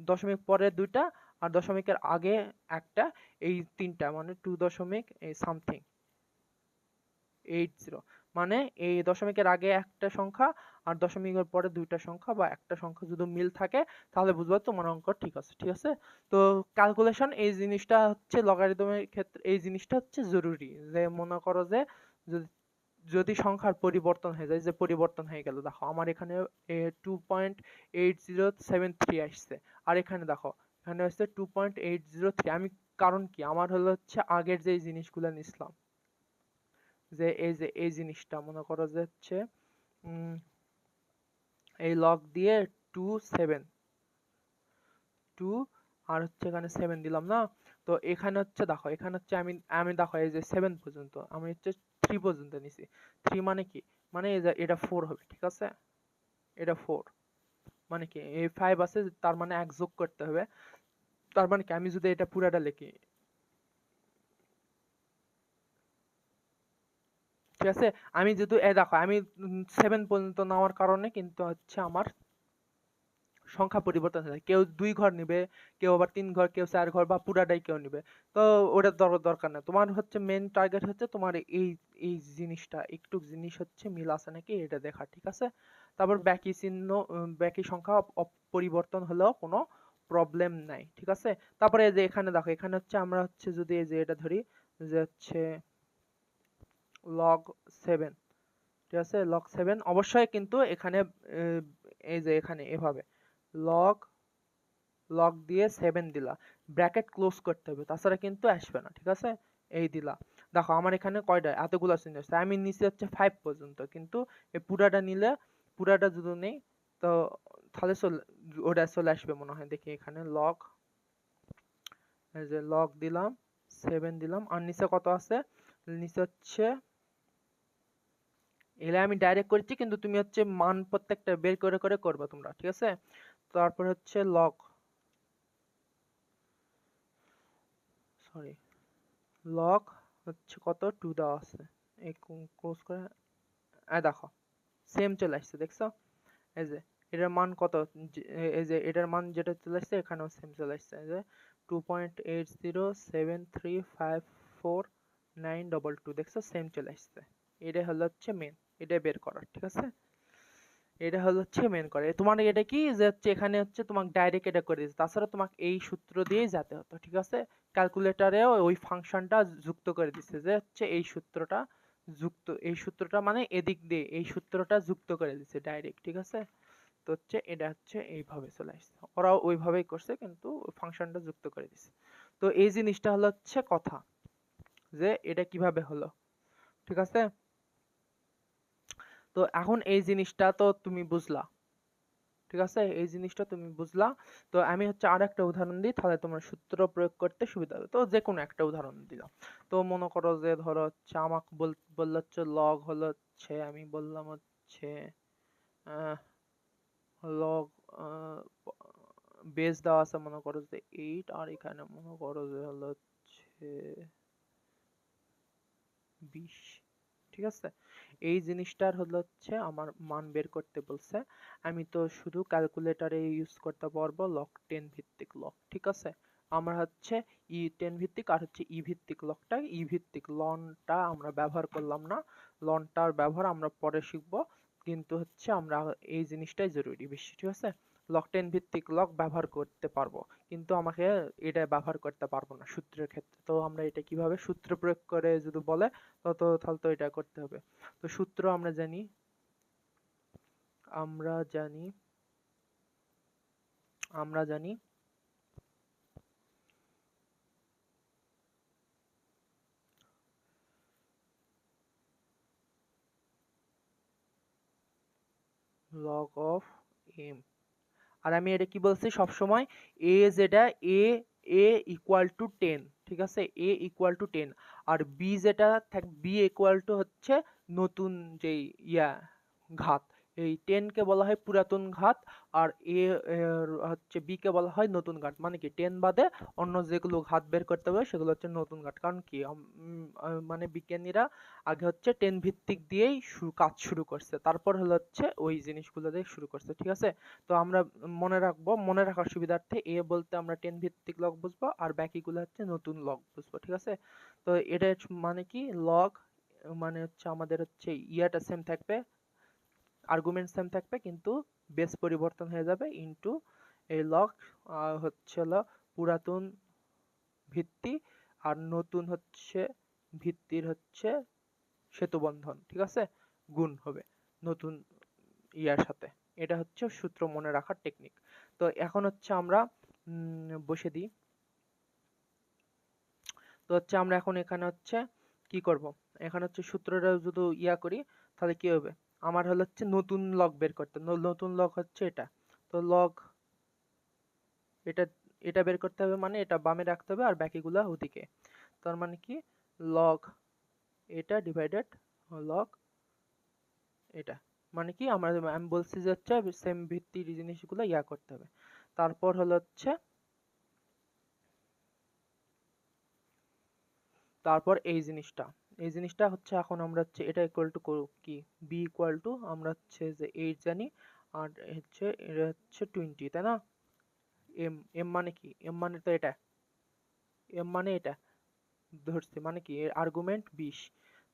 দশমিক পরে দুইটা আর দশমিকের আগে একটা, এই তিনটা মানে 2.something80, মানে এই দশমিকের আগে একটা সংখ্যা আর দশমিকের পরে দুইটা সংখ্যা বা একটা সংখ্যা যদি মিল থাকে তাহলে বুঝবে তোমার অঙ্ক ঠিক আছে, ঠিক আছে। তো ক্যালকুলেশন এই জিনিসটা হচ্ছে লগারিদমের ক্ষেত্রে এই জিনিসটা হচ্ছে জরুরি, যে মনে করো যে যদি যদি সংখ্যার পরিবর্তন হয়ে যায়, যে পরিবর্তন হয়ে গেল, দেখো আমার এখানে 2.8073 আসছে, আর এখানে দেখো এখানে হচ্ছে 2.803, আমি কারণ কি আমার হলো হচ্ছে আগের যে জিনিসগুলো নিছিলাম, যে এই জিনিসটা মনে করো যে হচ্ছে এই লগ দিয়ে 2 আর হচ্ছে এখানে 7 দিলাম না। তো এখানে হচ্ছে দেখো, এখানে হচ্ছে আমি দেখো এই যে 7 পর্যন্ত আমি হচ্ছে 3 পর্যন্ত নিছি। 3 মানে কি, মানে এটা 4 হবে, ঠিক আছে, এটা 4 মানে কি এই 5 আছে, তার মানে 1 যোগ করতে হবে। তার মানে কি আমি যদি এটা পুরাটা লিখি, ঠিক আছে। আমি যেহেতু দেখো আমি 7 পর্যন্ত নেওয়ার কারণে কিন্তু হচ্ছে আমার সংখ্যা পরিবর্তন হয়ে যায়, কেউ 2 ঘর নিবে, কেউ আবার 3 ঘর, কেউ 4 ঘর বা পুরাটাই কেউ নিবে। তো ওটা দরকার না, তোমার হচ্ছে মেন টার্গেট হচ্ছে তোমার এই এই জিনিসটা একটু জিনিস হচ্ছে মিল আছে নাকি এটা দেখা, ঠিক আছে। তারপর বাকি চিহ্ন বাকি সংখ্যা পরিবর্তন হলেও কোনো প্রবলেম নাই, ঠিক আছে। তারপরে এই যে এখানে দেখো, এখানে হচ্ছে আমরা হচ্ছে যদি এই যে এটা ধরি যে হচ্ছে log 7, ঠিক আছে। log 7 অবশ্যই কিন্তু এখানে এই যে এখানে এভাবে log লগ দিয়ে 7 দিলা, ব্র্যাকেট ক্লোজ করতে হবে, তাছাড়া কিন্তু আসবে না, ঠিক আছে। এই দিলা, দেখো আমার এখানে কয়টা এতগুলো চিহ্ন আছে, আমি নিচে হচ্ছে 5 পর্যন্ত, কিন্তু এই পুরাটা নিলে, পুরাটা যদি নেই তো তাহলে ওটা চলে আসবে মনে হয়। দেখি এখানে লগ, এই যে লগ দিলাম 7 দিলাম, আর নিচে কত আছে, নিচে হচ্ছে এলে আমি ডাইরেক্ট করেছি, কিন্তু তুমি হচ্ছে মান প্রত্যেকটা বের করে করে করবে তোমরা, ঠিক আছে। তারপর হচ্ছে লগ, সরি লগ হচ্ছে কত 2 দেওয়া আছে, এই ক্লোজ করে দেখো সেম চলে আসছে, দেখছো। এই যে এটার মান কত, এই যে এটার মান যেটা চলে আসছে এখানেও সেম চলে আসছে, এই যে 2.807354922, দেখছো সেম চলে আসছে। এটা হলো হচ্ছে মেন, এটা বের করার, ঠিক আছে। এটা হলো হচ্ছে মেন করে তোমার এটা কি যে হচ্ছে এখানে হচ্ছে তোমাকে ডাইরেক্ট এটা করে দিচ্ছে, তাছাড়া তোমাকে এই সূত্র দিয়েই যেতে হতো, ঠিক আছে। ক্যালকুলেটরেও ওই ফাংশনটা যুক্ত করে দিচ্ছে, যে হচ্ছে এই সূত্রটা যুক্ত, এই সূত্রটা মানে এদিক দিয়ে এই সূত্রটা যুক্ত করে দিচ্ছে ডাইরেক্ট, ঠিক আছে। তো হচ্ছে এটা হচ্ছে এইভাবে চলে আসছে, ওরাও ওইভাবেই করছে কিন্তু ফাংশনটা যুক্ত করে দিচ্ছে। তো এই জিনিসটা হলো হচ্ছে কথা, যে এটা কিভাবে হলো, ঠিক আছে। তো এখন এই জিনিসটা তো তুমি বুঝলা, ঠিক আছে, এই জিনিসটা তুমি বুঝলা। তো আমি হচ্ছে আর একটা উদাহরণ দিই, তাহলে তোমার সূত্র প্রয়োগ করতে সুবিধা হবে। তো যে কোনো একটা উদাহরণ দিলাম। তো মনে করো যে ধরো হচ্ছে আমাকে বললো হচ্ছে লগ হলো হচ্ছে, আমি বললাম হচ্ছে লগ বেস দেওয়া আছে মনে করো যে 8, আর এখানে মনে করো যে হলো হচ্ছে 20, ঠিক আছে। এই জিনিসটার হলো হচ্ছে আমার মান বের করতে বলছে, আমি তো শুধু ক্যালকুলেটরে ইউজ করতে পারবো লগ 10 ভিত্তিক লগ, ঠিক আছে। আমরা হচ্ছে E10 ভিত্তিক আর হচ্ছে ই ভিত্তিক লগটা, ই ভিত্তিক লনটা আমরা ব্যবহার করলাম না, লনটার ব্যবহার আমরা পরে শিখবো, কিন্তু হচ্ছে আমরা এই জিনিসটাই জরুরি বেশি, ঠিক আছে। লগ 10 ভিত্তিক লগ ব্যবহার করতে পারবো, কিন্তু আমাকে এটা ব্যবহার করতে পারবো না সূত্রের ক্ষেত্রে। তো আমরা এটা কিভাবে সূত্র প্রয়োগ করে যদি বলে তাহলে তো এটা করতে হবে। তো সূত্র আমরা জানি, আমরা জানি আমরা জানি log of m, আর আমি এটা কি বলছি সবসময়, a যেটা a ইকুয়াল টু 10, ঠিক আছে, a ইকুয়াল টু 10, আর b যেটা b ইকুয়াল টু হচ্ছে নতুন যেই ঘাত, এই 10 কে বলা হয় পুরাতন ঘাত, আর হচ্ছে b কে বলা হয় নতুন ঘাত। মানে কি 10 বাদে অন্য যেগুলো ঘাত বের করতে হবে সেগুলো হচ্ছে নতুন ঘাত। কারণ কি মানে বিজ্ঞানীরা আগে হচ্ছে 10 ভিত্তিক দিয়েই কাজ শুরু করছে, তারপর হলো হচ্ছে ওই জিনিসগুলো দিয়ে শুরু করছে, ঠিক আছে। তো আমরা মনে রাখবো, মনে রাখার সুবিধার্থে এ বলতে আমরা 10 ভিত্তিক লগ বুঝবো, আর বাকিগুলো হচ্ছে নতুন লগ বুঝবো, ঠিক আছে। তো এটা মানে কি লগ মানে হচ্ছে আমাদের হচ্ছে ইয়াটা সেম থাকবে, আর্গুমেন্ট সেম থাকবে, কিন্তু বেস পরিবর্তন হয়ে যাবে ইনটু এই লগ হচ্ছে হলো পুরাতন ভিত্তি, আর নতুন হচ্ছে ভিত্তির হচ্ছে সেতুবন্ধন, ঠিক আছে, গুণ হবে নতুন ইয়ার সাথে। এটা হচ্ছে সূত্র মনে রাখার টেকনিক। তো এখন হচ্ছে আমরা বসে দিই। তো হচ্ছে আমরা এখন এখানে হচ্ছে কি করব, এখানে হচ্ছে সূত্রটা যদি করি তাহলে কি হবে, আমার হলো হচ্ছে নতুন লগ বের করতে, নতুন লগ হচ্ছে এটা। তো লগ এটা এটা বের করতে হবে, মানে এটা বামে রাখতে হবে আর বাকিগুলা ওদিকে। তার মানে কি লগ এটা ডিভাইডেড লগ এটা, মানে কি আমি বলছি যে হচ্ছে সেম ভিত্তির জিনিসগুলো করতে হবে। তারপর হলো হচ্ছে তারপর এই জিনিসটা এই জিনিসটা হচ্ছে এখন আমরা হচ্ছে এটা ইকুয়াল টু কি বি ইকুয়াল টু আমরা হচ্ছে যে 8 জানি আর হচ্ছে এটা হচ্ছে 20, তাই না? এম এম মানে কি? এম মানে তো এটা, এম মানে এটা ধরছি, মানে কি এর আর্গুমেন্ট 20।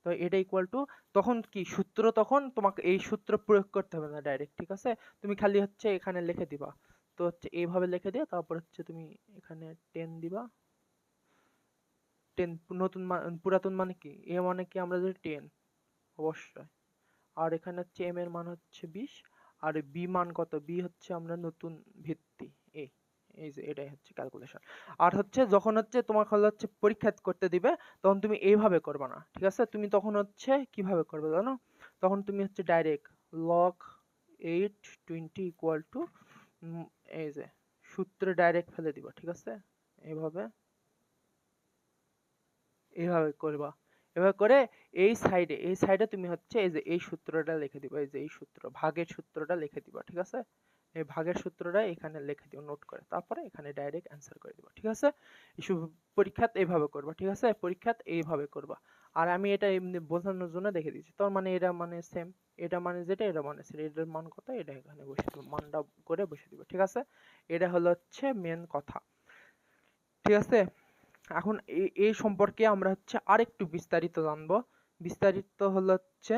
তো এটা ইকুয়াল টু, তখন কি সূত্র, তখন তোমাকে এই সূত্র প্রয়োগ করতে হবে না ডাইরেক্ট, ঠিক আছে? তুমি খালি হচ্ছে এখানে লিখে দিবা। তো হচ্ছে এইভাবে লিখে দিয়ে তারপর হচ্ছে তুমি এখানে 10 দিবা। 10 নতুন পুরাতন মানে কি? এ মানে কি আমরা যদি 10 অবশ্যই। আর এখানে হচ্ছে এম এর মান হচ্ছে 20। আর বি মান কত? বি হচ্ছে আমরা নতুন ভিত্তি, এই এই যে এটাই হচ্ছে ক্যালকুলেশন। আর হচ্ছে যখন হচ্ছে তোমার হচ্ছে পরীক্ষা করতে দিবে, তখন তুমি এইভাবে করবে না, ঠিক আছে? তুমি তখন হচ্ছে কিভাবে করবে জানো? তখন তুমি হচ্ছে ডাইরেক্ট log 8 20 ইকুয়াল টু এই যে সূত্রে ডাইরেক্ট ফেলে দিবা, ঠিক আছে? এইভাবে এইভাবে করবা। এভাবে করে এই সাইডে তুমি হচ্ছে এই যে এই সূত্রটা লিখে দিবা, এই যে এই সূত্র ভাগের সূত্রটা লিখে দিবা, ঠিক আছে? এই ভাগের সূত্রটা এখানে লিখে দিও নোট করে, তারপরে এখানে ডাইরেক্ট অ্যান্সার করে দিবা, ঠিক আছে? পরীক্ষাত এইভাবে করবা, ঠিক আছে? পরীক্ষাত এইভাবে করবা। আর আমি এটা এমনি বোঝানোর জন্য দেখে দিচ্ছি। তার মানে এটা মানে সেম, এটা মানে যেটা, এটা মানে সেটা, এটার মান কত এটা এখানে বসে দিবা, মানটা করে বসে দিবা, ঠিক আছে? এটা হলো হচ্ছে মেন কথা, ঠিক আছে? এখন এই সম্পর্কে আমরা হচ্ছে আরেকটু বিস্তারিত জানবো। বিস্তারিত হলো হচ্ছে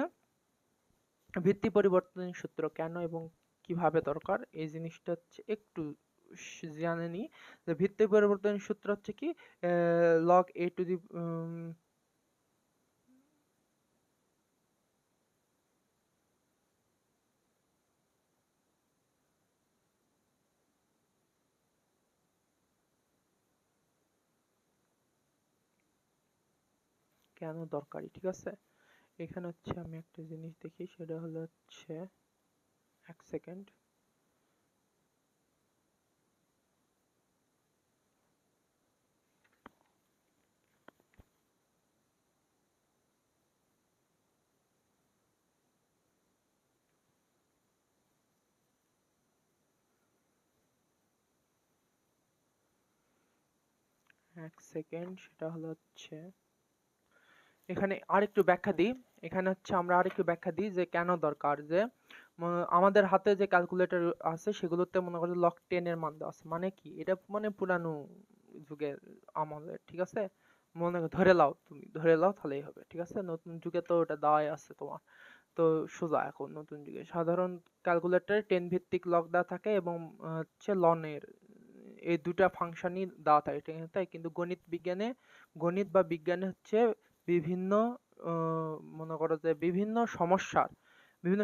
ভিত্তি পরিবর্তনের সূত্র কেন এবং কিভাবে দরকার, এই জিনিসটা হচ্ছে একটু জেনে নিই। যে ভিত্তি পরিবর্তনের সূত্র হচ্ছে কি, log a টু দি কেন দরকারি, ঠিক আছে? এখানে হচ্ছে আমি একটা জিনিস দেখি, সেটা হলো হচ্ছে 1 সেকেন্ড। সেটা হলো হচ্ছে এখানে আরেকটু ব্যাখ্যা দিই। এখানে হচ্ছে আমরা আরেকটু ব্যাখ্যা দিই যে কেন দরকার। যে আমাদের হাতে যে ক্যালকুলেটর আছে সেগুলোতে মনে করো log 10 এর মান দেওয়া আছে, মানে কি এটা মানে পুরানো যুগের আমলের, ঠিক আছে? মনে ধরে লাও, তুমি ধরে লাও তাহলেই হবে, ঠিক আছে? নতুন যুগে তো ওটা দেওয়াই আছে তোমার। তো সোজা এখন নতুন যুগে সাধারণ ক্যালকুলেটরে 10 ভিত্তিক লগ দেওয়া থাকে এবং হচ্ছে লনের এই দুটা ফাংশনই দেওয়া থাকে, ঠিক আছে? তাই কিন্তু গণিত বা বিজ্ঞানে হচ্ছে বিভিন্ন মনে করো যে বিভিন্ন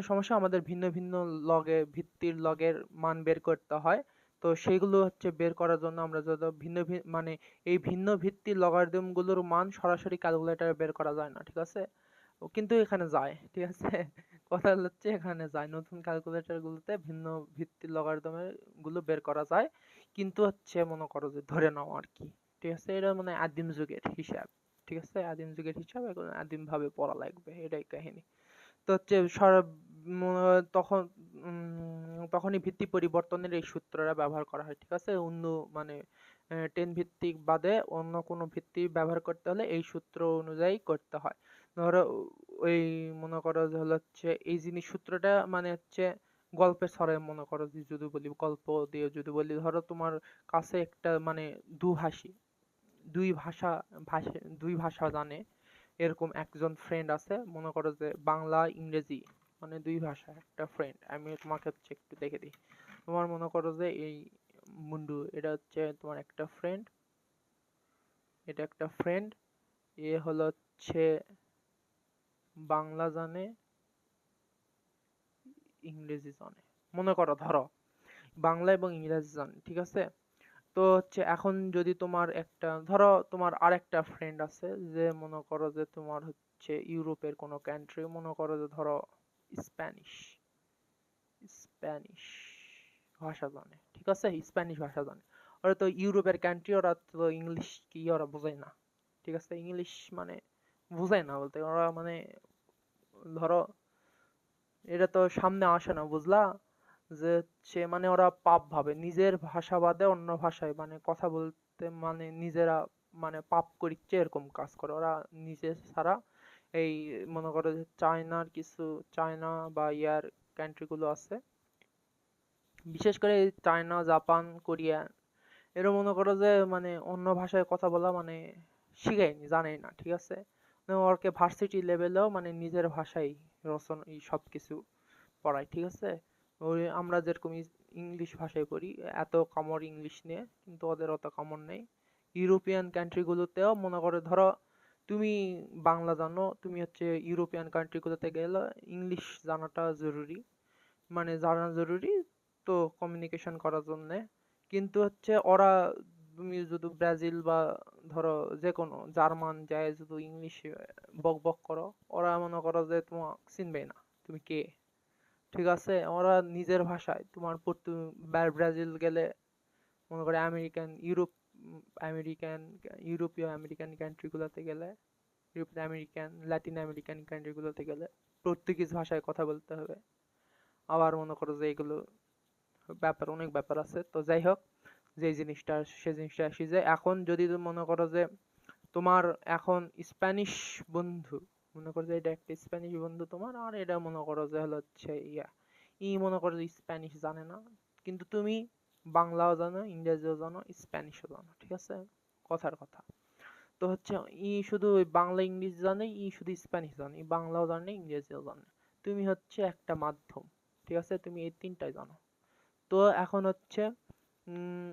সমস্যা আমাদের ভিন্ন ভিন্ন ভিত্তির লগের মান বের করতে হয়। তো সেইগুলো হচ্ছে বের করার জন্য আমরা যত মানে এই ভিন্ন ভিত্তির লগারিদম গুলোর মান সরাসরি ক্যালকুলেটরে বের করা যায় না, ঠিক আছে? ও কিন্তু এখানে যায়, ঠিক আছে? কথা হচ্ছে এখানে যায়, নতুন ক্যালকুলেটর গুলোতে ভিন্ন ভিত্তির লগারিদমের গুলো বের করা যায়, কিন্তু হচ্ছে মনে করো যে ধরে নাও আর কি, ঠিক আছে? এটা মানে আদিম যুগের হিসাব, ঠিক আছে? আদিম যুগের হিসাব, এখন আদিম ভাবে পড়া লাগবে, এটাই কাহিনী। তো হচ্ছে তখন তখনই ভিত্তি পরিবর্তনের এই সূত্রটা ব্যবহার করা হয়, ঠিক আছে? অন্য মানে 10 ভিত্তিক বাদে অন্য কোনো ভিত্তি ব্যবহার করতে হলে এই সূত্র অনুযায়ী করতে হয়। ধরো ওই মনে করো যে হলো হচ্ছে এই জিনিস সূত্রটা মানে হচ্ছে গল্পের ছড়ে মনে করো যে যদি বলি, গল্প দিয়ে যদি বলি, ধরো তোমার কাছে একটা মানে দুভাষী দুই ভাষা ভাষা দুই ভাষা জানে এরকম একজন ফ্রেন্ড আছে, মনে করো যে বাংলা ইংরেজি মানে দুই ভাষা একটা ফ্রেন্ড। আমি তোমাকে হচ্ছে একটু দেখে দিই। তোমার মনে করো যে এই মুন্ডু, এটা হচ্ছে তোমার একটা ফ্রেন্ড, এটা একটা ফ্রেন্ড, এ হলো হচ্ছে বাংলা জানে ইংরেজি জানে, মনে করো ধরো বাংলা এবং ইংরেজি জানে, ঠিক আছে? তো হচ্ছে এখন যদি তোমার একটা ধরো তোমার আরেকটা ফ্রেন্ড আছে, যে মনে করো যে তোমার হচ্ছে ইউরোপের কোনো কান্ট্রি, মনে করো যে ধরো স্প্যানিশ স্প্যানিশ ভাষা জানে, ঠিক আছে? স্প্যানিশ ভাষা জানে। ওরা তো ইউরোপের কান্ট্রি, ওরা তো ইংলিশ কি ওরা বোঝে না, ঠিক আছে? ইংলিশ মানে বোঝে না বলতে ওরা মানে ধরো এটা তো সামনে আসে না, বুঝলা? যে হচ্ছে মানে ওরা পাপ ভাবে নিজের ভাষা বাদে অন্য ভাষায় মানে কথা বলতে, মানে নিজেরা মানে পাপ করিচ্ছে এরকম কাজ করে ওরা নিজে ছাড়া। এই মনে করো যে চায়নার কিছু, চায়না বা ইয়ার কান্ট্রিগুলো আছে, বিশেষ করে এই চায়না, জাপান, কোরিয়া, এরা মনে করো যে মানে অন্য ভাষায় কথা বলা মানে শিখায়নি, জানেই না, ঠিক আছে। মানে ওরকে ভার্সিটি লেভেলেও মানে নিজের ভাষায় রচনা এই সব কিছু পড়ায়, ঠিক আছে। ওই আমরা যেরকম ইংলিশ ভাষায় পড়ি, এত কমন ইংলিশ নিয়ে, কিন্তু ওদের অত কমন নেই। ইউরোপিয়ান কান্ট্রিগুলোতেও মনে করো, ধরো তুমি বাংলা জানো, তুমি হচ্ছে ইউরোপিয়ান কান্ট্রিগুলোতে গেলে ইংলিশ জানাটা জরুরি, মানে জানা জরুরি, তো কমিউনিকেশন করার জন্য। কিন্তু হচ্ছে ওরা, তুমি যদি ব্রাজিল বা ধরো যে কোনো জার্মান যায় যদি ইংলিশ বক বক করো, ওরা মনে করো যে তোমার চিনবেই না তুমি কে, ঠিক আছে। ওরা নিজের ভাষায় তোমার ব্রাজিল গেলে মনে করে আমেরিকান, আমেরিকান, ইউরোপীয় আমেরিকান কান্ট্রিগুলোতে গেলে, ইউরোপিয়ান আমেরিকান, ল্যাটিন আমেরিকান কান্ট্রিগুলোতে গেলে পর্তুগিজ ভাষায় কথা বলতে হবে। আবার মনে করো যে এগুলো ব্যাপার, অনেক ব্যাপার আছে। তো যাই হোক, যে জিনিসটা সে জিনিসটা আসি, যে এখন যদি তুমি মনে করো যে তোমার এখন স্প্যানিশ বন্ধু, মনে করো যে এটা একটা স্প্যানিশ বন্ধু তোমার, আর এটা মনে করো যে হচ্ছে মনে করো যে স্প্যানিশ জানে না, কিন্তু তুমি বাংলাও জানো, ইংরেজিও জানো, স্প্যানিশও জানো, ঠিক আছে, কথার কথা। তো হচ্ছে শুধু ওই বাংলা ইংরেজি জানে, শুধু স্প্যানিশ জানে, বাংলাও জানে, ইংরেজিও জানে। তুমি হচ্ছে একটা মাধ্যম, ঠিক আছে, তুমি এই তিনটাই জানো। তো এখন হচ্ছে উম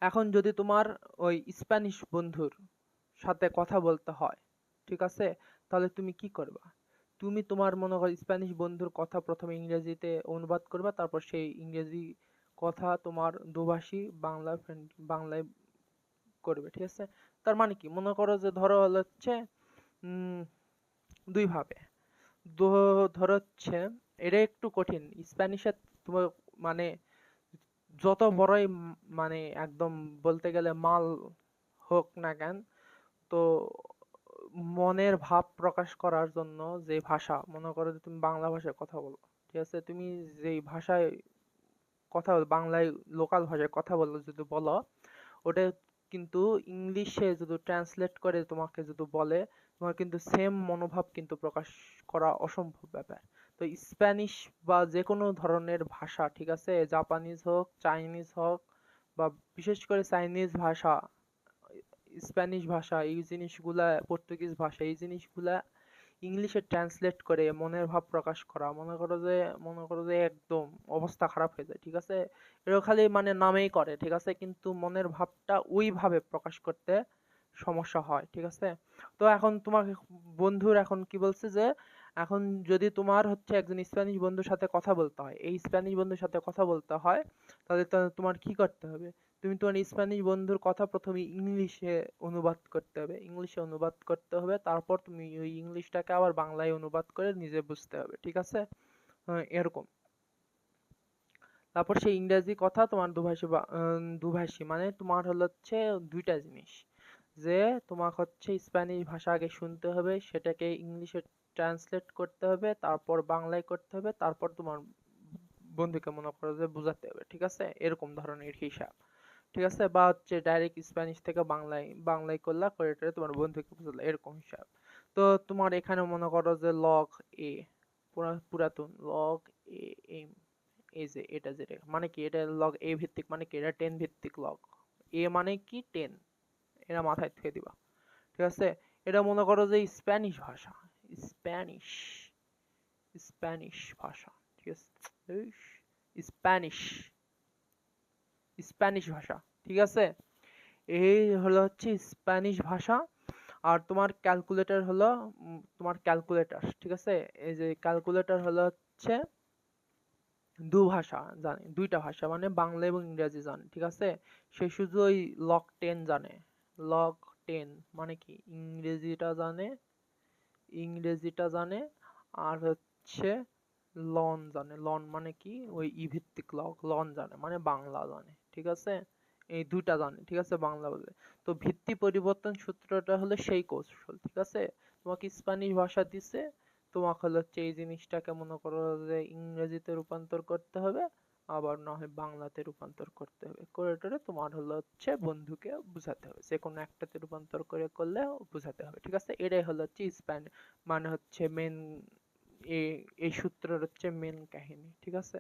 এখন যদি তোমার ওই স্প্যানিশ বন্ধুর সাথে কথা বলতে হয়, ঠিক আছে, তাহলে তুমি কি করবা? তুমি তোমার মনে করো স্প্যানিশ বন্ধুর কথা প্রথমে ইংরেজিতে অনুবাদ করবা, তারপর সেই ইংরেজি কথা তোমার দুভাষী বাংলায় করবে, ঠিক আছে। তার মানে কি, মনে করো যে ধরো হচ্ছে উম দুই ভাবে, ধরো হচ্ছে এটা একটু কঠিন স্প্যানিশের, তোমার মানে যত বড়ই মানে একদম বলতে গেলে মাল হোক না কেন, তো মনের ভাব প্রকাশ করার জন্য যে ভাষা, মনে করো যে তুমি বাংলা ভাষায় কথা বলো, ঠিক আছে, তুমি যেই ভাষায় কথা বলো, বাংলায় লোকাল ভাষায় কথা বলো যদি বলো, ওটা কিন্তু ইংলিশে যদি ট্রান্সলেট করে তোমাকে যদি বলে, তোমার কিন্তু সেম মনোভাব কিন্তু প্রকাশ করা অসম্ভব ব্যাপার। তো স্প্যানিশ বা যে কোনো ধরনের ভাষা, ঠিক আছে, জাপানিজ হোক, চাইনিজ হোক, বা বিশেষ করে চাইনিজ ভাষা, স্প্যানিশ ভাষা, এই জিনিসগুলা, পর্তুগিজ ভাষা, এই জিনিসগুলা ইংলিশে ট্রান্সলেট করে মনের ভাব প্রকাশ করা, মনে করো যে একদম অবস্থা খারাপ হয়ে যায়, ঠিক আছে। এটা খালি মানে নামেই করে, ঠিক আছে, কিন্তু মনের ভাবটা ওইভাবে প্রকাশ করতে সমস্যা হয়, ঠিক আছে। তো এখন তোমার বন্ধুর এখন কি বলছে যে, এখন যদি তোমার হচ্ছে একজন স্প্যানিশ বন্ধুর সাথে কথা বলতে হয়, এই স্প্যানিশ বন্ধুর সাথে কথা বলতে হয়, তাহলে তোমার কি করতে হবে? তুমি তোমার স্প্যানিশ বন্ধুর কথা প্রথমে ইংলিশে অনুবাদ করতে হবে, তারপর তুমি ওই ইংলিশটাকে আবার বাংলায় অনুবাদ করে নিজে বুঝতে হবে, ঠিক আছে। এরকম। তারপর সেই ইংরেজি কথা তোমার দুভাষী মানে তোমার হচ্ছে দুইটা জিনিস, যে তোমার হচ্ছে স্প্যানিশ ভাষা আগে শুনতে হবে, সেটাকে ইংলিশে ট্রান্সলেট করতে হবে, তারপর বাংলায় করতে হবে, তারপর তোমার বন্ধুকে মনে করো যে বোঝাতে হবে, ঠিক আছে, এরকম ধরনের হিসাব, ঠিক আছে। বা হচ্ছে ডাইরেক্ট স্প্যানিশ থেকে বাংলায় করলা, করে টরে তোমার বন্ধুকে বুঝালা, এরকম হিসাব। তো তোমার এখানে মনে করো যে লগ এ, পুরাতন লগ এ এম, এই যে এটা যেটা মানে কি, এটা লগ এ ভিত্তিক, মানে কি এটা 10 ভিত্তিক লগ, এ মানে কি 10, এরা মাথায় থেকে দিবা, ঠিক আছে। এটা মনে করো যে স্প্যানিশ ভাষা, স্প্যানিশ স্প্যানিশ ভাষা, ঠিক আছে, স্প্যানিশ স্প্যানিশ ভাষা, ঠিক আছে। এই হলো হচ্ছে স্প্যানিশ ভাষা। আর তোমার ক্যালকুলেটর হলো তোমার ক্যালকুলেটর, ঠিক আছে। এই যে ক্যালকুলেটর হলো হচ্ছে দুইটা ভাষা মানে বাংলা এবং ইংরেজি জানে, ঠিক আছে। সে শুধু ওই লগ 10 জানে, লগ 10 মানে কি, ইংরেজিটা জানে, আর হচ্ছে লন মানে কি, ওই ভিত্তিক লন জানে মানে বাংলা জানে, ঠিক আছে। এই দুইটা জানে, ঠিক আছে, বাংলা বলে। তো ভিত্তি পরিবর্তন সূত্রটা হলো সেই কৌশল, ঠিক আছে। তোমাকে স্প্যানিশ ভাষা দিছে, তোমাকে হচ্ছে এই জিনিসটাকে মনে করো যে ইংরেজিতে রূপান্তর করতে হবে, আবার না হয় বাংলাতে রূপান্তর করতে হবে, করে টোরে তোমার হলো হচ্ছে বন্ধুকে বুঝাতে হবে, যে কোনো একটাতে রূপান্তর করে করলে বুঝাতে হবে। ঠিক আছে, এটাই হলো হচ্ছে স্প্যান, মানে হচ্ছে মেন, এই সূত্রের হচ্ছে মেন কাহিনী। ঠিক আছে,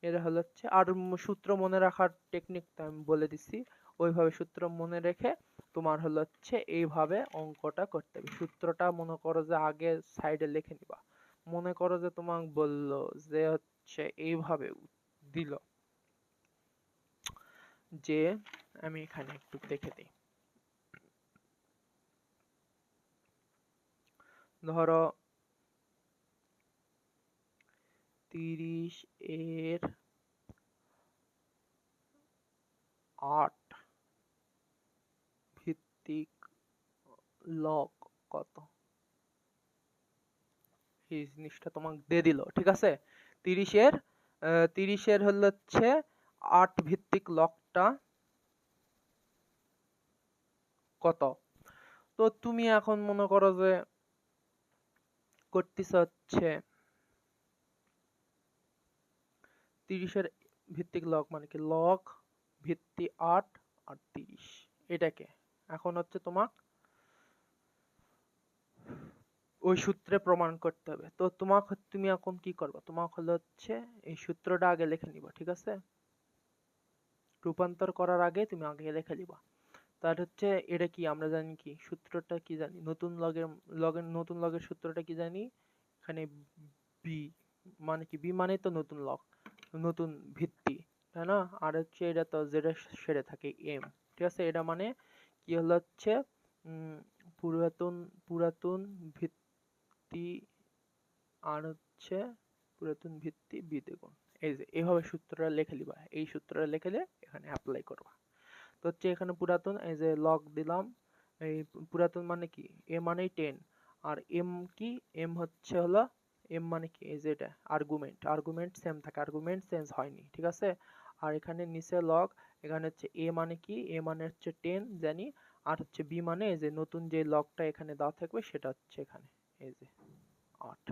এরা হলো হচ্ছে, আর সূত্র মনে রাখার টেকনিক তো আমি বলে দিছি, ওইভাবে সূত্র মনে রেখে তোমার হলো হচ্ছে এইভাবে অঙ্কটা করতে হবে। সূত্রটা মনে করো যে আগে সাইডে লিখে নিবা, মনে করো যে তোমাকে বললো যে হচ্ছে এইভাবে দিল, যে আমি এখানে একটু দেখে দিই, ধরো 30 এর 8 ভিত্তিক লগ কত, এই জিনিসটা তোমাকে দিয়ে দিল। ঠিক আছে, 30 এর হলো হচ্ছে 8 ভিত্তিক লগটা কত। তো তুমি এখন মনে করো যে করতেছ হচ্ছে 30-এর ভিত্তিক লগ মানে কি, লগ ভিত্তি 8 আর 30, এটাকে এখন হচ্ছে তোমাক ওই সূত্রে প্রমাণ করতে হবে। তো তুমি এখন কি করবে, তোমাকে হলো হচ্ছে এই সূত্রটা আগে লিখে নিবা। ঠিক আছে, রূপান্তর করার আগে তুমি আগে লিখে নিবা। তার হচ্ছে এটা কি আমরা জানি, কি সূত্রটা কি জানি, নতুন লগের সূত্রটা কি জানি, এখানে বি মানে কি, বি মানে তো নতুন লগ, নতুন ভিত্তি, তাই না? আর হচ্ছে এটা তো যেটা সেরে থাকে এম। ঠিক আছে, এটা মানে কি হলো হচ্ছে পুরাতন পুরাতন ভিত্তি, আর হচ্ছে পুরাতন ভিত্তি বি দ্বিগুণ। এই যে এইভাবে সূত্রটা লিখে লিবা, এই সূত্রটা লিখে দিয়ে এখানে অ্যাপ্লাই করবা। তো হচ্ছে এখানে পুরাতন, এই যে লগ দিলাম, এই পুরাতন মানে কি, এ মানেই 10, আর এম কি, এম হচ্ছে হলো, এম মানে কি, এই যে এটা আর্গুমেন্ট, আর্গুমেন্ট সেম থাকে, আর্গুমেন্ট চেঞ্জ হয়নি। ঠিক আছে, আর এখানে নিচে লগ, এখানে হচ্ছে এ মানে কি, এ মানে হচ্ছে 10 জানি, আর হচ্ছে বি মানে এই যে নতুন যে লগটা এখানে দেওয়া থাকবে সেটা হচ্ছে এখানে এই যে 8।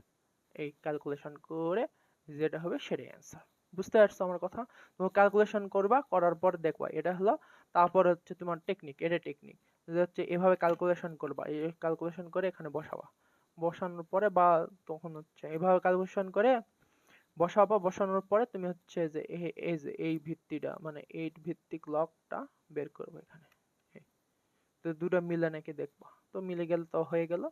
এই ক্যালকুলেশন করে যেটা হবে সেটাই অ্যান্সার। বুঝতে পারছো আমার কথা? তুমি ক্যালকুলেশন করবা, করার পর দেখবা এটা হলো, তারপর হচ্ছে তোমার টেকনিক, এটা টেকনিক যে হচ্ছে এভাবে ক্যালকুলেশন করবা, এই ক্যালকুলেশন করে এখানে বসাবা, বসানোর পরে বা তখন হচ্ছে এভাবে ক্যালকুলেশন করে বসাবা, বসানোর পরে তুমি হচ্ছে যে এই যে এই ভিত্তিটা মানে 8 ভিত্তিক লগটা বের করবে এখানে, তো দুটো মিলে নাকি দেখবা, তো মিলে গেলে তো হয়ে গেল।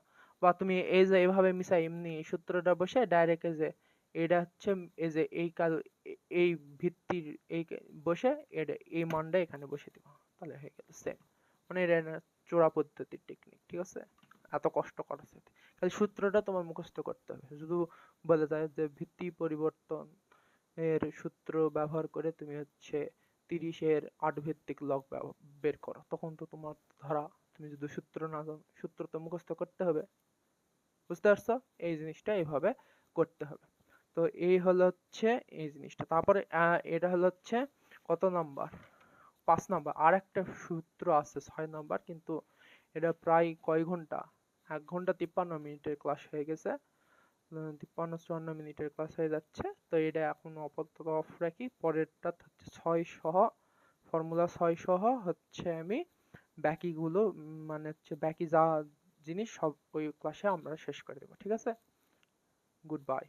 বা তুমি এই যে এইভাবে মিশাই এমনি সূত্রটা বসে ডাইরেক্ট এই যে এটা হচ্ছে এই যে এই ভিত্তির এই বসে এটা এই মানটা এখানে বসে দিবা, তাহলে হয়ে গেল সেম। মানে এটা না চোরা পদ্ধতির টেকনিক। ঠিক আছে, এত কষ্ট করার সাথে খালি সূত্রটা তোমার মুখস্থ করতে হবে, শুধু বলে দেয় যে ভিত্তি পরিবর্তন এর সূত্র ব্যবহার করে তুমি হচ্ছে 30-এর 8 ভিত্তিক লগ বের করো, তখন তো তোমার ধরা, তুমি যদি সূত্র না জানো, সূত্র তো মুখস্থ করতে হবে। বুঝতে পারছো? এই জিনিসটা এইভাবে করতে হবে। তো এই হলো হচ্ছে এই জিনিসটা। তারপরে এটা হলো হচ্ছে কত নাম্বার, 5 নাম্বার। আর একটা সূত্র আছে 6 নাম্বার, কিন্তু এটা প্রায় কয় ঘন্টা, 1 ঘন্টা 53 মিনিটের ক্লাস হয়ে গেছে, 53-54 মিনিটের ক্লাস হয়ে যাচ্ছে। তো এটা এখন আপাতত অফ রাখি, পরেরটা হচ্ছে 6 সহ, ফর্মুলা 6 সহ হচ্ছে আমি বাকিগুলো মানে হচ্ছে বাকি যা জিনিস সব ওই ক্লাসে আমরা শেষ করে দেবো। ঠিক আছে, গুড বাই।